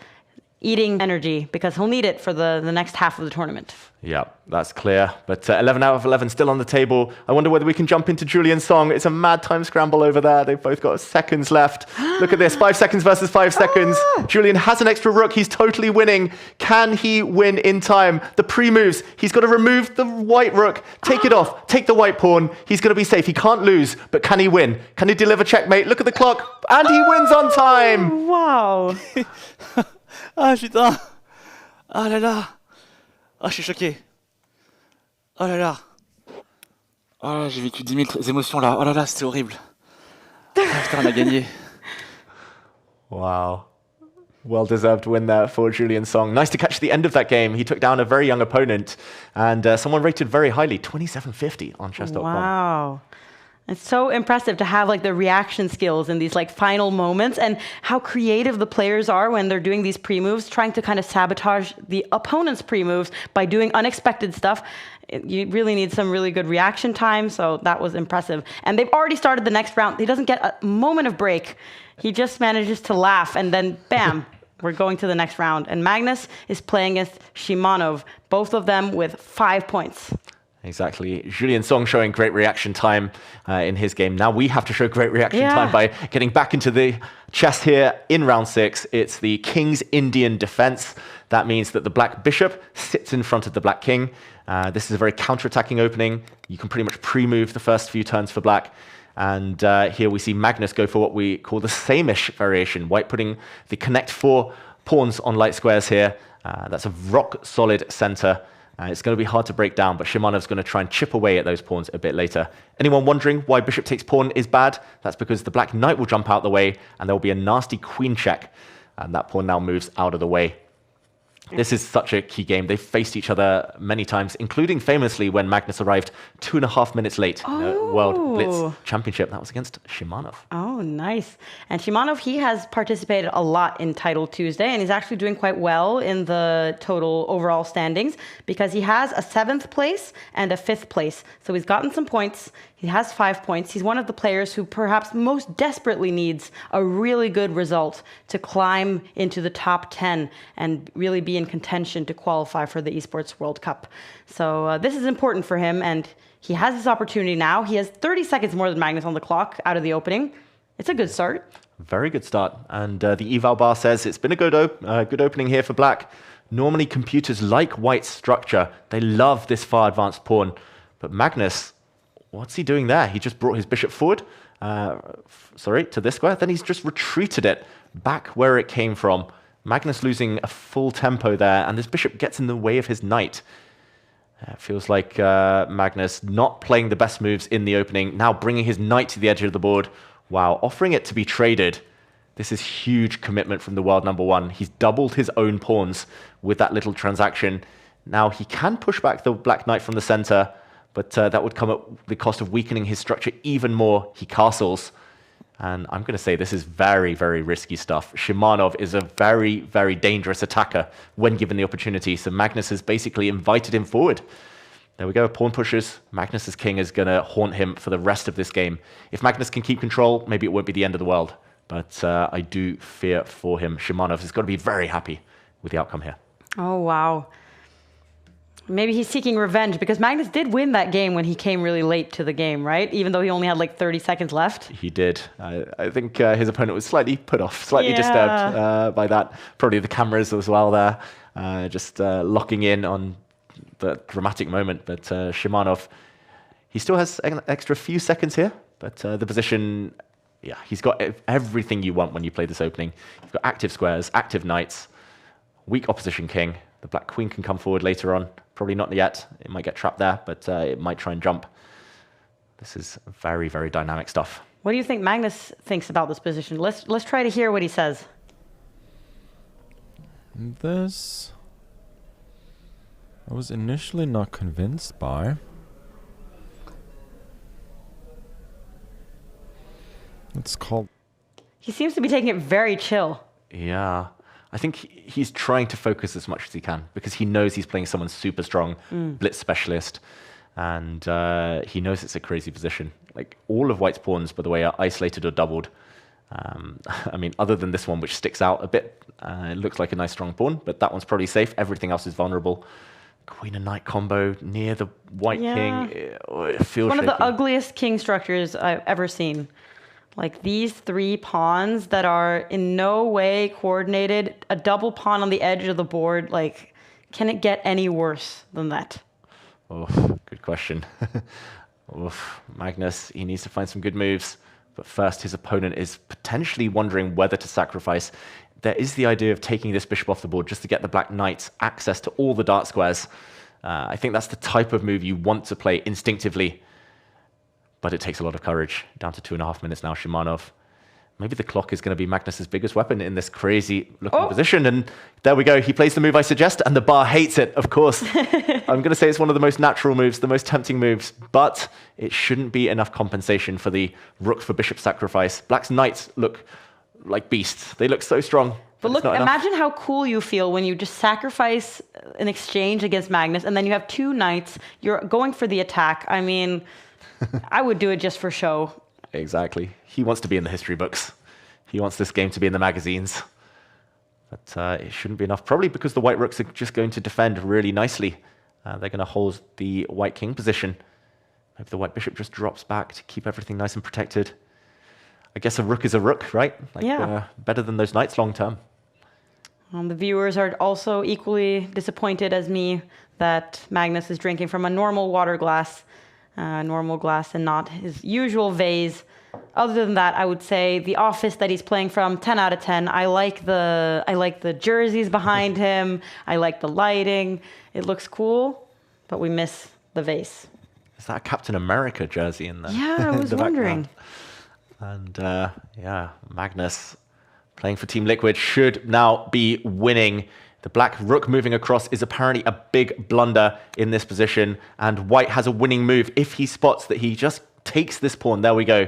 S6: eating energy because he'll need it for the next half of the tournament.
S7: Yeah, that's clear. But 11 out of 11 still on the table. I wonder whether we can jump into Julian's song. It's a mad time scramble over there. They've both got seconds left. Look at this, 5 seconds versus 5 seconds. Julian has an extra rook. He's totally winning. Can he win in time? The pre-moves. He's got to remove the white rook, take it off, take the white pawn. He's going to be safe. He can't lose, but can he win? Can he deliver checkmate? Look at the clock. And he wins on time.
S6: Wow.
S9: Ah putain. Ah là là. Ah, je suis choqué. Oh là là. Oh là, j'ai vécu 10 000 émotions là. Oh là là, c'était horrible. Ah, putain, on a gagné.
S7: Wow. Well-deserved win there for Julian Song. Nice to catch the end of that game. He took down a very young opponent and someone rated very highly, 2750 on chess.com.
S6: Wow. It's so impressive to have like the reaction skills in these like final moments and how creative the players are when they're doing these pre-moves, trying to kind of sabotage the opponent's pre-moves by doing unexpected stuff. You really need some really good reaction time, so that was impressive. And they've already started the next round. He doesn't get a moment of break. He just manages to laugh and then bam, we're going to the next round. And Magnus is playing against Shimanov, both of them with 5 points.
S7: Exactly. Julian Song showing great reaction time in his game. Now we have to show great reaction time by getting back into the chess here in round 6. It's the King's Indian defense. That means that the black bishop sits in front of the black king. This is a very counter-attacking opening. You can pretty much pre-move the first few turns for black. And here we see Magnus go for what we call the same-ish variation. White putting the connect 4 pawns on light squares here. That's a rock-solid center. It's going to be hard to break down, but Shimanov's going to try and chip away at those pawns a bit later. Anyone wondering why bishop takes pawn is bad? That's because the black knight will jump out the way, and there will be a nasty queen check. And that pawn now moves out of the way. This is such a key game. They've faced each other many times, including famously when Magnus arrived 2.5 minutes late in the World Blitz Championship. That was against Shimanov.
S6: Oh, nice. And Shimanov, he has participated a lot in Title Tuesday, and he's actually doing quite well in the total overall standings because he has a 7th place and a 5th place. So he's gotten some points. He has 5 points. He's one of the players who perhaps most desperately needs a really good result to climb into the top 10 and really be in contention to qualify for the Esports World Cup. So this is important for him, and he has this opportunity now. He has 30 seconds more than Magnus on the clock out of the opening. It's a good start.
S7: Very good start. And the eval bar says it's been a good opening here for black. Normally computers like white's structure. They love this far advanced pawn. But Magnus, what's he doing there? He just brought his bishop forward, to this square. Then he's just retreated it back where it came from. Magnus losing a full tempo there, and this bishop gets in the way of his knight. It feels like Magnus not playing the best moves in the opening, now bringing his knight to the edge of the board. Wow, offering it to be traded. This is huge commitment from the world number 1. He's doubled his own pawns with that little transaction. Now he can push back the black knight from the center, but that would come at the cost of weakening his structure even more. He castles. And I'm going to say this is very, very risky stuff. Shimanov is a very, very dangerous attacker when given the opportunity. So Magnus has basically invited him forward. There we go, pawn pushes. Magnus's king is going to haunt him for the rest of this game. If Magnus can keep control, maybe it won't be the end of the world. But I do fear for him. Shimanov has got to be very happy with the outcome here.
S6: Oh, wow. Maybe he's seeking revenge because Magnus did win that game when he came really late to the game, right? Even though he only had like 30 seconds left.
S7: He did. I think his opponent was slightly put off, slightly disturbed by that. Probably the cameras as well there, just locking in on the dramatic moment. But Shimanov, he still has an extra few seconds here, but the position, yeah, he's got everything you want when you play this opening. You've got active squares, active knights, weak opposition king. The black queen can come forward later on. Probably not yet. It might get trapped there, but it might try and jump. This is very, very dynamic stuff.
S6: What do you think Magnus thinks about this position? Let's try to hear what he says.
S1: This I was initially not convinced by. It's called...
S6: He seems to be taking it very chill.
S7: Yeah. I think he's trying to focus as much as he can because he knows he's playing someone super strong, blitz specialist, and he knows it's a crazy position. Like all of White's pawns, by the way, are isolated or doubled. I mean, other than this one, which sticks out a bit, it looks like a nice strong pawn, but that one's probably safe. Everything else is vulnerable. Queen and knight combo near the white king. It feels
S6: one
S7: shaky.
S6: of the ugliest king structures I've ever seen. Like these three pawns that are in no way coordinated, a double pawn on the edge of the board, like, can it get any worse than that?
S7: Oh, good question. Oof, Magnus, he needs to find some good moves. But first, his opponent is potentially wondering whether to sacrifice. There is the idea of taking this bishop off the board just to get the black knights access to all the dart squares. I think that's the type of move you want to play instinctively. But it takes a lot of courage. Down to 2.5 minutes now, Shimanov. Maybe the clock is going to be Magnus's biggest weapon in this crazy looking position. And there we go. He plays the move I suggest, and the bar hates it, of course. I'm going to say it's one of the most natural moves, the most tempting moves, but it shouldn't be enough compensation for the rook for bishop sacrifice. Black's knights look like beasts. They look so strong.
S6: But look, imagine how cool you feel when you just sacrifice an exchange against Magnus, and then you have two knights. You're going for the attack. I mean... I would do it just for show.
S7: Exactly. He wants to be in the history books. He wants this game to be in the magazines. But it shouldn't be enough. Probably because the white rooks are just going to defend really nicely. They're going to hold the white king position. Maybe the white bishop just drops back to keep everything nice and protected. I guess a rook is a rook, right? Like,
S6: yeah.
S7: Better than those knights long term.
S6: The viewers are also equally disappointed as me that Magnus is drinking from a normal water glass. Normal glass and not his usual vase. Other than that, I would say the office that he's playing from, 10 out of 10. I like the jerseys behind him. I like the lighting. It looks cool, but we miss the vase.
S7: Is that a Captain America jersey in there?
S6: Yeah, I was wondering.
S7: And yeah, Magnus playing for Team Liquid should now be winning. The black rook moving across is apparently a big blunder in this position, and white has a winning move if he spots that he just takes this pawn. There we go.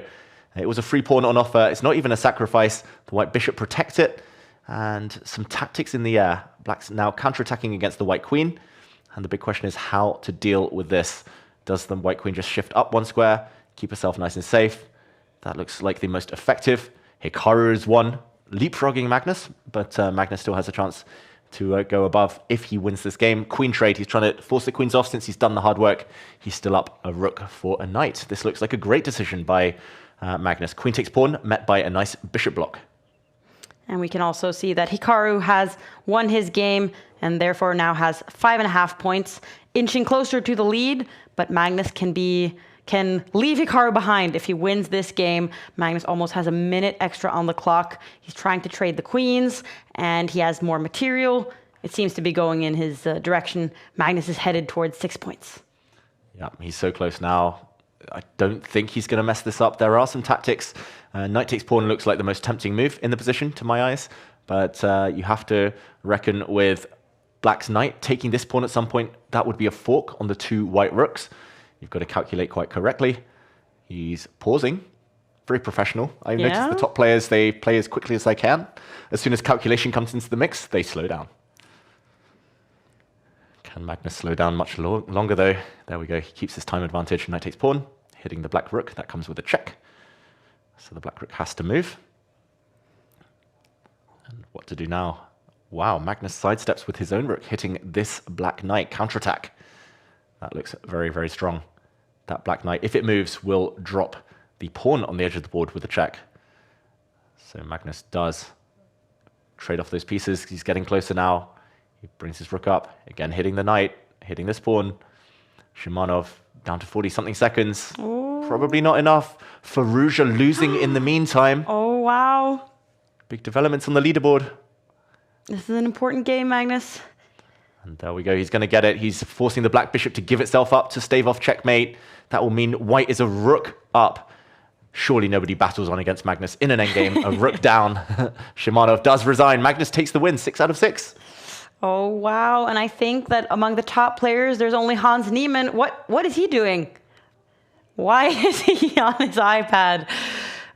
S7: It was a free pawn on offer. It's not even a sacrifice. The white bishop protects it, and some tactics in the air. Black's now counterattacking against the white queen, and the big question is how to deal with this. Does the white queen just shift up one square, keep herself nice and safe? That looks like the most effective. Hikaru is one, leapfrogging Magnus, but Magnus still has a chance to go above if he wins this game. Queen trade, he's trying to force the queens off since he's done the hard work. He's still up a rook for a knight. This looks like a great decision by Magnus. Queen takes pawn, met by a nice bishop block.
S6: And we can also see that Hikaru has won his game and therefore now has 5.5 points, inching closer to the lead, but Magnus can leave Hikaru behind if he wins this game. Magnus almost has a minute extra on the clock. He's trying to trade the queens, and he has more material. It seems to be going in his direction. Magnus is headed towards 6 points.
S7: Yeah, he's so close now. I don't think he's going to mess this up. There are some tactics. Knight takes pawn looks like the most tempting move in the position, to my eyes. But you have to reckon with black's knight taking this pawn at some point. That would be a fork on the two white rooks. You've got to calculate quite correctly. He's pausing. Very professional. I've noticed the top players, they play as quickly as they can. As soon as calculation comes into the mix, they slow down. Can Magnus slow down much longer, though? There we go. He keeps his time advantage. Knight takes pawn, hitting the black rook. That comes with a check. So the black rook has to move. And what to do now? Wow, Magnus sidesteps with his own rook, hitting this black knight. Counterattack. That looks very, very strong. That black knight, if it moves, will drop the pawn on the edge of the board with a check. So Magnus does trade off those pieces. He's getting closer now. He brings his rook up, again hitting the knight, hitting this pawn. Shimanov down to 40-something seconds.
S6: Ooh.
S7: Probably not enough. Firouzja losing in the meantime.
S6: Oh, wow.
S7: Big developments on the leaderboard.
S6: This is an important game, Magnus.
S7: And there we go. He's going to get it. He's forcing the black bishop to give itself up to stave off checkmate. That will mean white is a rook up. Surely nobody battles on against Magnus in an endgame. A rook down. Shimanov does resign. Magnus takes the win, 6 out of 6.
S6: Oh, wow. And I think that among the top players, there's only Hans Niemann. What is he doing? Why is he on his iPad?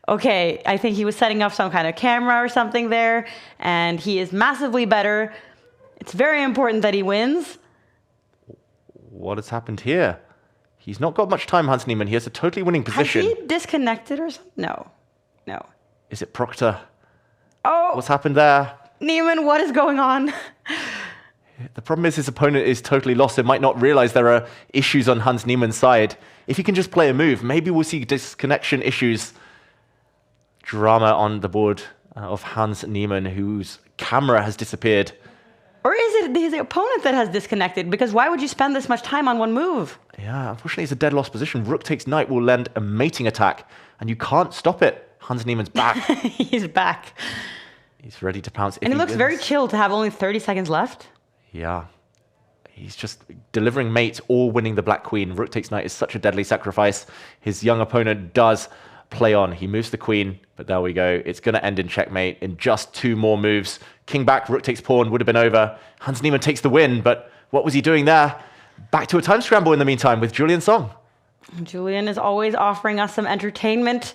S6: Okay, I think he was setting up some kind of camera or something there, and he is massively better. It's very important that he wins.
S7: What has happened here? He's not got much time, Hans Niemann. He has a totally winning position.
S6: Has he disconnected or something? No. No.
S7: Is it Proctor?
S6: Oh!
S7: What's happened there?
S6: Niemann, what is going on?
S7: The problem is his opponent is totally lost. It might not realize there are issues on Hans Niemann's side. If he can just play a move, maybe we'll see disconnection issues. Drama on the board of Hans Niemann, whose camera has disappeared.
S6: Or is it his opponent that has disconnected? Because why would you spend this much time on one move?
S7: Yeah, unfortunately, it's a dead lost position. Rook takes knight will lend a mating attack, and you can't stop it. Hans Niemann's back.
S6: He's back.
S7: He's ready to pounce.
S6: And he looks very chill to have only 30 seconds left.
S7: Yeah. He's just delivering mates or winning the black queen. Rook takes knight is such a deadly sacrifice. His young opponent does play on. He moves the queen, but there we go. It's going to end in checkmate in just 2 more moves. King back, rook takes pawn, would have been over. Hans Niemann takes the win, but what was he doing there? Back to a time scramble in the meantime with Julian Song.
S6: Julian is always offering us some entertainment,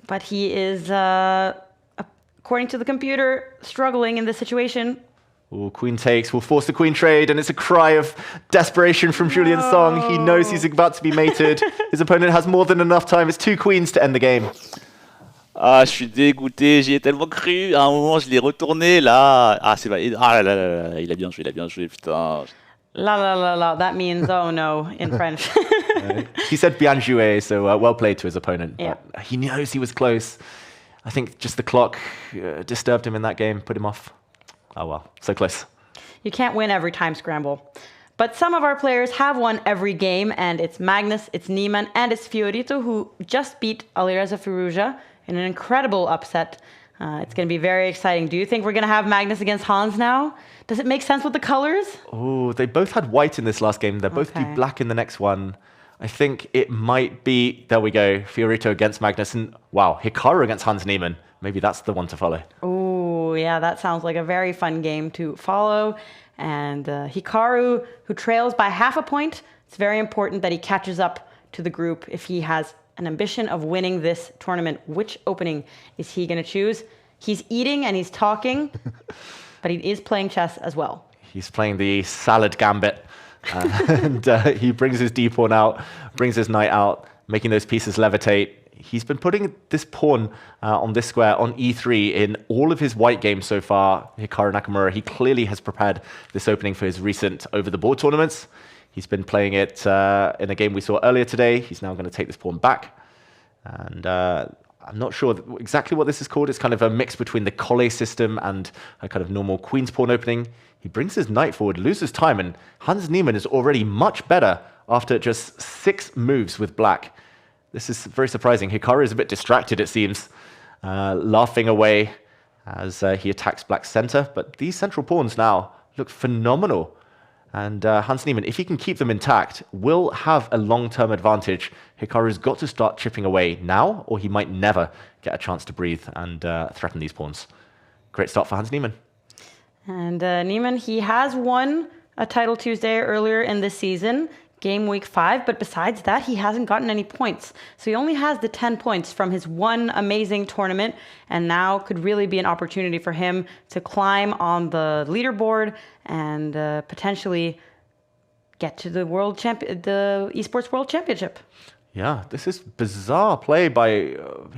S6: but he is, according to the computer, struggling in this situation.
S7: Ooh, queen takes, will force the queen trade, and it's a cry of desperation from Julian Song. He knows he's about to be mated. His opponent has more than enough time. It's 2 queens to end the game.
S9: Ah, je suis dégoûté, j'y ai tellement cru. À un moment, je l'ai retourné, là. Ah, c'est pas... Ah là là là là, il a bien joué, putain.
S6: La la la la, that means oh no in French.
S7: He said bien joué, so well played to his opponent.
S6: Yeah.
S7: But he knows he was close. I think just the clock disturbed him in that game, put him off. Oh well, so close.
S6: You can't win every time scramble. But some of our players have won every game, and it's Magnus, it's Niemann, and it's Fiorito, who just beat Alireza Firouzja in an incredible upset. It's going to be very exciting. Do you think we're going to have Magnus against Hans now? Does it make sense with the colors?
S7: Oh, they both had white in this last game. They'll both do black in the next one. I think it might be, there we go, Fiorito against Magnus, and wow, Hikaru against Hans Niemann. Maybe that's the one to follow.
S6: Oh, yeah, that sounds like a very fun game to follow. And Hikaru, who trails by half a point, it's very important that he catches up to the group if he has an ambition of winning this tournament. Which opening is he going to choose? He's eating and he's talking, but he is playing chess as well.
S7: He's playing the salad gambit. And he brings his d-pawn out, brings his knight out, making those pieces levitate. He's been putting this pawn on this square on e3 in all of his white games so far. Hikaru Nakamura, he clearly has prepared this opening for his recent over-the-board tournaments. He's been playing it in a game we saw earlier today. He's now going to take this pawn back. And I'm not sure exactly what this is called. It's kind of a mix between the Colle system and a kind of normal queen's pawn opening. He brings his knight forward, loses time, and Hans Niemann is already much better after just 6 moves with black. This is very surprising. Hikaru is a bit distracted, it seems, laughing away as he attacks black's center. But these central pawns now look phenomenal. And Hans Niemann, if he can keep them intact, will have a long-term advantage. Hikaru's got to start chipping away now, or he might never get a chance to breathe and threaten these pawns. Great start for Hans Niemann.
S6: And Niemann, he has won a title Tuesday earlier in this season. game week 5, but besides that, he hasn't gotten any points. So he only has the 10 points from his one amazing tournament, and now could really be an opportunity for him to climb on the leaderboard and potentially get to the the Esports World Championship.
S7: Yeah, this is bizarre play by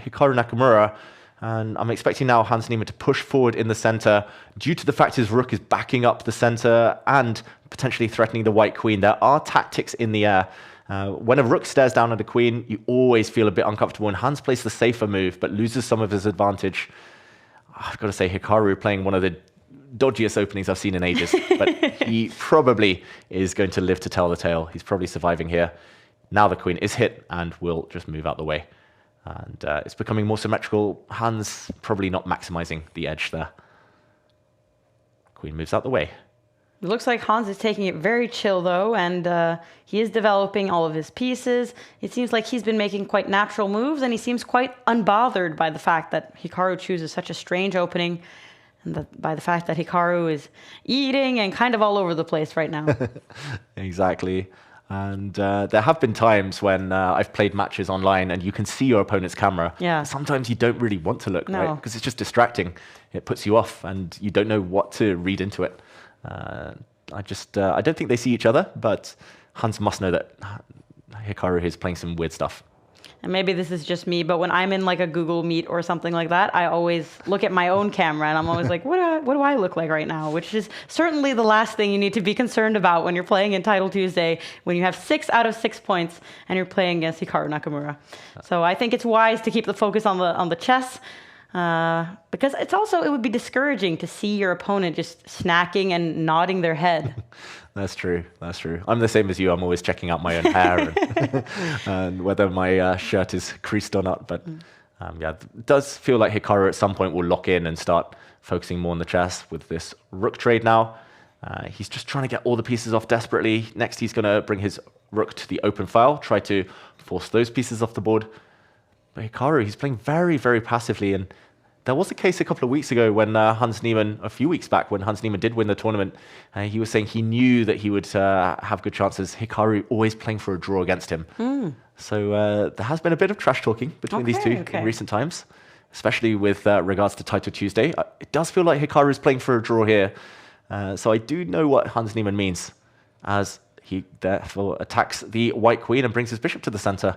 S7: Hikaru Nakamura. And I'm expecting now Hans Niemann to push forward in the center due to the fact his rook is backing up the center and potentially threatening the white queen. There are tactics in the air. When a rook stares down at a queen, you always feel a bit uncomfortable. And Hans plays the safer move, but loses some of his advantage. I've got to say, Hikaru playing one of the dodgiest openings I've seen in ages. But he probably is going to live to tell the tale. He's probably surviving here. Now the queen is hit and will just move out the way. And it's becoming more symmetrical. Hans probably not maximizing the edge there. Queen moves out the way.
S6: It looks like Hans is taking it very chill, though, and he is developing all of his pieces. It seems like he's been making quite natural moves, and he seems quite unbothered by the fact that Hikaru chooses such a strange opening, and by the fact that Hikaru is eating and kind of all over the place right now.
S7: Exactly. And there have been times when I've played matches online and you can see your opponent's camera.
S6: Yeah.
S7: Sometimes you don't really want to look,
S6: No.
S7: right? Because it's just distracting. It puts you off and you don't know what to read into it. I don't think they see each other, but Hans must know that Hikaru is playing some weird stuff.
S6: And maybe this is just me, but when I'm in like a Google Meet or something like that, I always look at my own camera and I'm always like, what do I look like right now? Which is certainly the last thing you need to be concerned about when you're playing in Title Tuesday, when you have 6 out of 6 points and you're playing against Hikaru Nakamura. So I think it's wise to keep the focus on the chess, because it would be discouraging to see your opponent just snacking and nodding their head.
S7: That's true. That's true. I'm the same as you. I'm always checking out my own hair and whether my shirt is creased or not. But yeah, it does feel like Hikaru at some point will lock in and start focusing more on the chess with this rook trade now. He's just trying to get all the pieces off desperately. Next, he's going to bring his rook to the open file, try to force those pieces off the board. But Hikaru, he's playing very, very passively. And there was a case a couple of weeks ago when Hans Niemann, a few weeks back, when Hans Niemann did win the tournament, he was saying he knew that he would have good chances. Hikaru always playing for a draw against him. So there has been a bit of trash talking between these two in recent times, especially with regards to Title Tuesday. It does feel like Hikaru is playing for a draw here. So I do know what Hans Niemann means, as he therefore attacks the white queen and brings his bishop to the center.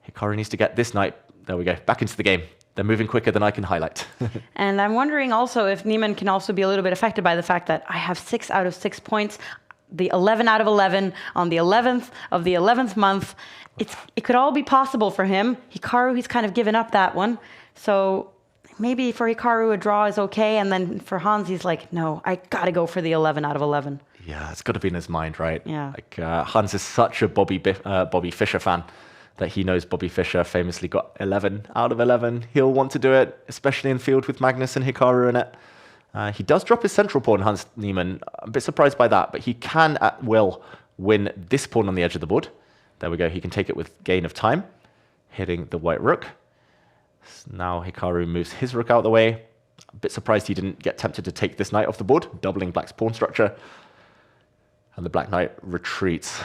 S7: Hikaru needs to get this knight, there we go, back into the game. They're moving quicker than I can highlight.
S6: And I'm wondering also if Niemann can also be a little bit affected by the fact that I have 6 out of 6 points, the 11 out of 11 on the 11th of the 11th month. It could all be possible for him. Hikaru, he's kind of given up that one. So maybe for Hikaru, a draw is okay. And then for Hans, he's like, no, I got to go for the 11 out of 11.
S7: Yeah, it's got to be in his mind, right?
S6: Yeah.
S7: Like Hans is such a Bobby Fischer fan that he knows Bobby Fischer famously got 11 out of 11. He'll want to do it, especially in field with Magnus and Hikaru in it. He does drop his central pawn, Hans Niemann. I'm a bit surprised by that, but he can at will win this pawn on the edge of the board. There we go. He can take it with gain of time, hitting the white rook. Now Hikaru moves his rook out of the way. A bit surprised he didn't get tempted to take this knight off the board, doubling black's pawn structure. And the black knight retreats.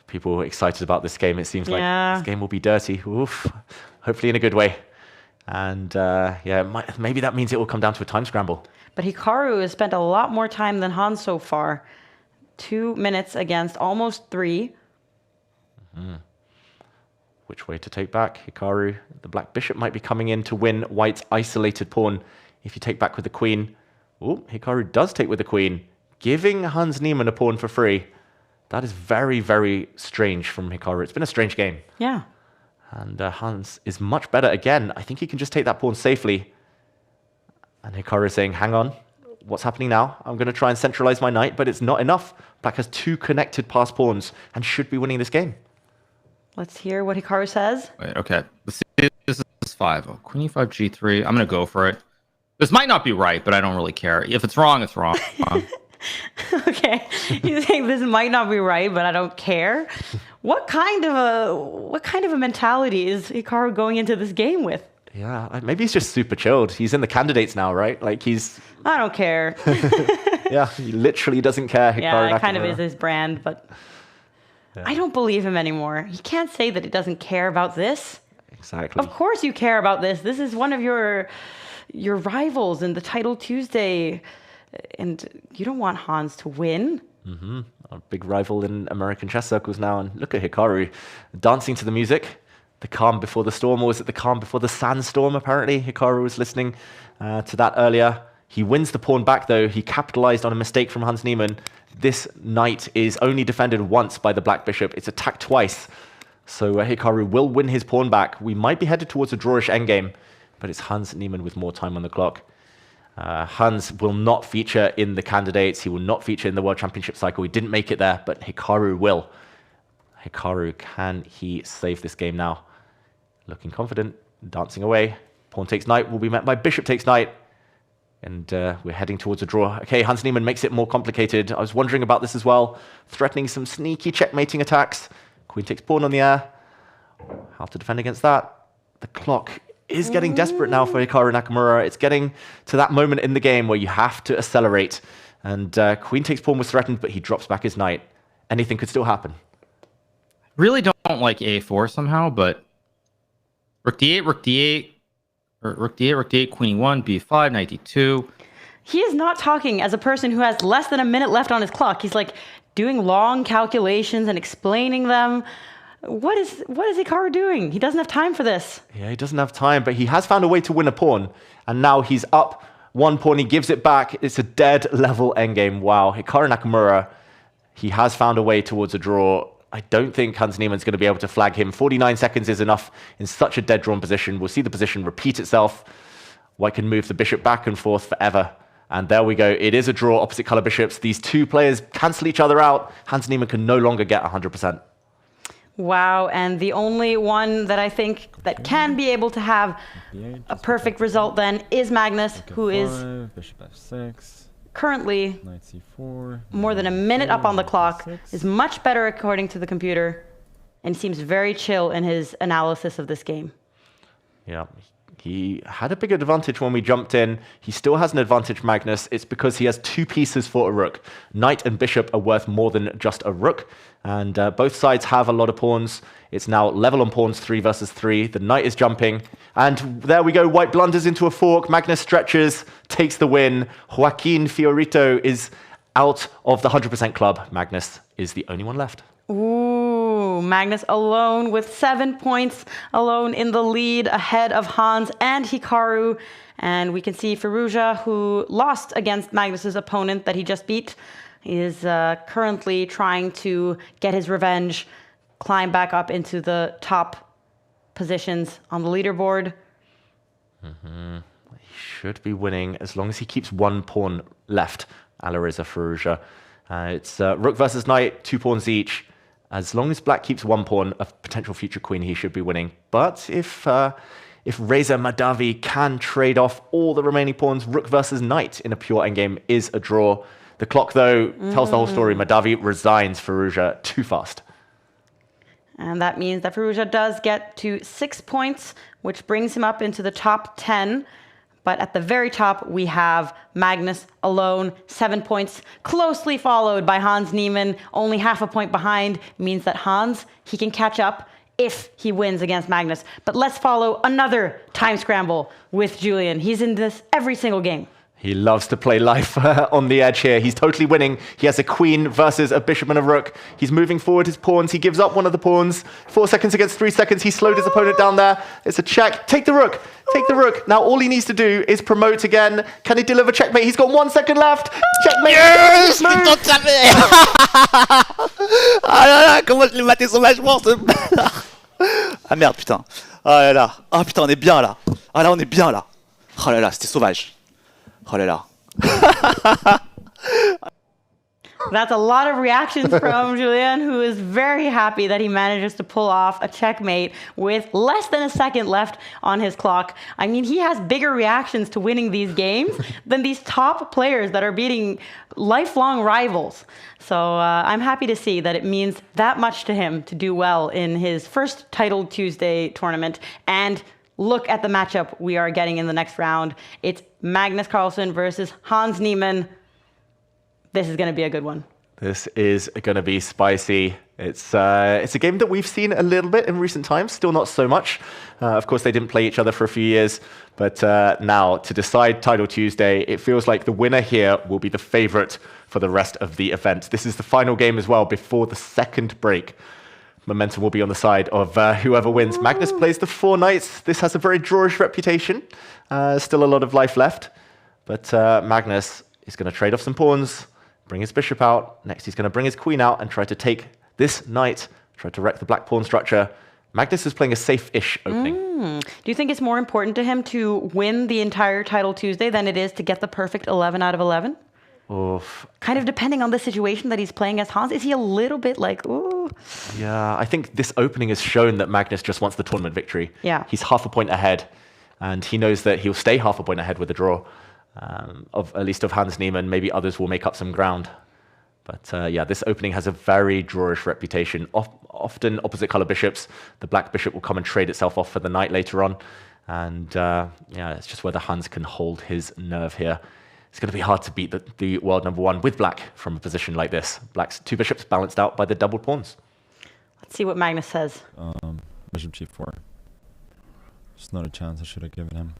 S7: People are excited about this game. It seems like this game will be dirty. Oof. Hopefully in a good way. And maybe that means it will come down to a time scramble.
S6: But Hikaru has spent a lot more time than Hans so far. 2 minutes against almost 3.
S7: Which way to take back? Hikaru, the black bishop might be coming in to win white's isolated pawn. If you take back with the queen. Oh, Hikaru does take with the queen, giving Hans Niemann a pawn for free. That is very, very strange from Hikaru. It's been a strange game.
S6: Yeah.
S7: And Hans is much better again. I think he can just take that pawn safely. And Hikaru is saying, hang on, what's happening now? I'm going to try and centralize my knight, but it's not enough. Black has 2 connected pass pawns and should be winning this game.
S6: Let's hear what Hikaru says.
S11: Wait, okay. Let's see. This is 5. Oh, Queen e5, g3. I'm going to go for it. This might not be right, but I don't really care. If it's wrong, it's wrong.
S6: Okay, you think this might not be right, but I don't care. What kind of a mentality is Hikaru going into this game with?
S7: Yeah, maybe he's just super chilled. He's in the candidates now, right? Like
S6: I don't care.
S7: Yeah, he literally doesn't care. Hikaru
S6: Yeah, it
S7: Nakamura.
S6: kind of is his brand, but I don't believe him anymore. He can't say that he doesn't care about this.
S7: Exactly.
S6: Of course you care about this. This is one of your rivals in the Title Tuesday, and you don't want Hans to win.
S7: Mm-hmm. A big rival in American chess circles now. And look at Hikaru dancing to the music. The calm before the storm, or was it the calm before the sandstorm, apparently? Hikaru was listening to that earlier. He wins the pawn back, though. He capitalized on a mistake from Hans Niemann. This knight is only defended once by the black bishop. It's attacked twice. So Hikaru will win his pawn back. We might be headed towards a drawish endgame, but it's Hans Niemann with more time on the clock. Hans will not feature in the candidates. He will not feature in the World Championship cycle. He didn't make it there, but Hikaru will. Hikaru, can he save this game now? Looking confident, dancing away. Pawn takes knight will be met by bishop takes knight. And we're heading towards a draw. Okay, Hans Niemann makes it more complicated. I was wondering about this as well. Threatening some sneaky checkmating attacks. Queen takes pawn on the air. How to defend against that? The clock is getting desperate now for Hikaru Nakamura. It's getting to that moment in the game where you have to accelerate. And queen takes pawn was threatened, but he drops back his knight. Anything could still happen.
S11: Really don't like a4 somehow, but rook d8, rook d8, or rook d8, rook d8, queen e1, b5, knight d2.
S6: He is not talking as a person who has less than a minute left on his clock. He's like doing long calculations and explaining them. What is Hikaru doing? He doesn't have time for this.
S7: Yeah, he doesn't have time, but he has found a way to win a pawn. And now he's up one pawn. He gives it back. It's a dead level endgame. Wow, Hikaru Nakamura, he has found a way towards a draw. I don't think Hans Niemann's going to be able to flag him. 49 seconds is enough in such a dead drawn position. We'll see the position repeat itself. White can move the bishop back and forth forever. And there we go. It is a draw, opposite color bishops. These two players cancel each other out. Hans Niemann can no longer get 100%.
S6: Wow, and the only one that I think that can be able to have a perfect result then is Magnus, who is
S1: bishop f6.
S6: Currently
S1: Knight c4.
S6: more than a minute up on the clock, is much better according to the computer, and seems very chill in his analysis of this game.
S7: Yeah, he had a big advantage when we jumped in. He still has an advantage, Magnus. It's because he has two pieces for a rook. Knight and bishop are worth more than just a rook, and both sides have a lot of pawns. It's now level on pawns, 3 versus 3. The knight is jumping, and there we go. White blunders into a fork. Magnus stretches, takes the win. Joaquin Fiorito is out of the 100% club. Magnus is the only one left.
S6: Ooh, Magnus alone with 7 points, alone in the lead, ahead of Hans and Hikaru. And we can see Firouzja, who lost against Magnus's opponent that he just beat, is currently trying to get his revenge, climb back up into the top positions on the leaderboard.
S7: Mm-hmm. He should be winning as long as he keeps one pawn left, Alireza Firouzja. It's rook versus knight, 2 pawns each. As long as black keeps one pawn, a potential future queen, he should be winning. But if Reza Mahdavi can trade off all the remaining pawns, rook versus knight in a pure endgame is a draw. The clock, though, tells the whole story. Mahdavi resigns Firouzja too fast.
S6: And that means that Firouzja does get to 6 points, which brings him up into the top 10. But at the very top, we have Magnus alone, 7 points, closely followed by Hans Niemann, only half a point behind. Means that Hans, he can catch up if he wins against Magnus. But let's follow another time scramble with Julian. He's in this every single game.
S7: He loves to play life on the edge here. He's totally winning. He has a queen versus a bishop and a rook. He's moving forward his pawns. He gives up one of the pawns. 4 seconds against 3 seconds. He slowed his opponent down there. It's a check. Take the rook. Take the rook. Now all he needs to do is promote again. Can he deliver checkmate? He's got 1 second left. Checkmate.
S9: Yes, putain de sa mère. Ah là là, comment je l'ai maté sauvagement ce bâtard. Ah merde, putain. Ah là là. Ah putain, on est bien là. Ah là, on est bien là. Oh là là, c'était sauvage. Oh là là.
S6: That's a lot of reactions from Julian, who is very happy that he manages to pull off a checkmate with less than a second left on his clock. I mean, he has bigger reactions to winning these games than these top players that are beating lifelong rivals. So I'm happy to see that it means that much to him to do well in his first Title Tuesday tournament. And look at the matchup we are getting in the next round. It's Magnus Carlsen versus Hans Niemann. This is going to be a good one.
S7: This is going to be spicy. It's a game that we've seen a little bit in recent times, still not so much. Of course, they didn't play each other for a few years, but now to decide Title Tuesday, it feels like the winner here will be the favorite for the rest of the event. This is the final game as well before the second break. Momentum will be on the side of whoever wins. Magnus plays the 4 knights. This has a very drawish reputation. Still a lot of life left, but Magnus is going to trade off some pawns, bring his bishop out. Next, he's going to bring his queen out and try to take this knight, try to wreck the black pawn structure. Magnus is playing a safe-ish opening.
S6: Do you think it's more important to him to win the entire Title Tuesday than it is to get the perfect 11 out of 11?
S7: Oof.
S6: Kind of depending on the situation that he's playing as Hans. Is he a little bit like, ooh?
S7: Yeah, I think this opening has shown that Magnus just wants the tournament victory.
S6: Yeah.
S7: He's half a point ahead, and he knows that he'll stay half a point ahead with a draw, at least of Hans Niemann. Maybe others will make up some ground. But yeah, this opening has a very drawish reputation. Often opposite color bishops, the black bishop will come and trade itself off for the knight later on. And yeah, it's just whether Hans can hold his nerve here. It's going to be hard to beat the world #1 with black from a position like this. Black's 2 bishops balanced out by the doubled pawns.
S6: Let's see what Magnus says.
S1: Bishop g4. Just not a chance I should have given him.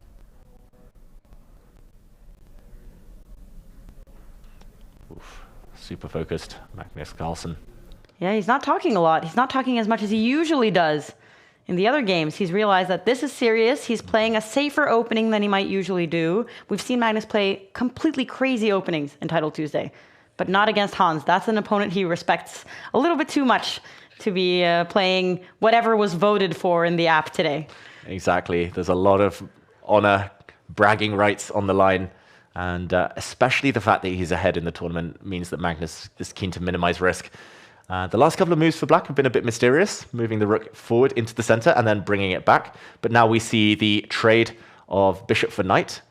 S7: Oof. Super focused, Magnus Carlsen.
S6: Yeah, he's not talking a lot. He's not talking as much as he usually does. In the other games, he's realized that this is serious. He's playing a safer opening than he might usually do. We've seen Magnus play completely crazy openings in Title Tuesday, but not against Hans. That's an opponent he respects a little bit too much to be playing whatever was voted for in the app today.
S7: Exactly. There's a lot of honor, bragging rights on the line. And especially the fact that he's ahead in the tournament means that Magnus is keen to minimize risk. The last couple of moves for black have been a bit mysterious, moving the rook forward into the center and then bringing it back. But now we see the trade of bishop for knight,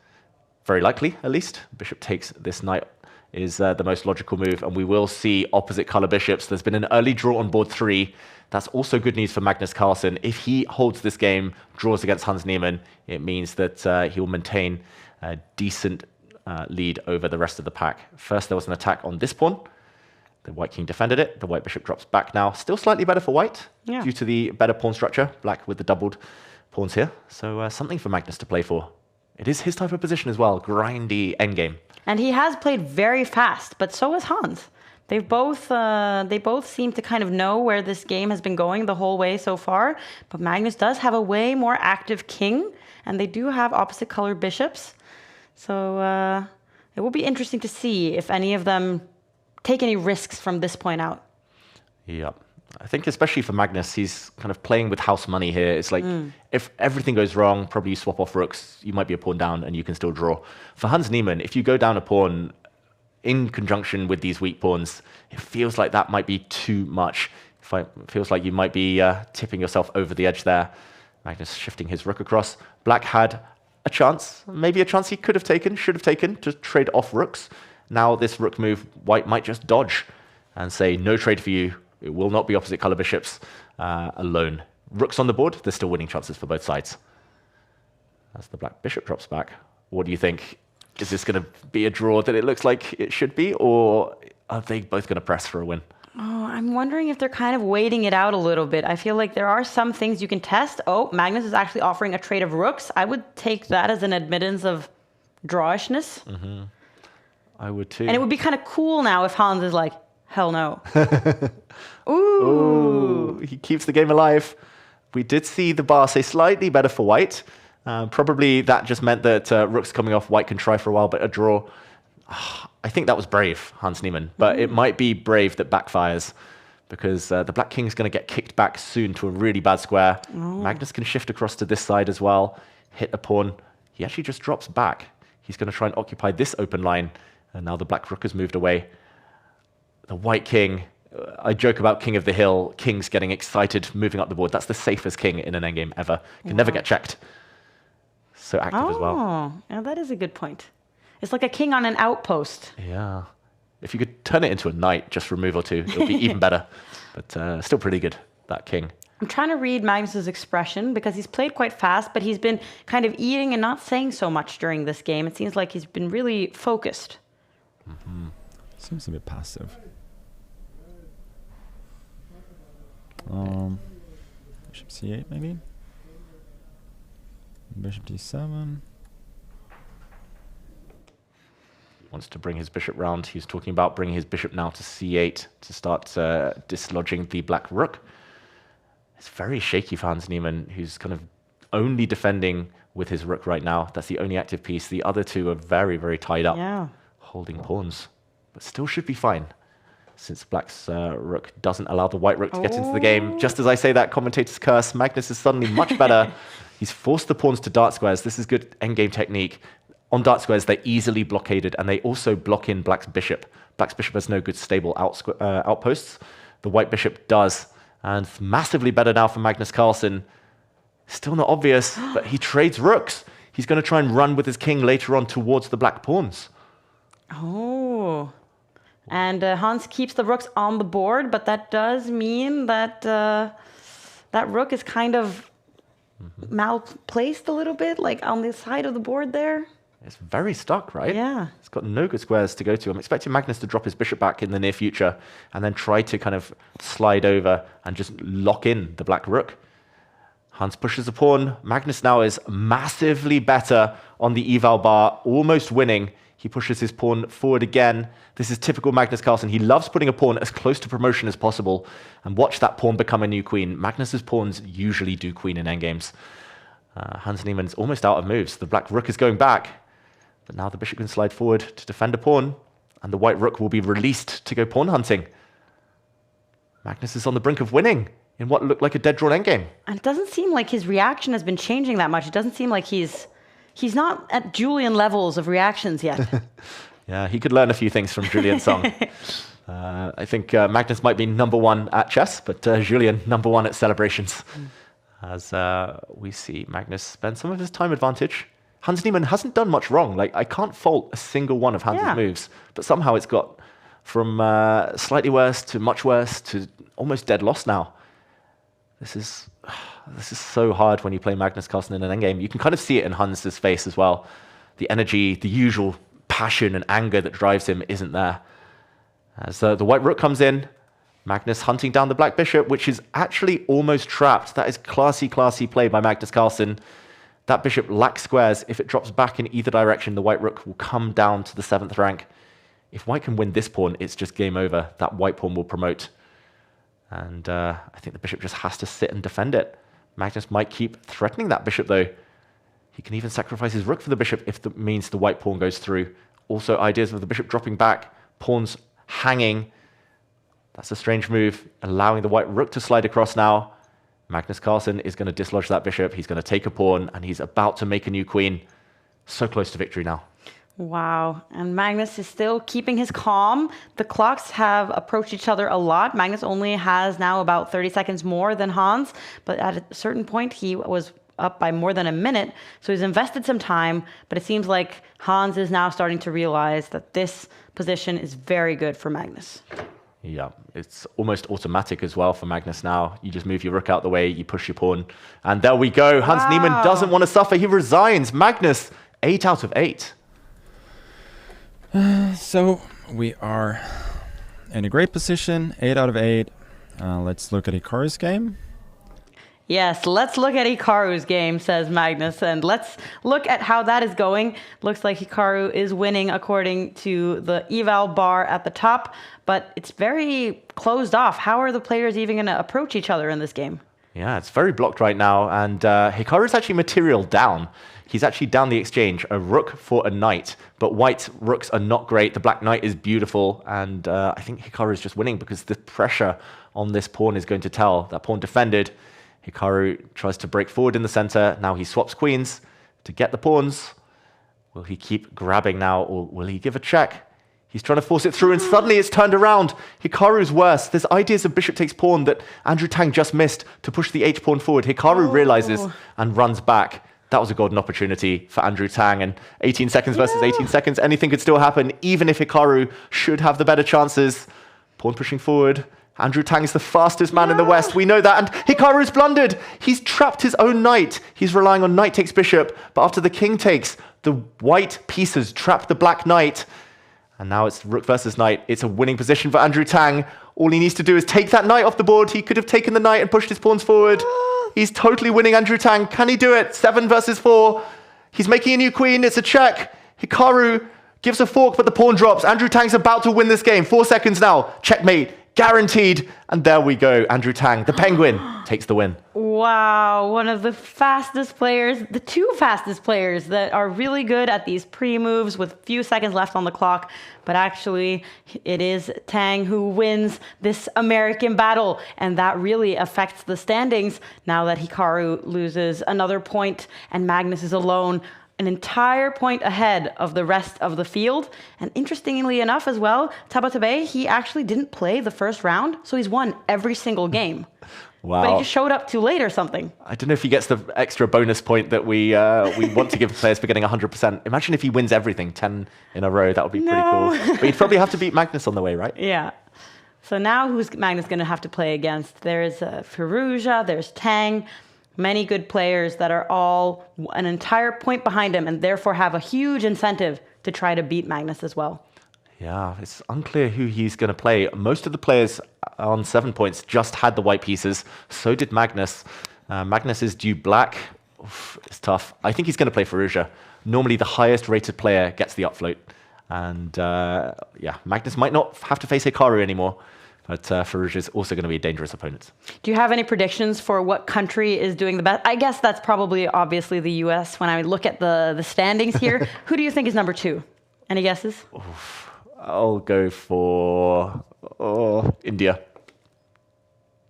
S7: very likely at least. Bishop takes this knight is the most logical move, and we will see opposite color bishops. There's been an early draw on board 3. That's also good news for Magnus Carlsen. If he holds this game, draws against Hans Niemann, it means that he will maintain a decent lead over the rest of the pack. First, there was an attack on this pawn. The white king defended it. The white bishop drops back now. Still slightly better for white due to the better pawn structure. Black with the doubled pawns here. So something for Magnus to play for. It is his type of position as well. Grindy endgame.
S6: And he has played very fast, but so has Hans. They both seem to kind of know where this game has been going the whole way so far. But Magnus does have a way more active king, and they do have opposite color bishops. So it will be interesting to see if any of them take any risks from this point out.
S7: Yeah. I think especially for Magnus, he's kind of playing with house money here. It's like if everything goes wrong, probably you swap off rooks, you might be a pawn down and you can still draw. For Hans Niemann, if you go down a pawn in conjunction with these weak pawns, it feels like that might be too much. It feels like you might be tipping yourself over the edge there. Magnus shifting his rook across. Black had a chance, maybe a chance he could have taken, should have taken, to trade off rooks. Now this rook move, white might just dodge and say, no trade for you. It will not be opposite color bishops alone. Rooks on the board, there's still winning chances for both sides. As the black bishop drops back, what do you think? Is this going to be a draw that it looks like it should be, or are they both going to press for a win?
S6: Oh, I'm wondering if they're kind of waiting it out a little bit. I feel like there are some things you can test. Oh, Magnus is actually offering a trade of rooks. I would take that as an admittance of drawishness.
S7: Mm-hmm. I would too.
S6: And it would be kind of cool now if Hans is like, hell no. Ooh.
S7: Ooh. He keeps the game alive. We did see the bar say slightly better for white. Probably that just meant that rooks coming off, white can try for a while, but a draw. I think that was brave, Hans Niemann. But it might be brave that backfires, because the black king is going to get kicked back soon to a really bad square. Magnus can shift across to this side as well, hit a pawn. He actually just drops back. He's going to try and occupy this open line. And now the black rook has moved away. The white king, I joke about king of the hill, kings getting excited, moving up the board. That's the safest king in an endgame ever. Can never get checked. So active as well.
S6: Oh, yeah, that is a good point. It's like a king on an outpost.
S7: Yeah. If you could turn it into a knight, just for a move or two, it would be even better. But still pretty good, that king.
S6: I'm trying to read Magnus's expression because he's played quite fast, but he's been kind of eating and not saying so much during this game. It seems like he's been really focused.
S1: Seems a bit passive. Bishop c8 maybe. Bishop d7.
S7: Wants to bring his bishop round. He's talking about bringing his bishop now to c8 to start dislodging the black rook. It's very shaky for Hans Niemann, who's kind of only defending with his rook right now. That's the only active piece. The other two are very, very tied up, holding pawns, but still should be fine, since black's rook doesn't allow the white rook to get into the game. Just as I say that, commentator's curse, Magnus is suddenly much better. He's forced the pawns to dart squares. This is good endgame technique. On dart squares, they're easily blockaded, and they also block in black's bishop. Black's bishop has no good stable outposts. The white bishop does, and it's massively better now for Magnus Carlsen. Still not obvious, but he trades rooks. He's going to try and run with his king later on towards the black pawns.
S6: Oh. And Hans keeps the rooks on the board, but that does mean that that rook is kind of malplaced a little bit, like on the side of the board there.
S7: It's very stuck, right?
S6: Yeah.
S7: It's got no good squares to go to. I'm expecting Magnus to drop his bishop back in the near future and then try to kind of slide over and just lock in the black rook. Hans pushes a pawn. Magnus now is massively better on the eval bar, almost winning. He pushes his pawn forward again. This is typical Magnus Carlsen. He loves putting a pawn as close to promotion as possible. And watch that pawn become a new queen. Magnus's pawns usually do queen in endgames. Hans Niemann's almost out of moves. The black rook is going back. But now the bishop can slide forward to defend a pawn. And the white rook will be released to go pawn hunting. Magnus is on the brink of winning in what looked like a dead-drawn endgame.
S6: And it doesn't seem like his reaction has been changing that much. It doesn't seem like he's not at Julian levels of reactions yet.
S7: Yeah, he could learn a few things from Julian Song. I think Magnus might be #1 at chess, but Julian #1 at celebrations. As we see Magnus spend some of his time advantage. Hans Niemann hasn't done much wrong. Like, I can't fault a single one of Hans's moves, but somehow it's got from slightly worse to much worse to almost dead loss now. This is so hard when you play Magnus Carlsen in an endgame. You can kind of see it in Hans's face as well. The energy, the usual passion and anger that drives him isn't there. As the white rook comes in, Magnus hunting down the black bishop, which is actually almost trapped. That is classy, classy play by Magnus Carlsen. That bishop lacks squares. If it drops back in either direction, the white rook will come down to the 7th rank. If white can win this pawn, it's just game over. That white pawn will promote. And I think the bishop just has to sit and defend it. Magnus might keep threatening that bishop, though. He can even sacrifice his rook for the bishop if that means the white pawn goes through. Also, ideas of the bishop dropping back, pawns hanging. That's a strange move, allowing the white rook to slide across now. Magnus Carlsen is going to dislodge that bishop. He's going to take a pawn, and he's about to make a new queen. So close to victory now.
S6: Wow. And Magnus is still keeping his calm. The clocks have approached each other a lot. Magnus only has now about 30 seconds more than Hans, but at a certain point he was up by more than a minute. So he's invested some time, but it seems like Hans is now starting to realize that this position is very good for Magnus.
S7: Yeah, it's almost automatic as well for Magnus now. You just move your rook out the way, you push your pawn, and there we go. Hans Niemann doesn't want to suffer. He resigns. Magnus, 8 out of 8.
S1: So we are in a great position, 8 out of 8. Let's look at Hikaru's game.
S6: Yes, let's look at Hikaru's game, says Magnus, and let's look at how that is going. Looks like Hikaru is winning according to the eval bar at the top, but it's very closed off. How are the players even going to approach each other in this game?
S7: Yeah, it's very blocked right now, and Hikaru's actually material down. He's actually down the exchange, a rook for a knight, but white rooks are not great. The black knight is beautiful, and I think Hikaru is just winning because the pressure on this pawn is going to tell. That pawn defended. Hikaru tries to break forward in the center. Now he swaps queens to get the pawns. Will he keep grabbing now, or will he give a check? He's trying to force it through, and suddenly it's turned around. Hikaru's worse. There's ideas of bishop takes pawn that Andrew Tang just missed to push the h-pawn forward. Hikaru realizes and runs back. That was a golden opportunity for Andrew Tang, and 18 seconds versus 18 seconds. Anything could still happen, even if Hikaru should have the better chances. Pawn pushing forward. Andrew Tang is the fastest man in the West. We know that. And Hikaru's blundered. He's trapped his own knight. He's relying on knight takes bishop. But after the king takes, the white pieces trap the black knight. And now it's rook versus knight. It's a winning position for Andrew Tang. All he needs to do is take that knight off the board. He could have taken the knight and pushed his pawns forward. He's totally winning Andrew Tang. Can he do it? 7 versus 4. He's making a new queen. It's a check. Hikaru gives a fork, but the pawn drops. Andrew Tang's about to win this game. 4 seconds now. Checkmate. Guaranteed. And there we go. Andrew Tang, the penguin, takes the win.
S6: Wow, one of the fastest players, the 2 fastest players that are really good at these pre-moves with few seconds left on the clock. But actually, it is Tang who wins this American battle. And that really affects the standings now that Hikaru loses another point and Magnus is alone an entire point ahead of the rest of the field. And interestingly enough as well, Tabatabae, he actually didn't play the first round, so he's won every single game.
S7: Wow.
S6: But he just showed up too late or something.
S7: I don't know if he gets the extra bonus point that we want to give players for getting 100%. Imagine if he wins everything, 10 in a row. That would be pretty cool. But he'd probably have to beat Magnus on the way, right?
S6: Yeah. So now who's Magnus going to have to play against? There's Firouzja, there's Tang, many good players that are all an entire point behind him and therefore have a huge incentive to try to beat Magnus as well.
S7: Yeah, it's unclear who he's going to play. Most of the players on 7 points just had the white pieces. So did Magnus. Magnus is due black. Oof, it's tough. I think he's going to play Firouzja. Normally, the highest rated player gets the upfloat. And yeah, Magnus might not have to face Hikaru anymore. But Firouzja is also going to be a dangerous opponent.
S6: Do you have any predictions for what country is doing the best? I guess that's probably obviously the US when I look at the standings here. Who do you think is number 2? Any guesses?
S7: Oof. I'll go for India.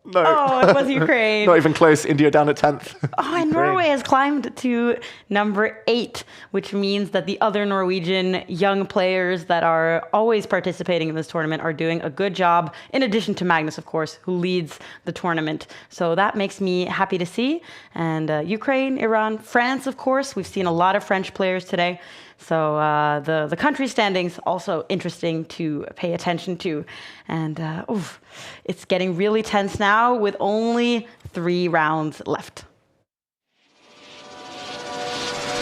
S7: No.
S6: Oh, it was Ukraine.
S7: Not even close. India down at 10th.
S6: Oh, and Norway has climbed to number 8, which means that the other Norwegian young players that are always participating in this tournament are doing a good job, in addition to Magnus, of course, who leads the tournament. So that makes me happy to see. And Ukraine, Iran, France, of course. We've seen a lot of French players today. So the country standings also interesting to pay attention to. And it's getting really tense now with only 3 rounds left.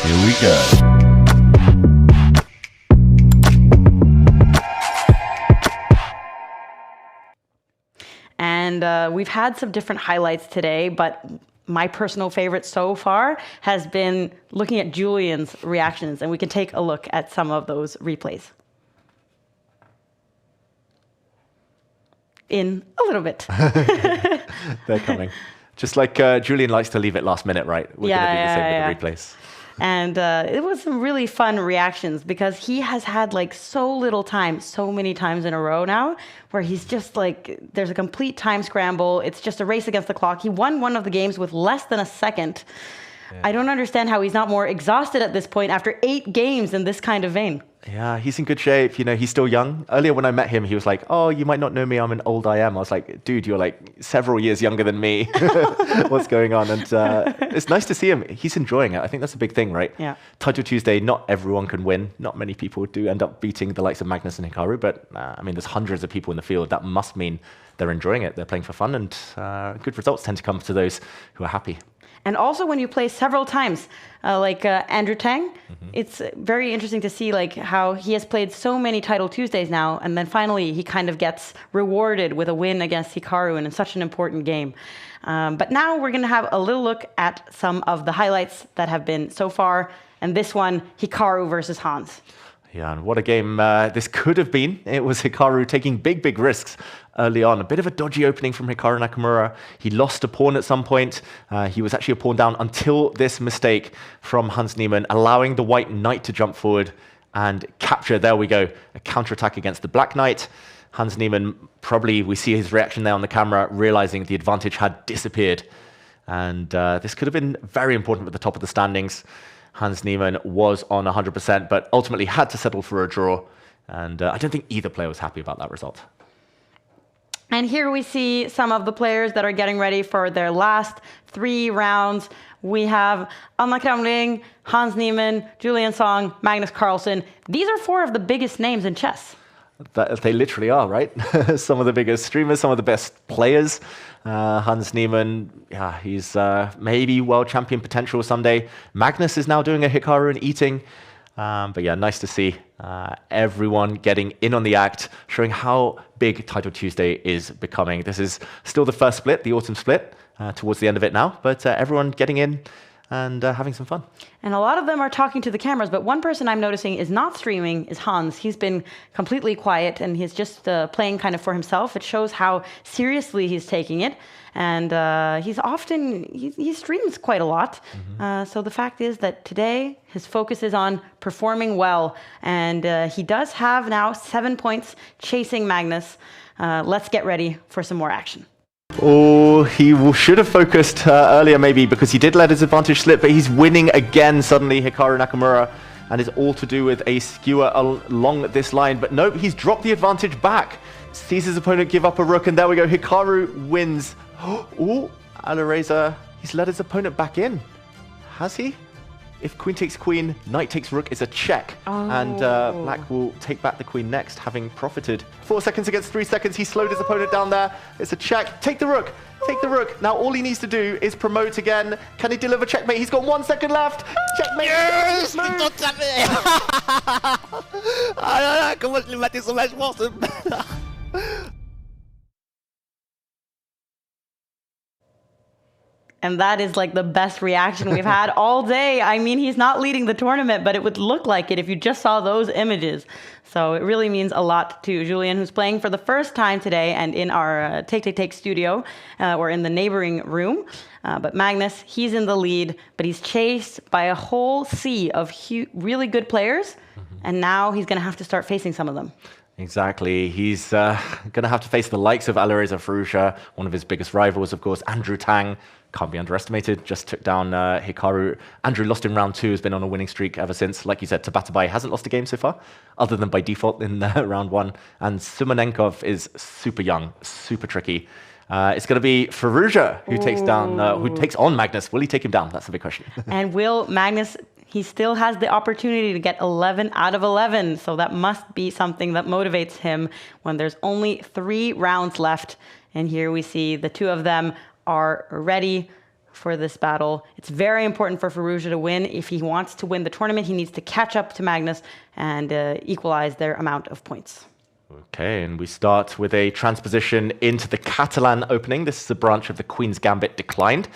S12: Here we go.
S6: And we've had some different highlights today, but my personal favorite so far has been looking at Julian's reactions, and we can take a look at some of those replays. In a little bit.
S7: They're coming. Just like Julian likes to leave it last minute, right? We're going to do the same with the replays.
S6: And it was some really fun reactions because he has had like so little time, so many times in a row now, where he's just like, there's a complete time scramble. It's just a race against the clock. He won one of the games with less than a second. Yeah. I don't understand how he's not more exhausted at this point after 8 games in this kind of vein.
S7: Yeah, he's in good shape. You know, he's still young. Earlier when I met him, he was like, oh, you might not know me. I'm an old IM. I was like, dude, you're like several years younger than me. What's going on? And it's nice to see him. He's enjoying it. I think that's a big thing, right?
S6: Yeah.
S7: Title Tuesday, not everyone can win. Not many people do end up beating the likes of Magnus and Hikaru. But I mean, there's hundreds of people in the field. That must mean they're enjoying it. They're playing for fun. And good results tend to come to those who are happy.
S6: And also when you play several times, like Andrew Tang, it's very interesting to see like how he has played so many Title Tuesdays now, and then finally he kind of gets rewarded with a win against Hikaru in such an important game. But now we're going to have a little look at some of the highlights that have been so far, and this one, Hikaru versus Hans.
S7: Yeah, and what a game this could have been. It was Hikaru taking big risks early on. A bit of a dodgy opening from Hikaru Nakamura. He lost a pawn at some point. He was actually a pawn down until this mistake from Hans Niemann, allowing the white knight to jump forward and capture. There we go, a counterattack against the black knight. Hans Niemann, probably, we see his reaction there on the camera, realizing the advantage had disappeared. And this could have been very important at the top of the standings. Hans Niemann was on 100%, but ultimately had to settle for a draw. And I don't think either player was happy about that result.
S6: And here we see some of the players that are getting ready for their last 3 rounds. We have Anna Kramling, Hans Niemann, Julian Song, Magnus Carlsen. These are 4 of the biggest names in chess.
S7: They literally are, right? Some of the biggest streamers, some of the best players. Hans Niemann, yeah, he's maybe world champion potential someday. Magnus is now doing a Hikaru and eating. But yeah, nice to see everyone getting in on the act, showing how big Title Tuesday is becoming. This is still the first split, the autumn split, towards the end of it now, but everyone getting in and having some fun.
S6: And a lot of them are talking to the cameras, but one person I'm noticing is not streaming is Hans. He's been completely quiet and he's just playing kind of for himself. It shows how seriously he's taking it. And he streams quite a lot. So the fact is that today his focus is on performing well. And he does have now 7 points chasing Magnus. Let's get ready for some more action.
S7: Oh, he should have focused earlier maybe because he did let his advantage slip, but he's winning again suddenly, Hikaru Nakamura. And it's all to do with a skewer along this line. But nope, he's dropped the advantage back. Sees his opponent give up a rook, and there we go. Hikaru wins. Oh, Alireza, he's let his opponent back in. Has he? If queen takes queen, knight takes rook is a check.
S6: Oh.
S7: And black will take back the queen next, having profited. 4 seconds against 3 seconds. He slowed his opponent down there. It's a check. Take the rook. Take the rook. Now all he needs to do is promote again. Can he deliver checkmate? He's got 1 second left. Checkmate.
S9: Yes! Ah là là, comment je l'ai maté sauvage mort ce...
S6: And that is like the best reaction we've had all day. I mean, he's not leading the tournament, but it would look like it if you just saw those images. So it really means a lot to Julien, who's playing for the first time today and in our Take studio or in the neighboring room. But Magnus, he's in the lead, but he's chased by a whole sea of really good players. And now he's going to have to start facing some of them.
S7: Exactly. He's going to have to face the likes of Alireza Firouzja, one of his biggest rivals, of course. Andrew Tang, can't be underestimated, just took down Hikaru. Andrew lost in round 2, has been on a winning streak ever since. Like you said, Tabatabai hasn't lost a game so far, other than by default in round 1. And Sumanenkov is super young, super tricky. It's going to be Firouzja who takes on Magnus. Will he take him down? That's the big question.
S6: And will Magnus... He still has the opportunity to get 11 out of 11. So that must be something that motivates him when there's only 3 rounds left. And here we see the two of them are ready for this battle. It's very important for Firouzja to win. If he wants to win the tournament, he needs to catch up to Magnus and equalize their amount of points.
S7: Okay, and we start with a transposition into the Catalan opening. This is a branch of the Queen's Gambit declined.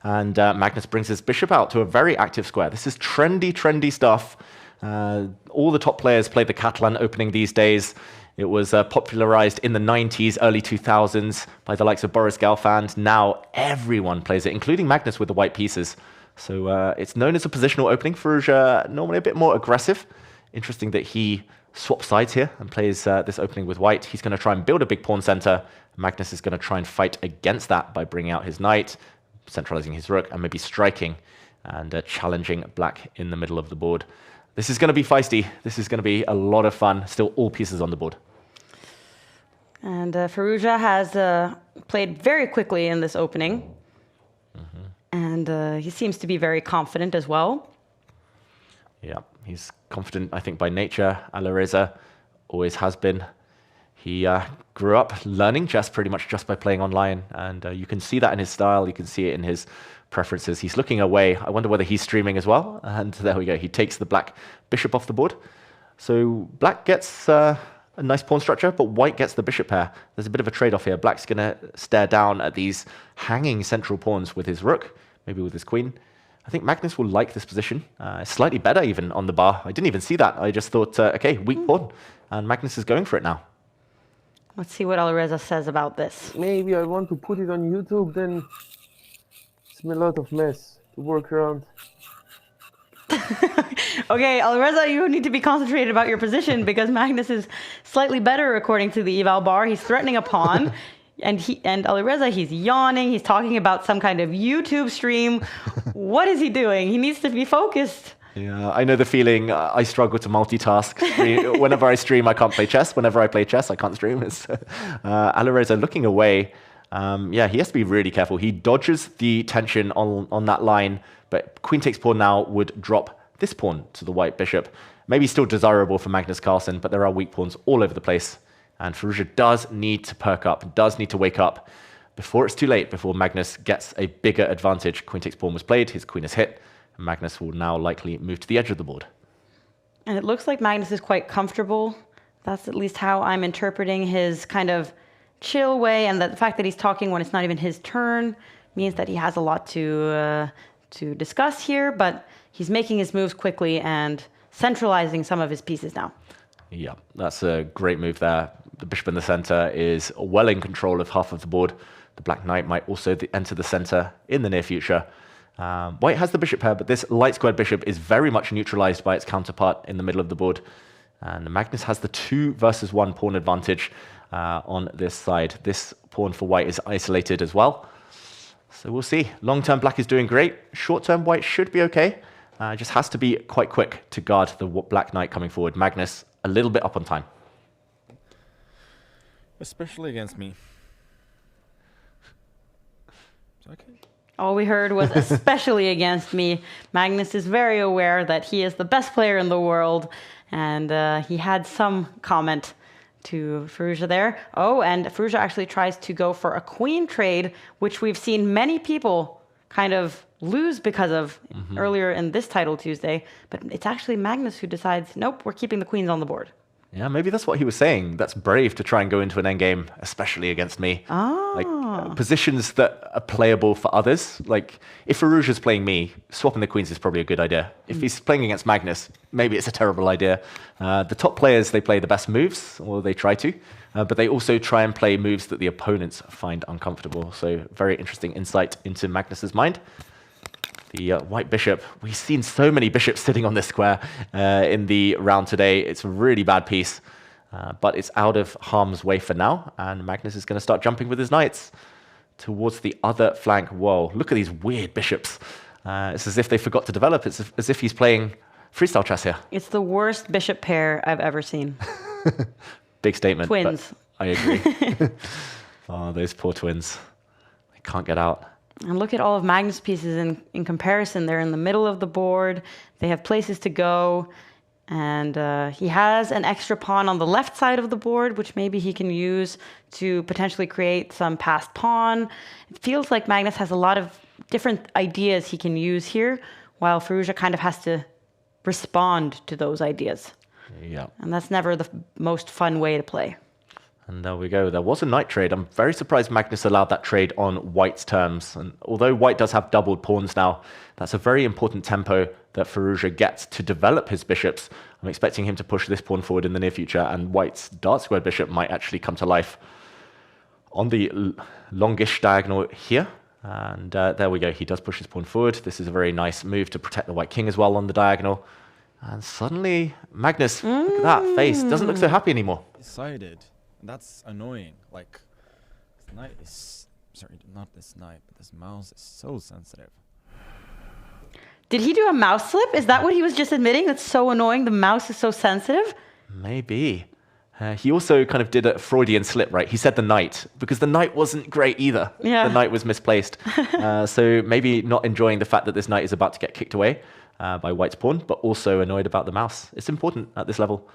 S7: And Magnus brings his bishop out to a very active square. This is trendy stuff. All the top players play the Catalan opening these days. It was popularized in the 90s, early 2000s by the likes of Boris Gelfand. Now everyone plays it, including Magnus with the white pieces. So it's known as a positional opening. Firouzja normally a bit more aggressive. Interesting that he swaps sides here and plays this opening with white. He's going to try and build a big pawn center. Magnus is going to try and fight against that by bringing out his knight, centralizing his rook, and maybe striking and challenging black in the middle of the board. This is going to be feisty. This is going to be a lot of fun. Still all pieces on the board.
S6: And Firouzja has played very quickly in this opening. And he seems to be very confident as well.
S7: Yeah, he's confident, I think, by nature. Alireza always has been. He grew up learning chess pretty much just by playing online, and you can see that in his style, you can see it in his preferences. He's looking away. I wonder whether he's streaming as well, and there we go. He takes the black bishop off the board. So black gets a nice pawn structure, but white gets the bishop pair. There's a bit of a trade-off here. Black's going to stare down at these hanging central pawns with his rook, maybe with his queen. I think Magnus will like this position. Slightly better even on the bar. I didn't even see that. I just thought, okay, weak pawn, and Magnus is going for it now.
S6: Let's see what Alireza says about this.
S13: Maybe I want to put it on YouTube, then it's a lot of mess to work around.
S6: Okay, Alireza, you need to be concentrated about your position because Magnus is slightly better according to the eval bar. He's threatening a pawn. And Alireza, he's yawning. He's talking about some kind of YouTube stream. What is he doing? He needs to be focused.
S7: Yeah, I know the feeling. I struggle to multitask. Whenever I stream, I can't play chess. Whenever I play chess, I can't stream. Alireza looking away. Yeah, he has to be really careful. He dodges the tension on that line, but queen takes pawn now would drop this pawn to the white bishop. Maybe still desirable for Magnus Carlsen, but there are weak pawns all over the place. And Firouzja does need to perk up, does need to wake up before it's too late, before Magnus gets a bigger advantage. Queen takes pawn was played, his queen is hit. Magnus will now likely move to the edge of the board.
S6: And it looks like Magnus is quite comfortable. That's at least how I'm interpreting his kind of chill way, and the fact that he's talking when it's not even his turn means that he has a lot to discuss here, but he's making his moves quickly and centralizing some of his pieces now.
S7: Yeah, that's a great move there. The bishop in the center is well in control of half of the board. The Black Knight might also enter the center in the near future. White has the bishop pair, but this light squared bishop is very much neutralized by its counterpart in the middle of the board. And Magnus has the 2 versus 1 pawn advantage on this side. This pawn for white is isolated as well. So we'll see. Long-term black is doing great. Short-term white should be okay. Just has to be quite quick to guard the Black Knight coming forward. Magnus a little bit up on time.
S1: Especially against me. Okay.
S6: All we heard was especially against me. Magnus is very aware that he is the best player in the world, and he had some comment to Firouzja there. Oh, and Firouzja actually tries to go for a queen trade, which we've seen many people kind of lose because of earlier in this title Tuesday. But it's actually Magnus who decides, nope, we're keeping the queens on the board.
S7: Yeah, maybe that's what he was saying. That's brave to try and go into an endgame, especially against me. Like positions that are playable for others. Like if Firouzja's playing me, swapping the queens is probably a good idea. If he's playing against Magnus, maybe it's a terrible idea. The top players, they play the best moves, or they try to, but they also try and play moves that the opponents find uncomfortable. So very interesting insight into Magnus's mind. The white bishop, we've seen so many bishops sitting on this square in the round today. It's a really bad piece, but it's out of harm's way for now. And Magnus is going to start jumping with his knights towards the other flank. Whoa, look at these weird bishops. It's as if they forgot to develop. It's as if he's playing freestyle chess here.
S6: It's the worst bishop pair I've ever seen.
S7: Big statement.
S6: Twins.
S7: I agree. Oh, those poor twins. They can't get out.
S6: And look at all of Magnus' pieces in comparison. They're in the middle of the board. They have places to go. And he has an extra pawn on the left side of the board, which maybe he can use to potentially create some passed pawn. It feels like Magnus has a lot of different ideas he can use here, while Firouzja kind of has to respond to those ideas.
S7: Yeah.
S6: And that's never the most fun way to play.
S7: And there we go. There was a knight trade. I'm very surprised Magnus allowed that trade on white's terms. And although white does have doubled pawns now, that's a very important tempo that Firouzja gets to develop his bishops. I'm expecting him to push this pawn forward in the near future, and white's dark squared bishop might actually come to life on the longish diagonal here. And there we go. He does push his pawn forward. This is a very nice move to protect the white king as well on the diagonal. And suddenly, Magnus, look at that face, doesn't look so happy anymore.
S1: Decided. That's annoying. Like, this knight is... Sorry, not this knight, but this mouse is so sensitive.
S6: Did he do a mouse slip? Is that what he was just admitting? That's so annoying. The mouse is so sensitive?
S7: Maybe. He also kind of did a Freudian slip, right? He said the knight, because the knight wasn't great either.
S6: Yeah.
S7: The knight was misplaced. So maybe not enjoying the fact that this knight is about to get kicked away by white's pawn, but also annoyed about the mouse. It's important at this level.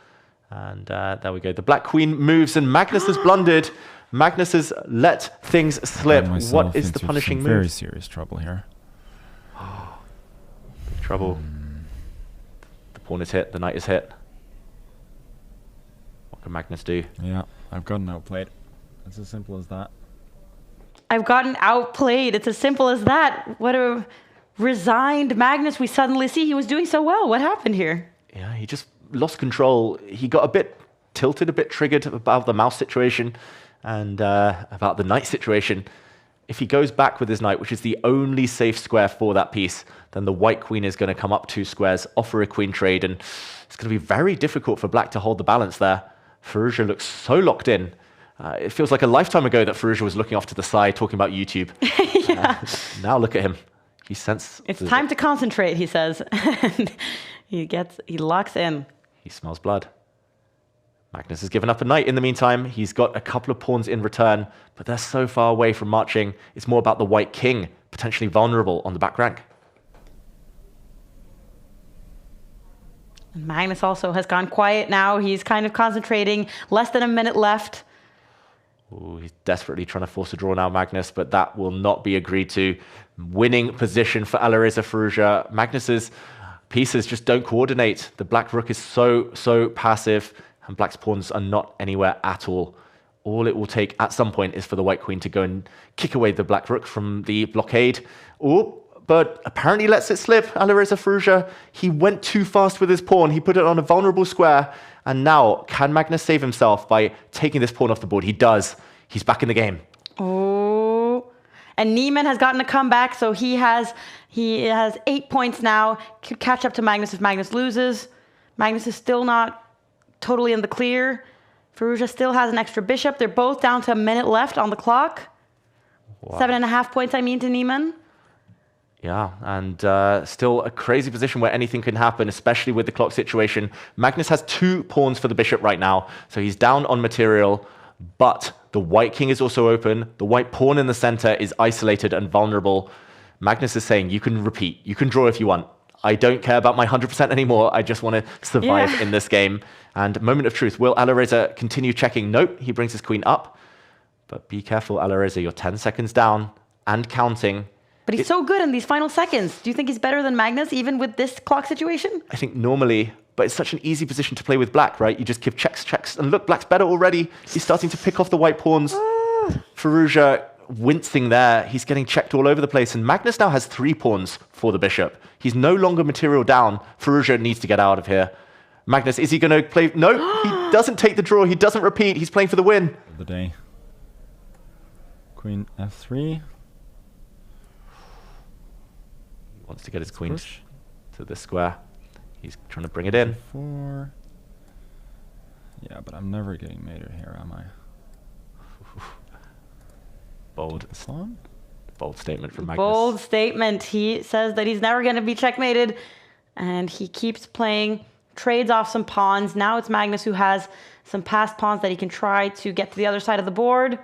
S7: And there we go. The black queen moves, and Magnus has blundered. Magnus has let things slip. What is the punishing move?
S1: Very serious trouble here.
S7: Big trouble. The pawn is hit. The knight is hit. What can Magnus do?
S1: Yeah, I've gotten outplayed. It's as simple as that.
S6: I've gotten outplayed. It's as simple as that. What a resigned Magnus we suddenly see. He was doing so well. What happened here?
S7: Yeah, he just lost control. He got a bit tilted, a bit triggered about the mouse situation and about the knight situation. If he goes back with his knight, which is the only safe square for that piece, then the white queen is going to come up 2 squares, offer a queen trade, and it's going to be very difficult for black to hold the balance there. Firouzja looks so locked in. It feels like a lifetime ago that Firouzja was looking off to the side, talking about YouTube.
S6: Yeah.
S7: Now look at him.
S6: It's time to concentrate, he says. He locks in.
S7: He smells blood. Magnus has given up a knight in the meantime. He's got a couple of pawns in return, but they're so far away from marching. It's more about the white king, potentially vulnerable on the back rank.
S6: Magnus also has gone quiet now. He's kind of concentrating. Less than a minute left.
S7: Ooh, he's desperately trying to force a draw now, Magnus, but that will not be agreed to. Winning position for Alireza Firouzja. Magnus is pieces just don't coordinate. The black rook is so passive, and black's pawns are not anywhere at all. All it will take at some point is for the white queen to go and kick away the black rook from the blockade. Oh, but apparently lets it slip. Alireza Firouzja, he went too fast with his pawn. He put it on a vulnerable square. And now, can Magnus save himself by taking this pawn off the board? He does. He's back in the game.
S6: Oh, and Niemann has gotten a comeback, so he has 8 points now. Could catch up to Magnus if Magnus loses. Magnus is still not totally in the clear. Firouzja still has an extra bishop. They're both down to a minute left on the clock. Wow. 7.5 points, I mean, to Niemann.
S7: Yeah, and still a crazy position where anything can happen, especially with the clock situation. Magnus has 2 pawns for the bishop right now, so he's down on material, but the white king is also open. The white pawn in the center is isolated and vulnerable. Magnus is saying, you can repeat, you can draw if you want. I don't care about my 100% anymore. I just want to survive in this game. And moment of truth, will Alireza continue checking? Nope, he brings his queen up. But be careful, Alireza, you're 10 seconds down and counting.
S6: But he's so good in these final seconds. Do you think he's better than Magnus, even with this clock situation?
S7: I think normally, but it's such an easy position to play with black, right? You just give checks. And look, black's better already. He's starting to pick off the white pawns. Firouzja wincing there. He's getting checked all over the place. And Magnus now has 3 pawns for the bishop. He's no longer material down. Firouzja needs to get out of here. Magnus, is he going to play? No, he doesn't take the draw. He doesn't repeat. He's playing for the win.
S1: The day. Queen f3.
S7: Wants to get his queen to the square. He's trying to bring it in.
S1: 4. Yeah, but I'm never getting mated here, am I?
S7: Bold statement from Magnus.
S6: Bold statement. He says that he's never going to be checkmated, and he keeps playing, trades off some pawns. Now it's Magnus who has some passed pawns that he can try to get to the other side of the board.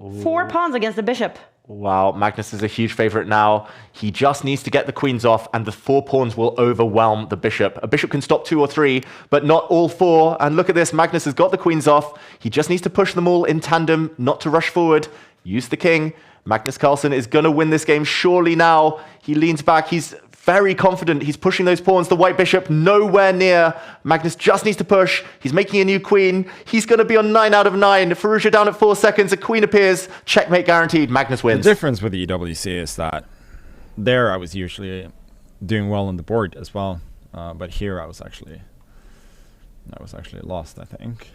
S6: Ooh. 4 pawns against the bishop.
S7: Wow, Magnus is a huge favorite now. He just needs to get the queens off, and the 4 pawns will overwhelm the bishop. A bishop can stop 2 or 3, but not all 4. And look at this, Magnus has got the queens off. He just needs to push them all in tandem, not to rush forward. Use the king. Magnus Carlsen is going to win this game surely now. He leans back. He's very confident. He's pushing those pawns. The white bishop nowhere near. Magnus just needs to push. He's making a new queen. He's going to be on 9 out of 9. Firouzja down at 4 seconds. A queen appears. Checkmate guaranteed. Magnus wins.
S1: The difference with the EWC is that there I was usually doing well on the board as well, but here I was actually lost, I think.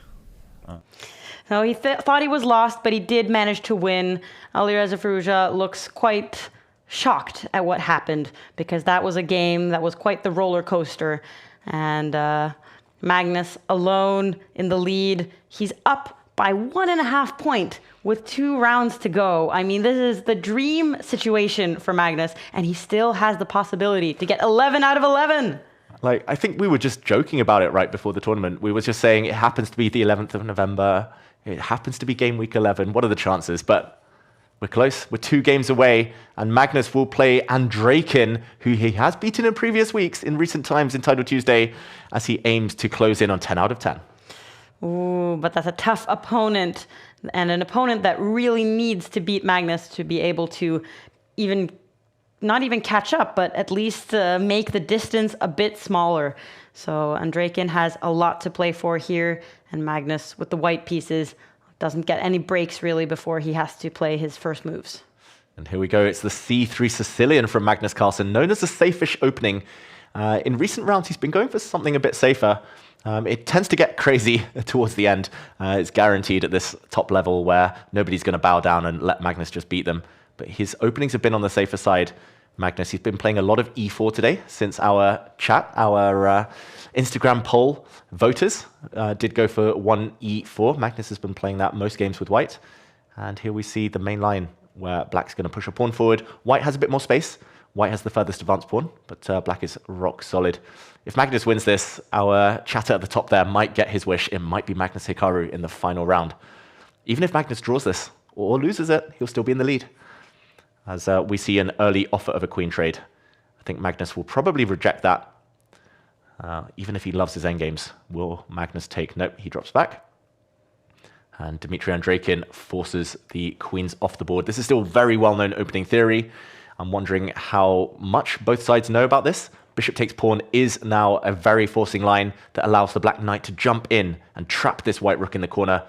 S6: No, he thought he was lost, but he did manage to win. Alireza Firouzja looks quite shocked at what happened, because that was a game that was quite the roller coaster. And Magnus alone in the lead. He's up by 1.5 points with 2 rounds to go. I mean, this is the dream situation for Magnus, and he still has the possibility to get 11 out of 11.
S7: Like, I think we were just joking about it right before the tournament. We were just saying it happens to be the 11th of November. It happens to be game week 11. What are the chances? But we're close. We're 2 games away. And Magnus will play Andrejkin, who he has beaten in previous weeks in recent times in Title Tuesday, as he aims to close in on 10 out of 10.
S6: Ooh, but that's a tough opponent, and an opponent that really needs to beat Magnus to be able to not even catch up, but at least make the distance a bit smaller. So Andrejkin has a lot to play for here, and Magnus, with the white pieces, doesn't get any breaks really before he has to play his first moves.
S7: And here we go. It's the C3 Sicilian from Magnus Carlsen, known as a safe-ish opening. In recent rounds, he's been going for something a bit safer. It tends to get crazy towards the end. It's guaranteed at this top level where nobody's going to bow down and let Magnus just beat them. But his openings have been on the safer side. Magnus, he's been playing a lot of e4 today since our chat, our Instagram poll voters did go for 1 e4. Magnus has been playing that most games with white. And here we see the main line where black's going to push a pawn forward. White has a bit more space. White has the furthest advanced pawn, but black is rock solid. If Magnus wins this, our chatter at the top there might get his wish. It might be Magnus Hikaru in the final round. Even if Magnus draws this or loses it, he'll still be in the lead. As we see an early offer of a queen trade. I think Magnus will probably reject that. Even if he loves his endgames, will Magnus take? Nope, he drops back. And Dmitry Andrejkin forces the queens off the board. This is still very well-known opening theory. I'm wondering how much both sides know about this. Bishop takes pawn is now a very forcing line that allows the black knight to jump in and trap this white rook in the corner.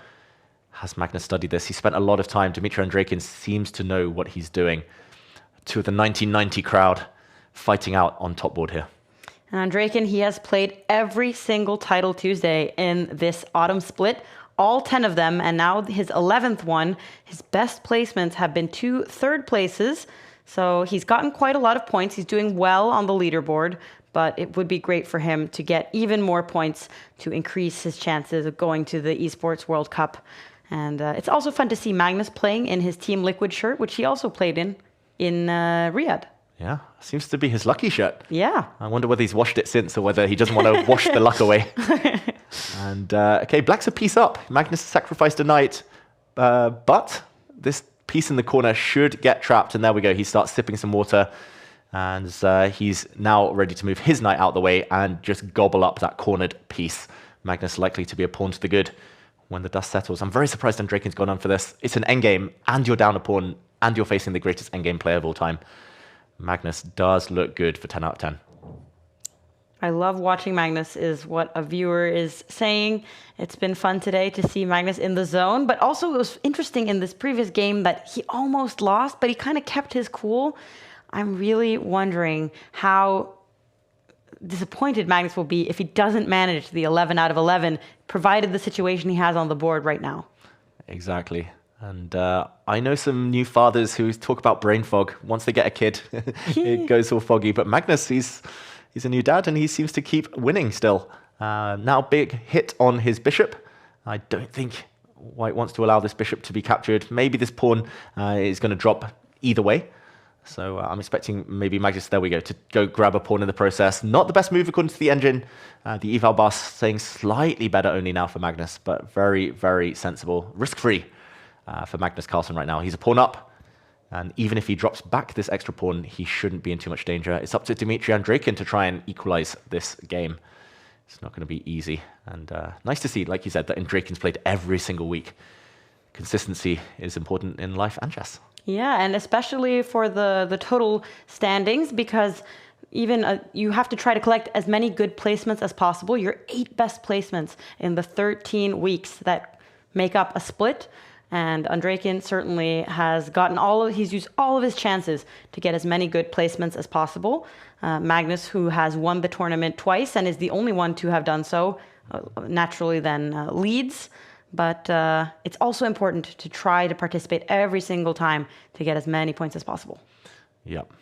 S7: Has Magnus studied this? He spent a lot of time. Dmitry Andreikin seems to know what he's doing. Two of the 1990 crowd fighting out on top board here.
S6: And Andreikin, he has played every single title Tuesday in this autumn split, all 10 of them, and now his 11th one. His best placements have been 2 third places, so he's gotten quite a lot of points. He's doing well on the leaderboard, but it would be great for him to get even more points to increase his chances of going to the Esports World Cup. And it's also fun to see Magnus playing in his Team Liquid shirt, which he also played in Riyadh.
S7: Yeah, seems to be his lucky shirt.
S6: Yeah.
S7: I wonder whether he's washed it since or whether he doesn't want to wash the luck away. And, okay, black's a piece up. Magnus sacrificed a knight, but this piece in the corner should get trapped. And there we go. He starts sipping some water. And he's now ready to move his knight out the way and just gobble up that cornered piece. Magnus likely to be a pawn to the good when the dust settles. I'm very surprised Andreikin's gone on for this. It's an endgame, and you're down a pawn, and you're facing the greatest endgame player of all time. Magnus does look good for 10 out of 10.
S6: I love watching Magnus, is what a viewer is saying. It's been fun today to see Magnus in the zone, but also it was interesting in this previous game that he almost lost, but he kind of kept his cool. I'm really wondering how disappointed Magnus will be if he doesn't manage the 11 out of 11, provided the situation he has on the board right now.
S7: Exactly. And I know some new fathers who talk about brain fog. Once they get a kid, it goes all foggy. But Magnus, he's a new dad, and he seems to keep winning still. Now, big hit on his bishop. I don't think White wants to allow this bishop to be captured. Maybe this pawn is going to drop either way. So I'm expecting maybe Magnus, there we go, to go grab a pawn in the process. Not the best move according to the engine. The eval bar saying slightly better only now for Magnus, but very, very sensible. Risk-free. For Magnus Carlsen right now. He's a pawn up, and even if he drops back this extra pawn, he shouldn't be in too much danger. It's up to Dmitry Andreikin to try and equalize this game. It's not going to be easy, and nice to see, like you said, that Andreikin's played every single week. Consistency is important in life and chess.
S6: Yeah, and especially for the total standings, because even you have to try to collect as many good placements as possible. Your 8 best placements in the 13 weeks that make up a split. And Andreikin certainly has he's used all of his chances to get as many good placements as possible. Magnus, who has won the tournament twice and is the only one to have done so, naturally then leads. But it's also important to try to participate every single time to get as many points as possible.
S7: Yep.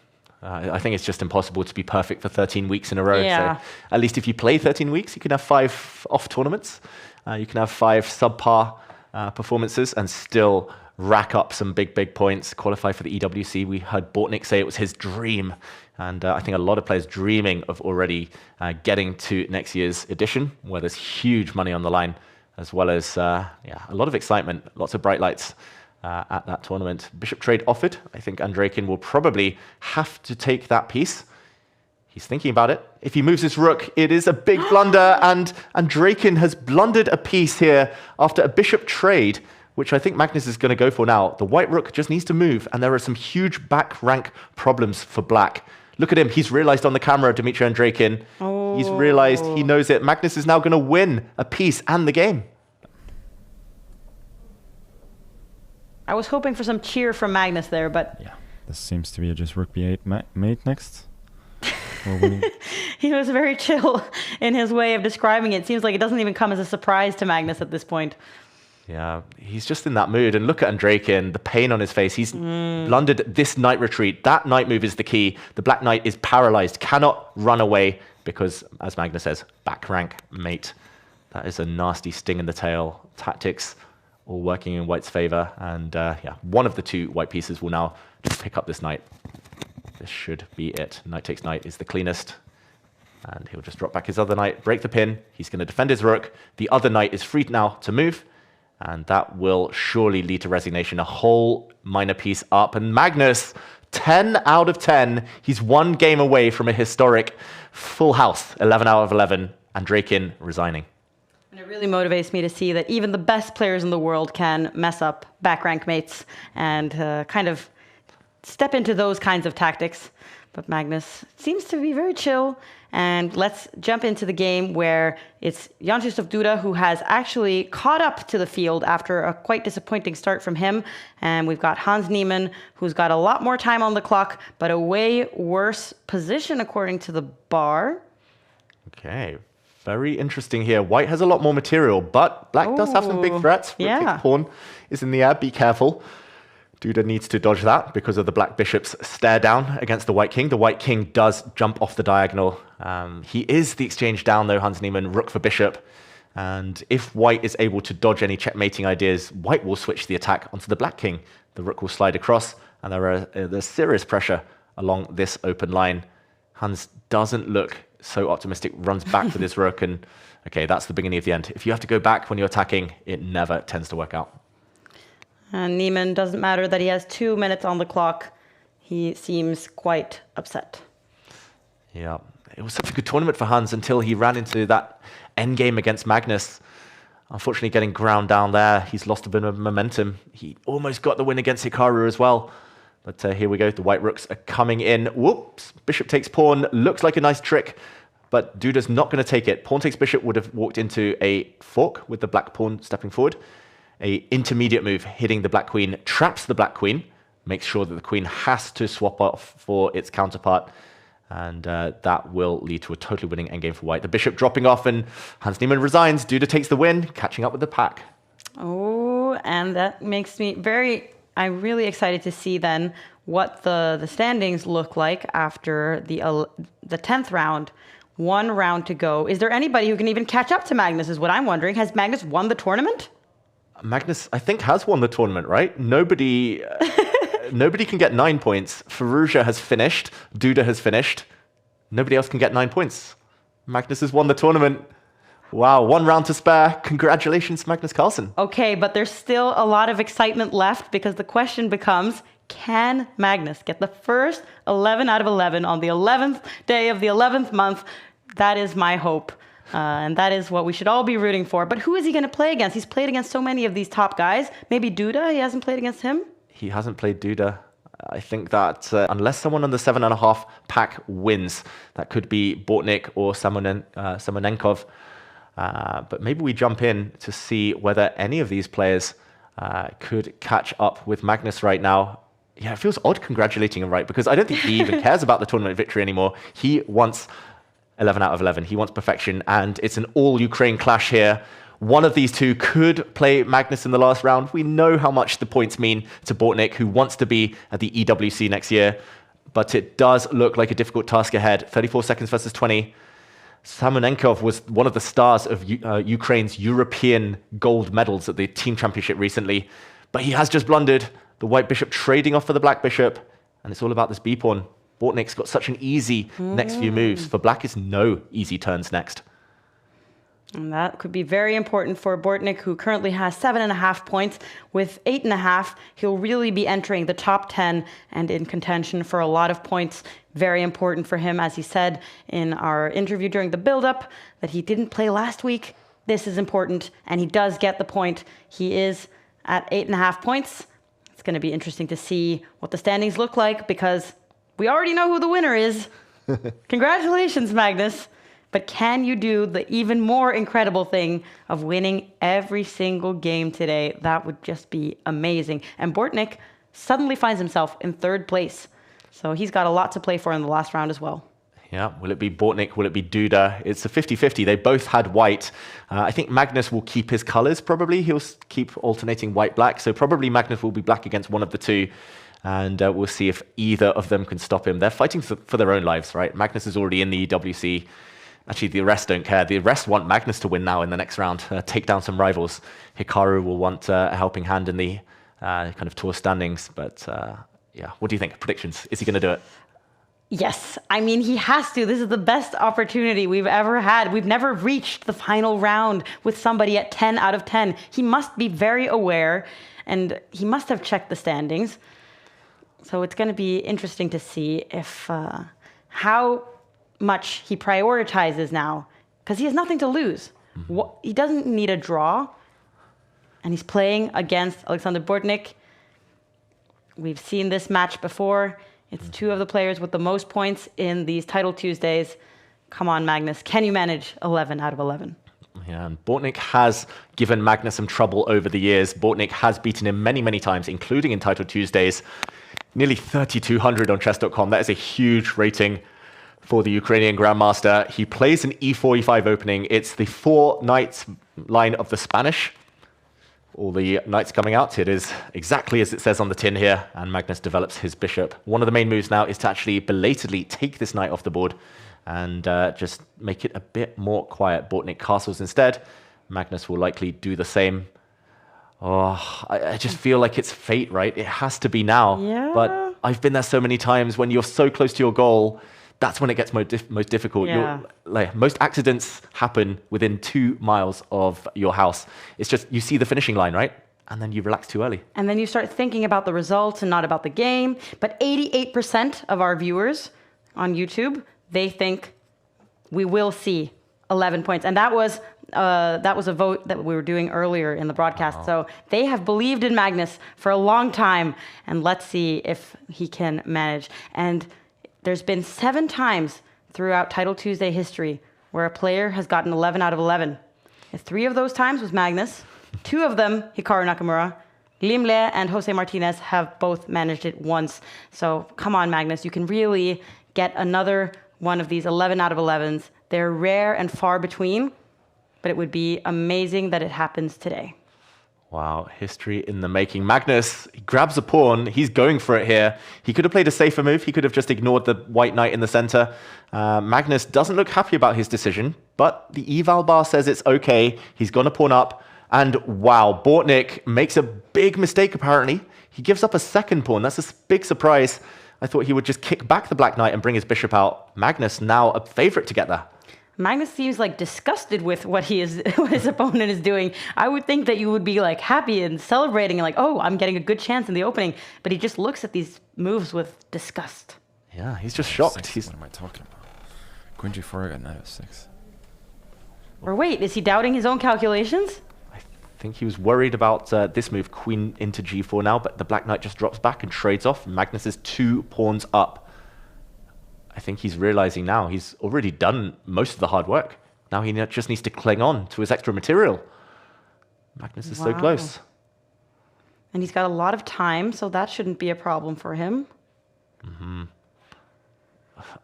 S7: I think it's just impossible to be perfect for 13 weeks in a row.
S6: Yeah.
S7: So at least if you play 13 weeks, you can have 5 off tournaments. You can have 5 subpar performances and still rack up some big points, qualify for the EWC. We heard Bortnik say it was his dream, and I think a lot of players dreaming of already getting to next year's edition, where there's huge money on the line, as well as a lot of excitement, lots of bright lights at that tournament. Bishop trade offered. I think Andreikin will probably have to take that piece. He's thinking about it. If he moves his rook, it is a big blunder, and Andreikin has blundered a piece here after a bishop trade, which I think Magnus is going to go for now. The white rook just needs to move, and there are some huge back rank problems for black. Look at him. He's realized on the camera, Dmitry Andreikin. Oh. He's realized, he knows it. Magnus is now going to win a piece and the game.
S6: I was hoping for some cheer from Magnus there, but...
S1: Yeah, this seems to be just rook b8 mate next.
S6: He was very chill in his way of describing it. Seems like it doesn't even come as a surprise to Magnus at this point.
S7: Yeah, he's just in that mood. And look at Andreikin, the pain on his face. He's blundered this knight retreat. That knight move is the key. The black knight is paralyzed, cannot run away because, as Magnus says, back rank mate. That is a nasty sting in the tail. Tactics all working in white's favor. And one of the 2 white pieces will now just pick up this knight. This should be it. Knight takes knight is the cleanest. And he'll just drop back his other knight, break the pin. He's going to defend his rook. The other knight is free now to move. And that will surely lead to resignation. A whole minor piece up. And Magnus, 10 out of 10. He's 1 game away from a historic full house. 11 out of 11. Andreikin resigning.
S6: And it really motivates me to see that even the best players in the world can mess up back rank mates and kind of step into those kinds of tactics. But Magnus seems to be very chill. And let's jump into the game where it's Jan-Krzysztof Duda who has actually caught up to the field after a quite disappointing start from him. And we've got Hans Niemann, who's got a lot more time on the clock, but a way worse position according to the bar.
S7: Okay, very interesting here. White has a lot more material, but black does have some big threats. Rook takes pawn is in the air, be careful. Duda needs to dodge that because of the black bishop's stare down against the white king. The white king does jump off the diagonal. He is the exchange down though, Hans Niemann, rook for bishop. And if white is able to dodge any checkmating ideas, white will switch the attack onto the black king. The rook will slide across, and there's serious pressure along this open line. Hans doesn't look so optimistic, runs back with his rook, and okay, that's the beginning of the end. If you have to go back when you're attacking, it never tends to work out.
S6: And Niemann, doesn't matter that he has 2 minutes on the clock. He seems quite upset.
S7: Yeah, it was such a good tournament for Hans until he ran into that endgame against Magnus. Unfortunately, getting ground down there, he's lost a bit of momentum. He almost got the win against Hikaru as well. But here we go, the white rooks are coming in. Whoops, bishop takes pawn, looks like a nice trick, but Duda's not going to take it. Pawn takes bishop would have walked into a fork with the black pawn stepping forward. A intermediate move hitting the black queen traps the black queen, makes sure that the queen has to swap off for its counterpart, and that will lead to a totally winning endgame for white. The bishop dropping off, and Hans Niemann resigns. Duda takes the win, catching up with the pack.
S6: Oh, and that makes me I'm really excited to see then what the standings look like after the 10th round. 1 round to go. Is there anybody who can even catch up to Magnus is what I'm wondering. Has Magnus won the tournament?
S7: Magnus, I think, has won the tournament, right? Nobody can get 9 points. Firouzja has finished. Duda has finished. Nobody else can get 9 points. Magnus has won the tournament. Wow, 1 round to spare. Congratulations, Magnus Carlsen.
S6: Okay, but there's still a lot of excitement left because the question becomes, can Magnus get the first 11 out of 11 on the 11th day of the 11th month? That is my hope. And that is what we should all be rooting for. But who is he going to play against? He's played against so many of these top guys. Maybe Duda, he hasn't played against him?
S7: He hasn't played Duda. I think that unless someone on the 7.5 pack wins, that could be Bortnik or Samonenkov. But maybe we jump in to see whether any of these players could catch up with Magnus right now. Yeah, it feels odd congratulating him, right? Because I don't think he even cares about the tournament victory anymore. He wants 11 out of 11. He wants perfection, and it's an all-Ukraine clash here. One of these two could play Magnus in the last round. We know how much the points mean to Bortnik, who wants to be at the EWC next year, but it does look like a difficult task ahead. 34 seconds versus 20. Samonenkov was one of the stars of Ukraine's European gold medals at the team championship recently, but he has just blundered. The white bishop trading off for the black bishop, and it's all about this b-pawn. Bortnik's got such an easy next few moves. For black, is no easy turns next.
S6: And that could be very important for Bortnik, who currently has 7.5 points. With 8.5, he'll really be entering the top 10 and in contention for a lot of points. Very important for him, as he said in our interview during the build-up, that he didn't play last week. This is important, and he does get the point. He is at 8.5 points. It's going to be interesting to see what the standings look like, because we already know who the winner is. Congratulations, Magnus. But can you do the even more incredible thing of winning every single game today? That would just be amazing. And Bortnik suddenly finds himself in 3rd place. So he's got a lot to play for in the last round as well.
S7: Yeah, will it be Bortnik? Will it be Duda? It's a 50-50. They both had white. I think Magnus will keep his colors, probably. He'll keep alternating white-black. So probably Magnus will be black against one of the two. And we'll see if either of them can stop him. They're fighting for their own lives, right? Magnus is already in the EWC. Actually, the rest don't care. The rest want Magnus to win now in the next round, take down some rivals. Hikaru will want a helping hand in the kind of tour standings. But yeah, what do you think? Predictions? Is he going to do it?
S6: Yes. I mean, he has to. This is the best opportunity we've ever had. We've never reached the final round with somebody at 10 out of 10. He must be very aware, and he must have checked the standings. So it's going to be interesting to see if how much he prioritizes now, because he has nothing to lose. He doesn't need a draw, and he's playing against Alexander Bortnik. We've seen this match before. It's two of the players with the most points in these Title Tuesdays. Come on, Magnus. Can you manage 11 out of 11?
S7: Yeah, and Bortnik has given Magnus some trouble over the years. Bortnik has beaten him many, many times, including in Title Tuesdays. Nearly 3,200 on chess.com. That is a huge rating for the Ukrainian Grandmaster. He plays an e4, e5 opening. It's the 4 knights line of the Spanish. All the knights coming out. It is exactly as it says on the tin here, and Magnus develops his bishop. One of the main moves now is to actually belatedly take this knight off the board and just make it a bit more quiet. Bortnik castles instead. Magnus will likely do the same. Oh, I just feel like it's fate, right? It has to be now.
S6: Yeah.
S7: But I've been there so many times. When you're so close to your goal, that's when it gets most difficult.
S6: Yeah.
S7: Most accidents happen within 2 miles of your house. It's just, you see the finishing line, right? And then you relax too early.
S6: And then you start thinking about the results and not about the game. But 88% of our viewers on YouTube, they think we will see 11 points. And that was a vote that we were doing earlier in the broadcast. So they have believed in Magnus for a long time. And let's see if he can manage. And there's been 7 times throughout Title Tuesday history where a player has gotten 11 out of 11. 3 of those times was Magnus. 2 of them, Hikaru Nakamura. Limle and Jose Martinez have both managed it once. So come on, Magnus. You can really get another one of these 11 out of 11s. They're rare and far between, but it would be amazing that it happens today.
S7: Wow, history in the making. Magnus, he grabs a pawn. He's going for it here. He could have played a safer move. He could have just ignored the white knight in the center. Magnus doesn't look happy about his decision, but the eval bar says it's okay. He's gone a pawn up. And wow, Bortnik makes a big mistake, apparently. He gives up a second pawn. That's a big surprise. I thought he would just kick back the black knight and bring his bishop out. Magnus now a favorite to get there.
S6: Magnus seems like disgusted with what his opponent is doing. I would think that you would be like happy and celebrating and like, oh, I'm getting a good chance in the opening. But he just looks at these moves with disgust.
S7: Yeah, he's just shocked.
S1: What am I talking about? Queen g4, I got knight f6.
S6: Or wait, is he doubting his own calculations?
S7: I think he was worried about this move, queen into g4 now, but the black knight just drops back and trades off. Magnus is 2 pawns up. I think he's realizing now he's already done most of the hard work. Now he just needs to cling on to his extra material. Magnus is so close.
S6: And he's got a lot of time, so that shouldn't be a problem for him.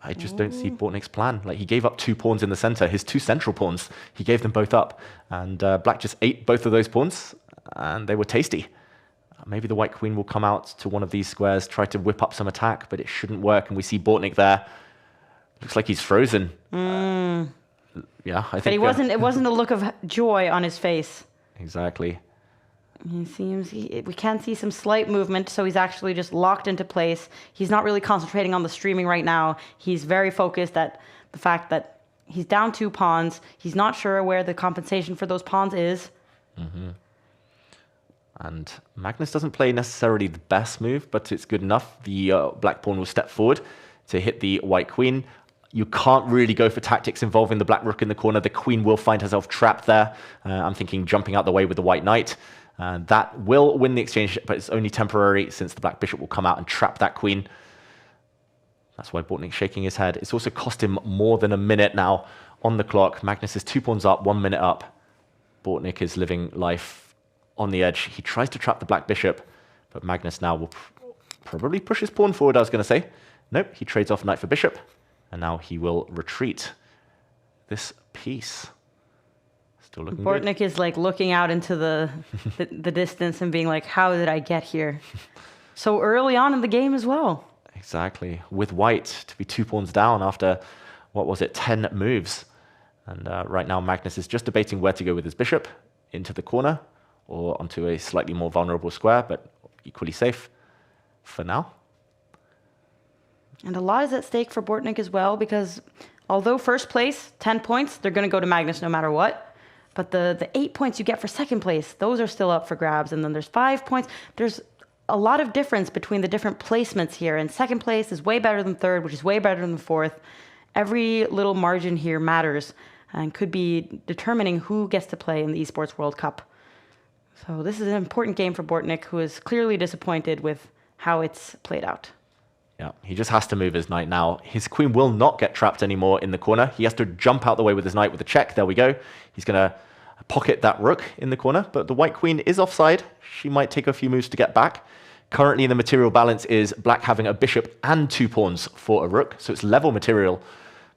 S7: I just don't see Bortnik's plan. Like, he gave up 2 pawns in the center, his 2 central pawns. He gave them both up. And black just ate both of those pawns, and they were tasty. Maybe the white queen will come out to one of these squares, try to whip up some attack, but it shouldn't work. And we see Bortnik there. Looks like he's frozen. Yeah, I think.
S6: But it wasn't a look of joy on his face.
S7: Exactly.
S6: He seems, we can see some slight movement, so he's actually just locked into place. He's not really concentrating on the streaming right now. He's very focused at the fact that he's down 2 pawns. He's not sure where the compensation for those pawns is.
S7: And Magnus doesn't play necessarily the best move, but it's good enough. The black pawn will step forward to hit the white queen. You can't really go for tactics involving the black rook in the corner. The queen will find herself trapped there. I'm thinking jumping out the way with the white knight. That will win the exchange, but it's only temporary since the black bishop will come out and trap that queen. That's why Bortnik's shaking his head. It's also cost him more than a minute now on the clock. Magnus is 2 pawns up, 1 minute up. Bortnik is living life on the edge. He tries to trap the black bishop, but Magnus now will probably push his pawn forward, I was going to say. Nope, he trades off knight for bishop, and now he will retreat this piece. Still looking good.
S6: Bortnik is like looking out into the distance and being like, how did I get here? So early on in the game as well.
S7: Exactly. With white to be 2 pawns down after, what was it, 10 moves. And right now Magnus is just debating where to go with his bishop, into the corner or onto a slightly more vulnerable square, but equally safe for now.
S6: And a lot is at stake for Bortnik as well, because although first place, 10 points, they're going to go to Magnus no matter what. But the 8 points you get for second place, those are still up for grabs. And then there's 5 points. There's a lot of difference between the different placements here. And second place is way better than third, which is way better than fourth. Every little margin here matters and could be determining who gets to play in the Esports World Cup. So this is an important game for Bortnik, who is clearly disappointed with how it's played out.
S7: Yeah, he just has to move his knight now. His queen will not get trapped anymore in the corner. He has to jump out the way with his knight with a check. There we go. He's going to pocket that rook in the corner, but the white queen is offside. She might take a few moves to get back. Currently, the material balance is black having a bishop and 2 pawns for a rook, so it's level material.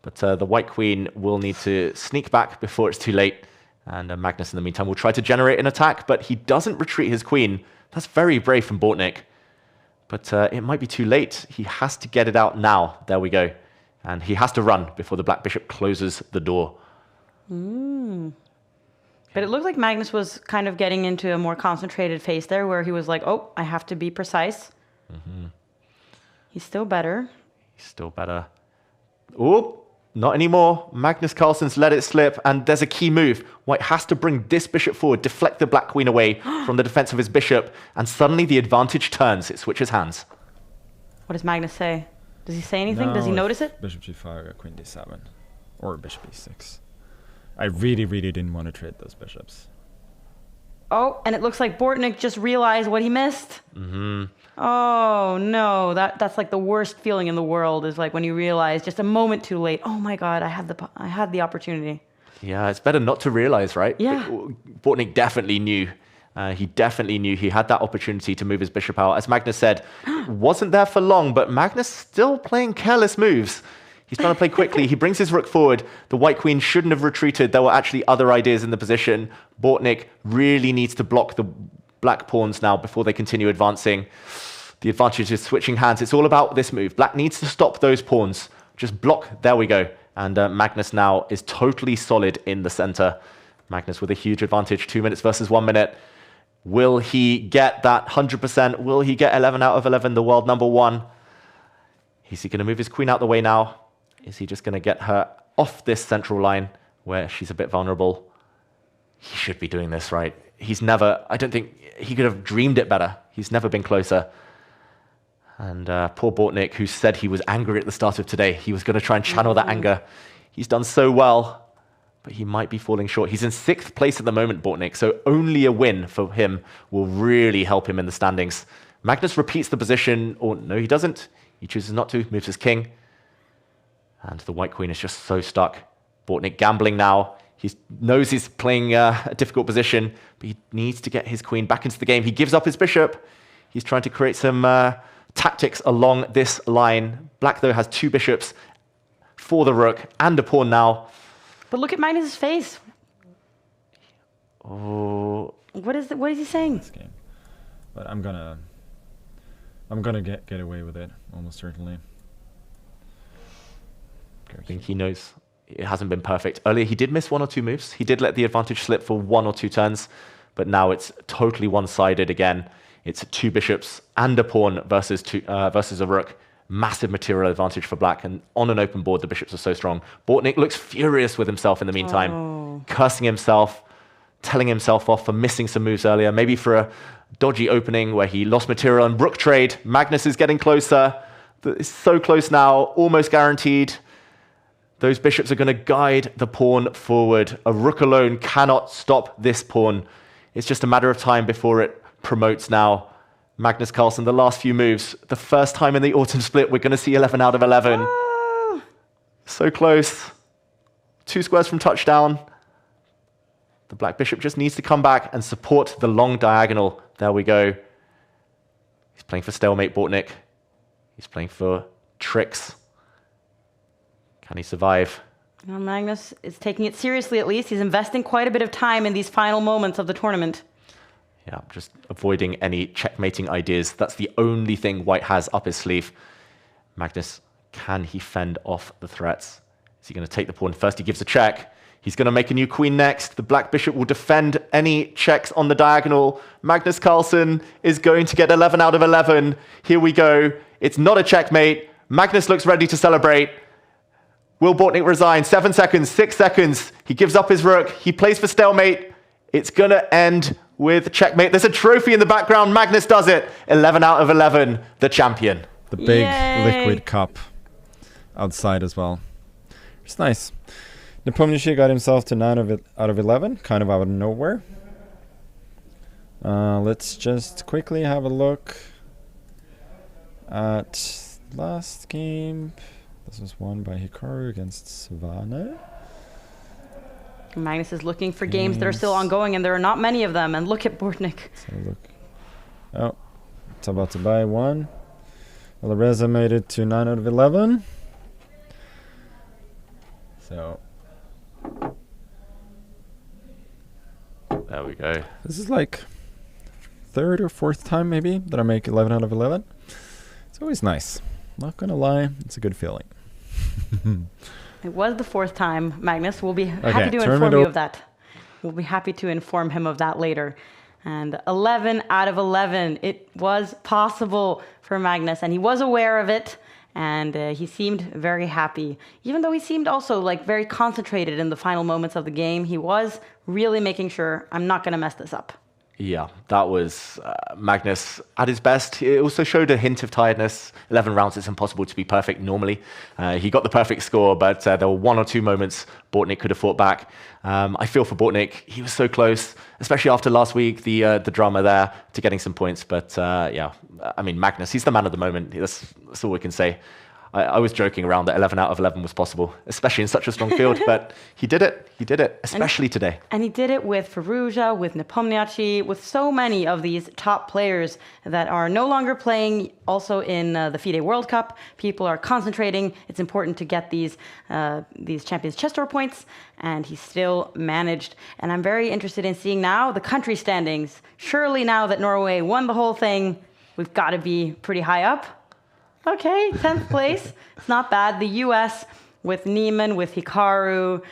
S7: But the white queen will need to sneak back before it's too late. And Magnus, in the meantime, will try to generate an attack, but he doesn't retreat his queen. That's very brave from Bortnik. But it might be too late. He has to get it out now. There we go. And he has to run before the black bishop closes the door.
S6: But it looked like Magnus was kind of getting into a more concentrated phase there where he was like, oh, I have to be precise. He's still better.
S7: He's still better. Oh, not anymore. Magnus Carlsen's let it slip, and there's a key move. White has to bring this bishop forward, deflect the black queen away from the defense of his bishop, and suddenly the advantage turns. It switches hands.
S6: What does Magnus say? Does he say anything?
S1: No,
S6: Does he notice it?
S1: Bishop g5, queen d7, or bishop e6. I really, really didn't want to trade those bishops.
S6: Oh, and it looks like Bortnik just realized what he missed. Oh, no. That's like the worst feeling in the world, is like when you realize just a moment too late, oh my God, I had the opportunity.
S7: Yeah, it's better not to realize, right?
S6: Yeah.
S7: Bortnik definitely knew. He definitely knew he had that opportunity to move his bishop out. As Magnus said, wasn't there for long, but Magnus still playing careless moves. He's trying to play quickly. He brings his rook forward. The white queen shouldn't have retreated. There were actually other ideas in the position. Bortnik really needs to block the black pawns now before they continue advancing. The advantage is switching hands. It's all about this move. Black needs to stop those pawns. Just block. There we go. And Magnus now is totally solid in the center. Magnus with a huge advantage. 2 minutes versus 1 minute. Will he get that 100%? Will he get 11 out of 11, the world number 1? Is he going to move his queen out the way now? Is he just going to get her off this central line where she's a bit vulnerable? He should be doing this, right? He's never, I don't think he could have dreamed it better. He's never been closer. And poor Bortnik, who said he was angry at the start of today. He was going to try and channel that anger. He's done so well, but he might be falling short. He's in 6th place at the moment, Bortnik, so only a win for him will really help him in the standings. Magnus repeats the position, or no, he doesn't. He chooses not to, moves his king. And the white queen is just so stuck. Bortnik gambling now. He knows he's playing a difficult position, but he needs to get his queen back into the game. He gives up his bishop. He's trying to create some tactics along this line. Black, though, has 2 bishops for the rook and a pawn now.
S6: But look at Magnus's face.
S7: Oh.
S6: What is he saying?
S1: This game. But I'm gonna get away with it, almost certainly.
S7: I think he knows it hasn't been perfect. Earlier, he did miss 1 or 2 moves. He did let the advantage slip for 1 or 2 turns, but now it's totally one-sided again. It's 2 bishops and a pawn versus a rook. Massive material advantage for black, and on an open board, the bishops are so strong. Bortnik looks furious with himself in the meantime, cursing himself, telling himself off for missing some moves earlier, maybe for a dodgy opening where he lost material and rook trade. Magnus is getting closer. It's so close now, almost guaranteed. Those bishops are going to guide the pawn forward. A rook alone cannot stop this pawn. It's just a matter of time before it promotes now. Magnus Carlsen, the last few moves. The first time in the autumn split, we're going to see 11 out of 11.
S6: Oh.
S7: So close. 2 squares from touchdown. The black bishop just needs to come back and support the long diagonal. There we go. He's playing for stalemate, Bortnik. He's playing for tricks. Can he survive?
S6: Well, Magnus is taking it seriously, at least. He's investing quite a bit of time in these final moments of the tournament.
S7: Yeah, just avoiding any checkmating ideas. That's the only thing White has up his sleeve. Magnus, can he fend off the threats? Is he going to take the pawn? First, he gives a check. He's going to make a new queen next. The black bishop will defend any checks on the diagonal. Magnus Carlsen is going to get 11 out of 11. Here we go. It's not a checkmate. Magnus looks ready to celebrate. Will Bortnik resign? 7 seconds, 6 seconds. He gives up his rook. He plays for stalemate. It's going to end with checkmate. There's a trophy in the background. Magnus does it. 11 out of 11, the champion.
S1: The big
S6: Yay.
S1: liquid cup outside as well. It's nice. Nepomniachtchi got himself to 9 out of 11, kind of out of nowhere. Let's just quickly have a look at last game, this was won by Hikaru against Savannah.
S6: Magnus is looking for games that are still ongoing, and there are not many of them. And look at Bortnik.
S1: So look. Oh, it's about to buy one. Alireza made it to 9 out of 11. So
S7: there we go.
S1: This is like third or fourth time maybe that I make 11 out of 11. It's always nice. Not gonna lie, it's a good feeling.
S6: It was the fourth time, Magnus. We'll be happy to inform you of that. We'll be happy to inform him of that later. And 11 out of 11. It was possible for Magnus, and he was aware of it, and he seemed very happy. Even though he seemed also like very concentrated in the final moments of the game, he was really making sure, I'm not going to mess this up.
S7: Yeah, that was Magnus at his best. It also showed a hint of tiredness. 11 rounds, it's impossible to be perfect normally. He got the perfect score, but there were one or two moments Bortnik could have fought back. I feel for Bortnik. He was so close, especially after last week, the drama there, to getting some points. But yeah, I mean, Magnus, he's the man of the moment. That's all we can say. I was joking around that 11 out of 11 was possible, especially in such a strong field, but he did it, especially today.
S6: And he did it with Firouzja, with Nepomniachtchi, with so many of these top players that are no longer playing also in the FIDE World Cup. People are concentrating. It's important to get these Champions Chess Tour points, and he still managed. And I'm very interested in seeing now the country standings. Surely now that Norway won the whole thing, we've got to be pretty high up. Okay, 10th place. It's not bad. The US with Neiman, with Hikaru,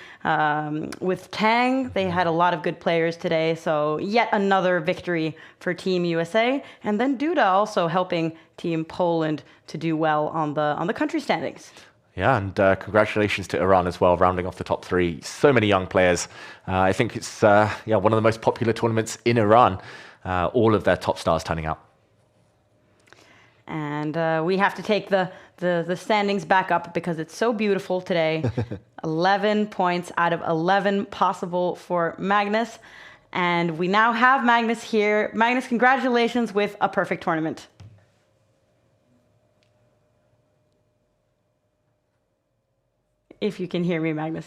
S6: with Tang, they had a lot of good players today. So yet another victory for Team USA. And then Duda also helping Team Poland to do well on the country standings.
S7: Yeah, and congratulations to Iran as well, rounding off the top three. So many young players. I think it's one of the most popular tournaments in Iran. All of their top stars turning out.
S6: And we have to take the standings back up because it's so beautiful today. 11 points out of 11 possible for Magnus. And we now have Magnus here. Magnus, congratulations with a perfect tournament. If you can hear me, Magnus.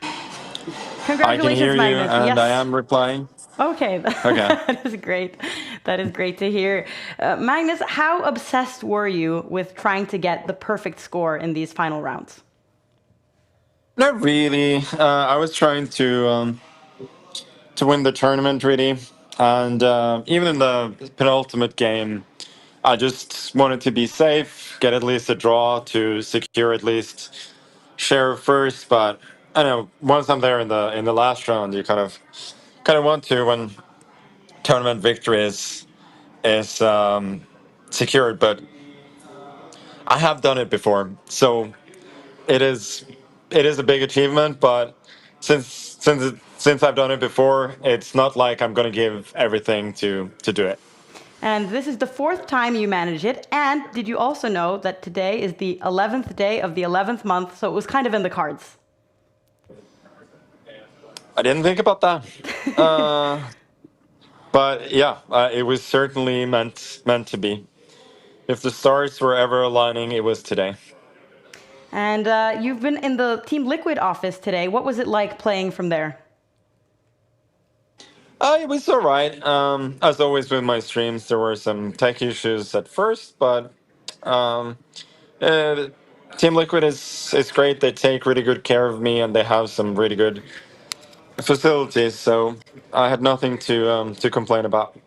S6: Congratulations,
S10: I can hear
S6: Magnus.
S10: you, and
S6: yes.
S10: I am replying.
S6: Okay, that is great. That is great to hear. Magnus, how obsessed were you with trying to get the perfect score in these final rounds?
S10: Not really. I was trying to win the tournament, really. And even in the penultimate game, I just wanted to be safe, get at least a draw to secure at least share first. But I know once I'm there in the last round, you kind of want to when tournament victory is secured. But I have done it before, so it is a big achievement. But since I've done it before, it's not like I'm going to give everything to do it.
S6: And this is the fourth time you manage it. And did you also know that today is the 11th day of the 11th month? So it was kind of in the cards.
S10: I didn't think about that. But yeah, it was certainly meant to be. If the stars were ever aligning, it was today.
S6: And you've been in the Team Liquid office today. What was it like playing from there?
S10: It was all right. As always with my streams, there were some tech issues at first, but Team Liquid is great. They take really good care of me, and they have some really good facilities. So I had nothing to complain about.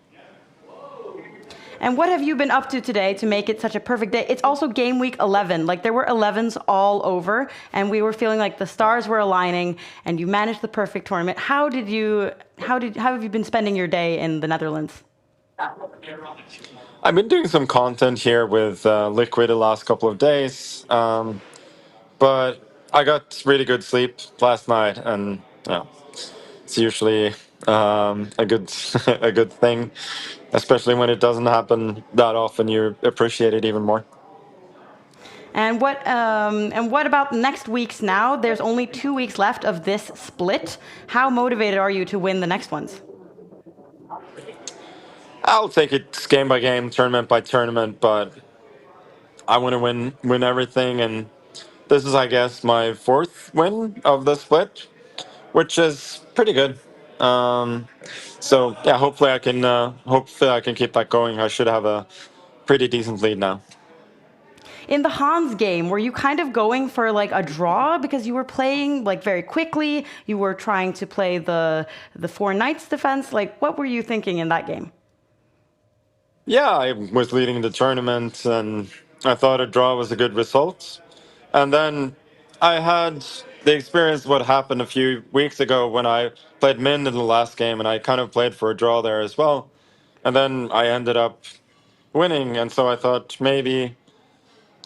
S6: And what have you been up to today to make it such a perfect day? It's also game week 11. Like there were 11s all over, and we were feeling like the stars were aligning, and you managed the perfect tournament. How have you been spending your day in the Netherlands?
S10: I've been doing some content here with Liquid the last couple of days, but I got really good sleep last night, and it's usually a good a good thing. Especially when it doesn't happen that often, you appreciate it even more.
S6: And what about next week's now? There's only 2 weeks left of this split. How motivated are you to win the next ones?
S10: I'll take it game by game, tournament by tournament, but I want to win everything, and this is, I guess, my 4th win of the split, which is pretty good. So yeah, hopefully I can keep that going. I should have a pretty decent lead now.
S6: In the Hans game, were you kind of going for like a draw because you were playing like very quickly? You were trying to play the 4 knights defense. Like, what were you thinking in that game?
S10: Yeah, I was leading the tournament, and I thought a draw was a good result. And then I had the experience what happened a few weeks ago when I played Min in the last game, and I kind of played for a draw there as well. And then I ended up winning, and so I thought maybe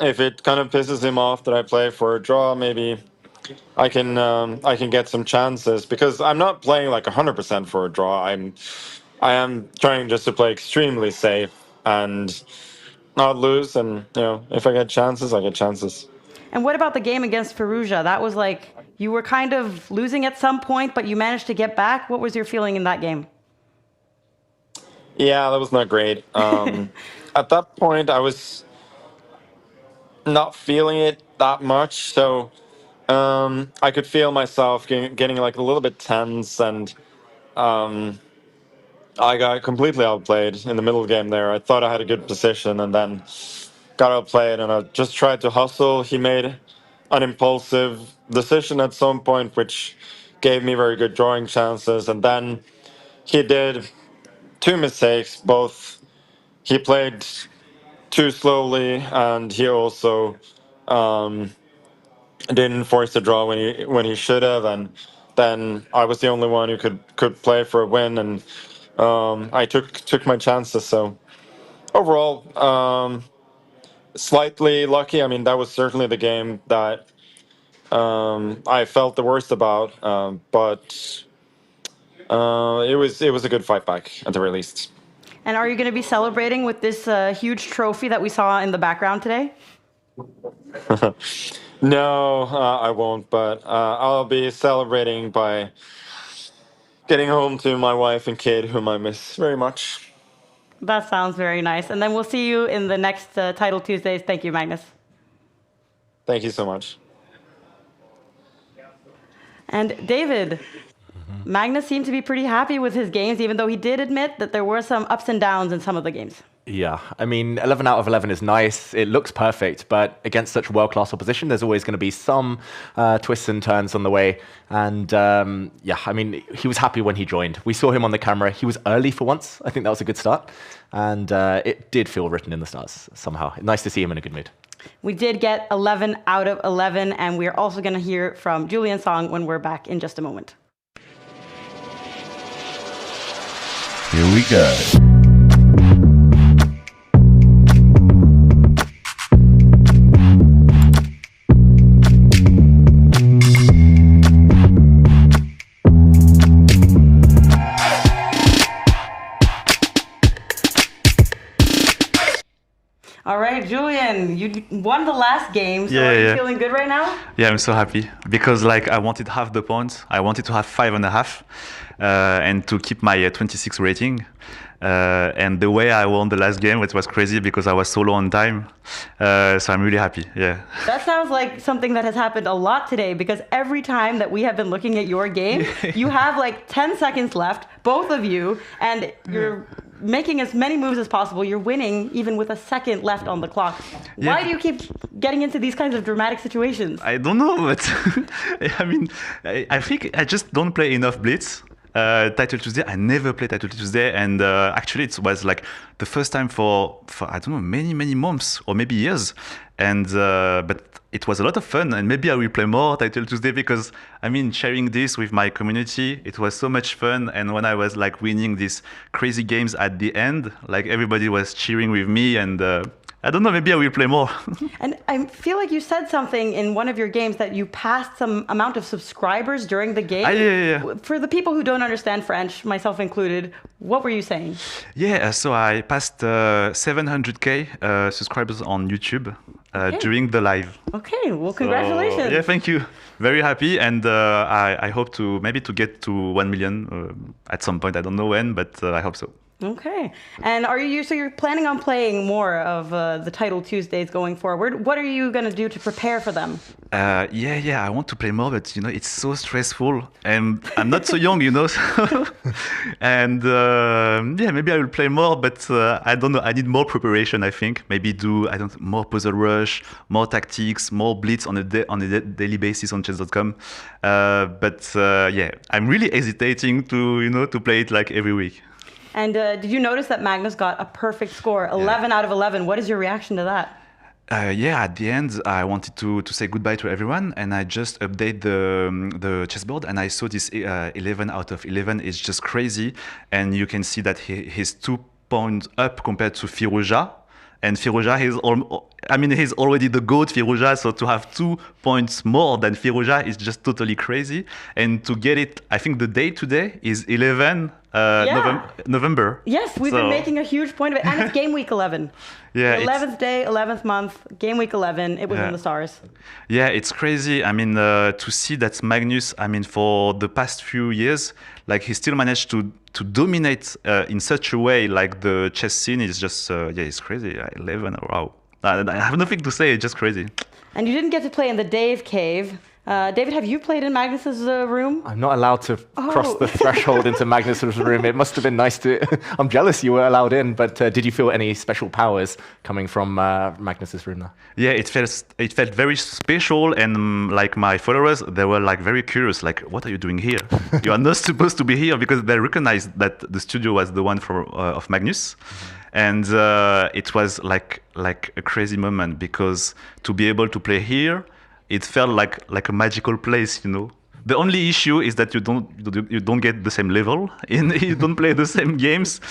S10: if it kind of pisses him off that I play for a draw, maybe I can get some chances, because I'm not playing like 100% for a draw. I am trying just to play extremely safe and not lose, and if I get chances, I get chances.
S6: And what about the game against Firouzja? That was like you were kind of losing at some point, but you managed to get back. What was your feeling in that game?
S10: Yeah, that was not great. At that point, I was not feeling it that much, so I could feel myself getting like a little bit tense, and I got completely outplayed in the middle game there. I thought I had a good position, and then got outplayed, and I just tried to hustle. He made an impulsive decision at some point, which gave me very good drawing chances, and then he did 2 mistakes. Both he played too slowly, and he also didn't force the draw when he should have, and then I was the only one who could play for a win, and I took my chances. So overall, slightly lucky. I mean, that was certainly the game that I felt the worst about, but it was a good fight back at the very least.
S6: And are you going to be celebrating with this huge trophy that we saw in the background today?
S10: No, I won't, but I'll be celebrating by getting home to my wife and kid, whom I miss very much.
S6: That sounds very nice. And then we'll see you in the next Title Tuesdays. Thank you, Magnus.
S10: Thank you so much.
S6: And David, Magnus seemed to be pretty happy with his games, even though he did admit that there were some ups and downs in some of the games.
S7: Yeah, I mean, 11 out of 11 is nice. It looks perfect, but against such world-class opposition, there's always going to be some twists and turns on the way. And yeah, I mean, he was happy when he joined. We saw him on the camera. He was early for once. I think that was a good start. And it did feel written in the stars somehow. Nice to see him in a good mood.
S6: We did get 11 out of 11, and we're also going to hear from Julian Song when we're back in just a moment.
S12: Here we go.
S6: All right, Julian, you won the last game, so are you feeling good right now?
S14: Yeah, I'm so happy because I wanted half the points. I wanted to have 5.5 and to keep my 26 rating. And the way I won the last game, it was crazy because I was so low on time. So I'm really happy, yeah.
S6: That sounds like something that has happened a lot today, because every time that we have been looking at your game, you have like 10 seconds left, both of you, and you're making as many moves as possible. You're winning even with a second left on the clock.
S14: Yeah.
S6: Why do you keep getting into these kinds of dramatic situations?
S14: I don't know, but I mean, I think I just don't play enough Blitz. Title Tuesday, I never played Title Tuesday, and actually it was like the first time for I don't know, many months or maybe years, and but it was a lot of fun, and maybe I will play more Title Tuesday because I mean, sharing this with my community, it was so much fun. And when I was like winning these crazy games at the end, like everybody was cheering with me, and I don't know, maybe I will play more.
S6: And I feel like you said something in one of your games that you passed some amount of subscribers during the game.
S14: Yeah.
S6: For the people who don't understand French, myself included, what were you saying?
S14: Yeah, so I passed 700k subscribers on YouTube during the live.
S6: Okay, well, congratulations.
S14: Yeah, thank you. Very happy, and I hope to maybe to get to 1 million at some point. I don't know when, but I hope so.
S6: Okay. And so you're planning on playing more of the Title Tuesdays going forward. What are you going to do to prepare for them?
S14: I want to play more, but it's so stressful, and I'm not so young, so and maybe I will play more, but I don't know. I need more preparation. I think maybe more puzzle rush, more tactics, more blitz on a daily basis on chess.com. I'm really hesitating to play it like every week.
S6: And did you notice that Magnus got a perfect score, 11 out of 11? What is your reaction to that?
S14: At the end, I wanted to say goodbye to everyone, and I just update the chessboard, and I saw this 11 out of 11 is just crazy, and you can see that he's 2 points up compared to Firouzja, and Firouzja he's already the GOAT, Firouzja, so to have 2 points more than Firouzja is just totally crazy, and to get it, I think the date today is 11 November.
S6: Yes, we've been making a huge point of it, and it's Game Week 11.
S14: Yeah,
S6: the 11th day, 11th month, Game Week 11. It was in the stars.
S14: Yeah, it's crazy. I mean, to see that Magnus, for the past few years, like he still managed to dominate in such a way, like the chess scene is just, it's crazy. 11, wow. I have nothing to say, it's just crazy.
S6: And you didn't get to play in the Dave Cave. David, have you played in Magnus's room?
S7: I'm not allowed to cross the threshold into Magnus's room. It must have been nice to... I'm jealous you were allowed in, but did you feel any special powers coming from Magnus's room now?
S14: Yeah, it felt very special, and like my followers, they were like very curious, like, what are you doing here? You are not supposed to be here, because they recognized that the studio was the one of Magnus. And it was like a crazy moment, because to be able to play here, it felt like a magical place, The only issue is that you don't get the same level, you don't play the same games.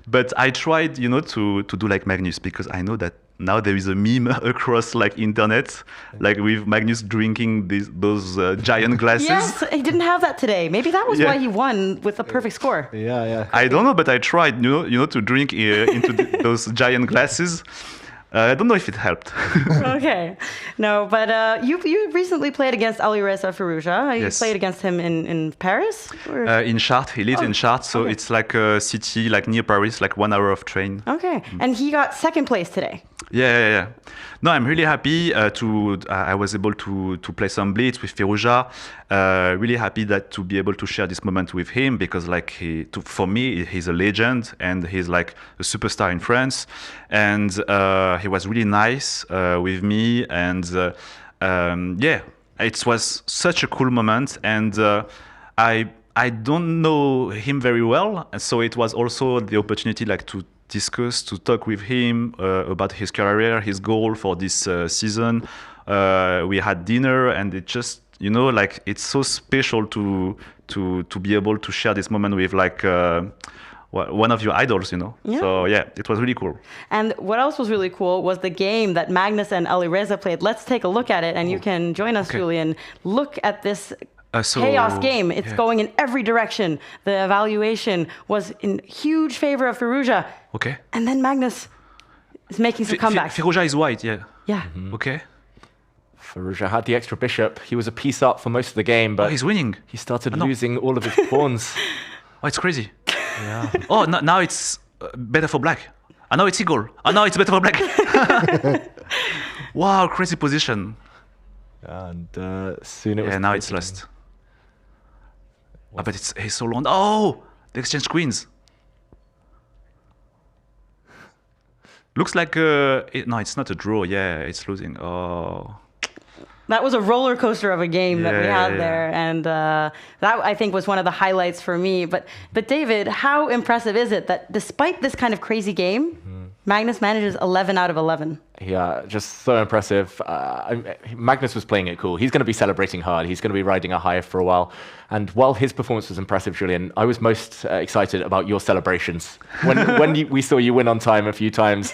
S14: But I tried, to do like Magnus, because I know that now there is a meme across like internet, like with Magnus drinking those giant glasses.
S6: Yes, he didn't have that today. Maybe that was why he won with a perfect score.
S7: Yeah.
S14: I don't know, but I tried, to drink into those giant glasses. I don't know if it helped.
S6: Okay. No, but you recently played against Alireza Firouzja. You played against him in Paris?
S14: In Chartres. He lives in Chartres, so it's like a city like near Paris, like 1 hour of train.
S6: Okay. And he got second place today.
S14: Yeah. No, I'm really happy I was able to play some blitz with Firouzja. Really happy to be able to share this moment with him, because for me, he's a legend, and he's like a superstar in France. And he was really nice with me, and it was such a cool moment. And I don't know him very well, and so it was also the opportunity to talk with him about his career, his goal for this season. We had dinner, and it just, it's so special to be able to share this moment with one of your idols,
S6: Yeah.
S14: So it was really cool.
S6: And what else was really cool was the game that Magnus and Alireza played. Let's take a look at it, and you can join us, Julian. Look at this chaos game. It's going in every direction. The evaluation was in huge favor of Firouzja.
S14: Okay.
S6: And then Magnus is making some comebacks.
S14: Firouzja is white, yeah.
S6: Yeah.
S14: Mm-hmm. Okay.
S7: Firouzja had the extra bishop. He was a piece up for most of the game, but
S14: he's winning.
S7: He started losing all of his pawns.
S14: Oh, it's crazy.
S7: Yeah.
S14: Oh, now it's better for black. I know it's equal. I know it's better for black. Wow, crazy position.
S7: And soon it was...
S14: Yeah, now it's lost. But he's so long. Oh, they exchange queens. Looks like no, it's not a draw. Yeah, it's losing. Oh.
S6: That was a roller coaster of a game that we had there, and that I think was one of the highlights for me. But David, how impressive is it that despite this kind of crazy game, Magnus manages 11 out of 11?
S7: Yeah, just so impressive. Magnus was playing it cool. He's going to be celebrating hard. He's going to be riding a high for a while. And while his performance was impressive, Julian, I was most excited about your celebrations. When we saw you win on time a few times,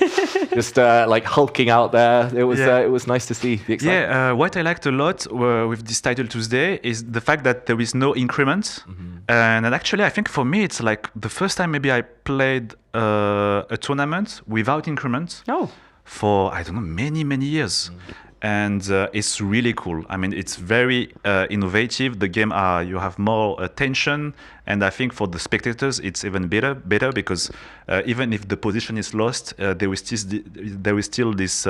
S7: just like hulking out there, it was nice to see the excitement.
S14: Yeah, what I liked a lot with this Title Tuesday is the fact that there is no increment. And actually, I think for me, it's like the first time maybe I played a tournament without increment.
S6: Oh.
S14: For, I don't know, many years. and it's really cool. I mean, it's very innovative. The game, you have more attention, and I think for the spectators, it's even better because even if the position is lost, there is still this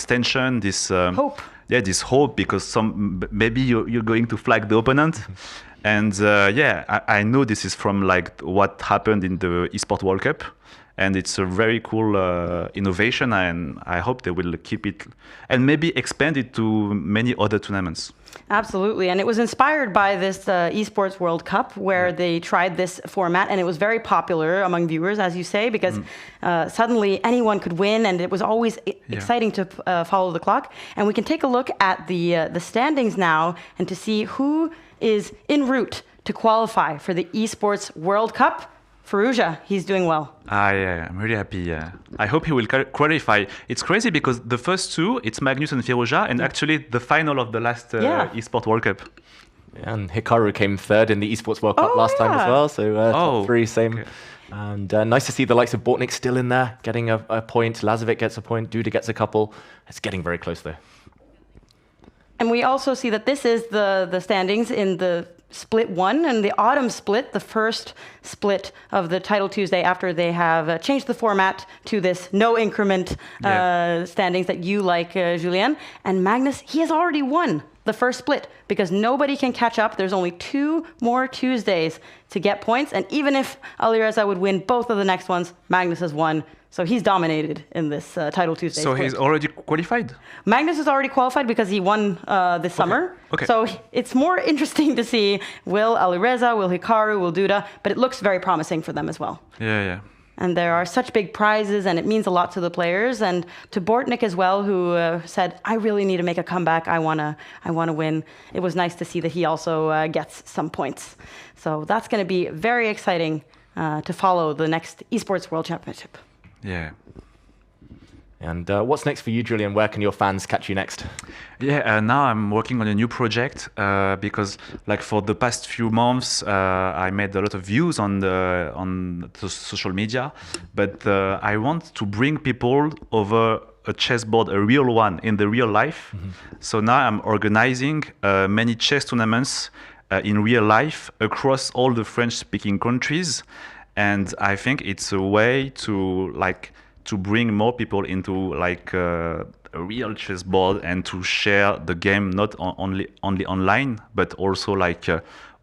S14: tension, this
S6: hope.
S14: Yeah, this hope because maybe you're going to flag the opponent. And I know this is from like what happened in the eSport World Cup, and it's a very cool innovation, and I hope they will keep it and maybe expand it to many other tournaments.
S6: Absolutely, and it was inspired by this eSports World Cup where they tried this format, and it was very popular among viewers, as you say, because suddenly anyone could win, and it was always exciting to follow the clock. And we can take a look at the standings now and to see who is en route to qualify for the eSports World Cup. Farouja, he's doing well.
S14: Yeah, I'm really happy. I hope he will qualify. It's crazy because the first two, it's Magnus and Farouja, and actually the final of the last eSport World Cup.
S7: Yeah, and Hikaru came third in the eSports World Cup last time as well, so top three, same. Okay. And nice to see the likes of Bortnik still in there, getting a point. Lazovic gets a point, Duda gets a couple. It's getting very close though.
S6: And we also see that this is the standings in the split 1 and the autumn split, the first split of the Title Tuesday after they have changed the format to this no increment standings that you like, Julien. And Magnus, he has already won the first split because nobody can catch up. There's only 2 more Tuesdays to get points. And even if Alireza would win both of the next ones, Magnus has won. So he's dominated in this Title Tuesday.
S14: So he's already qualified?
S6: Magnus is already qualified because he won this summer.
S14: Okay.
S6: So it's more interesting to see will Alireza, will Hikaru, will Duda, but it looks very promising for them as well.
S14: Yeah.
S6: And there are such big prizes, and it means a lot to the players and to Bortnik as well, who said, "I really need to make a comeback. I wanna win." It was nice to see that he also gets some points. So that's going to be very exciting to follow the next Esports World Championship.
S14: Yeah.
S7: And what's next for you, Julien? Where can your fans catch you next?
S14: Yeah, now I'm working on a new project because, like, for the past few months, I made a lot of views on the social media, but I want to bring people over a chessboard, a real one, in the real life. So now I'm organizing many chess tournaments in real life across all the French-speaking countries. And I think it's a way to bring more people into a real chessboard and to share the game not only online but also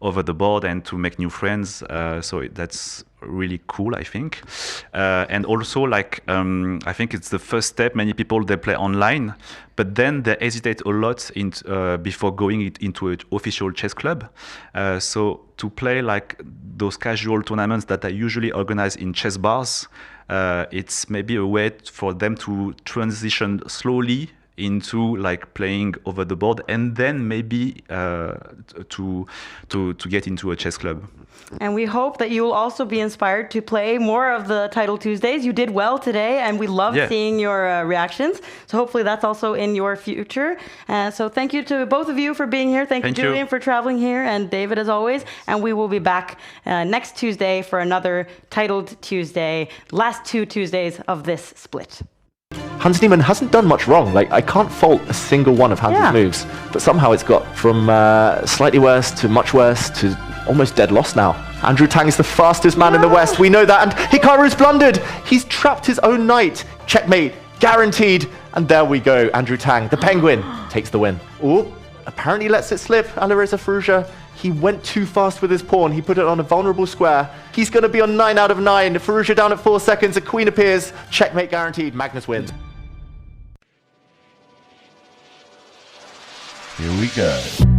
S14: over the board and to make new friends. So that's really cool, I think. And also I think it's the first step. Many people, they play online, but then they hesitate a lot before going into an official chess club. So to play those casual tournaments that are usually organized in chess bars, it's maybe a way for them to transition slowly into playing over the board and then maybe to get into a chess club.
S6: And we hope that you will also be inspired to play more of the Title Tuesdays. You did well today, and we loved seeing your reactions. So hopefully that's also in your future. So thank you to both of you for being here. Thank you, Julien, for traveling here, and David, as always. And we will be back next Tuesday for another Titled Tuesday, last 2 Tuesdays of this split.
S7: Hans Niemann hasn't done much wrong. I can't fault a single one of Hans' moves, but somehow it's got from slightly worse to much worse to almost dead loss now. Andrew Tang is the fastest man in the West. We know that. And Hikaru's blundered. He's trapped his own knight. Checkmate, guaranteed. And there we go. Andrew Tang, the penguin, takes the win. Oh, apparently lets it slip. Alireza Farouja. He went too fast with his pawn. He put it on a vulnerable square. He's going to be on 9 out of 9. Farouja down at 4 seconds. A queen appears. Checkmate guaranteed. Magnus wins.
S12: Here we go.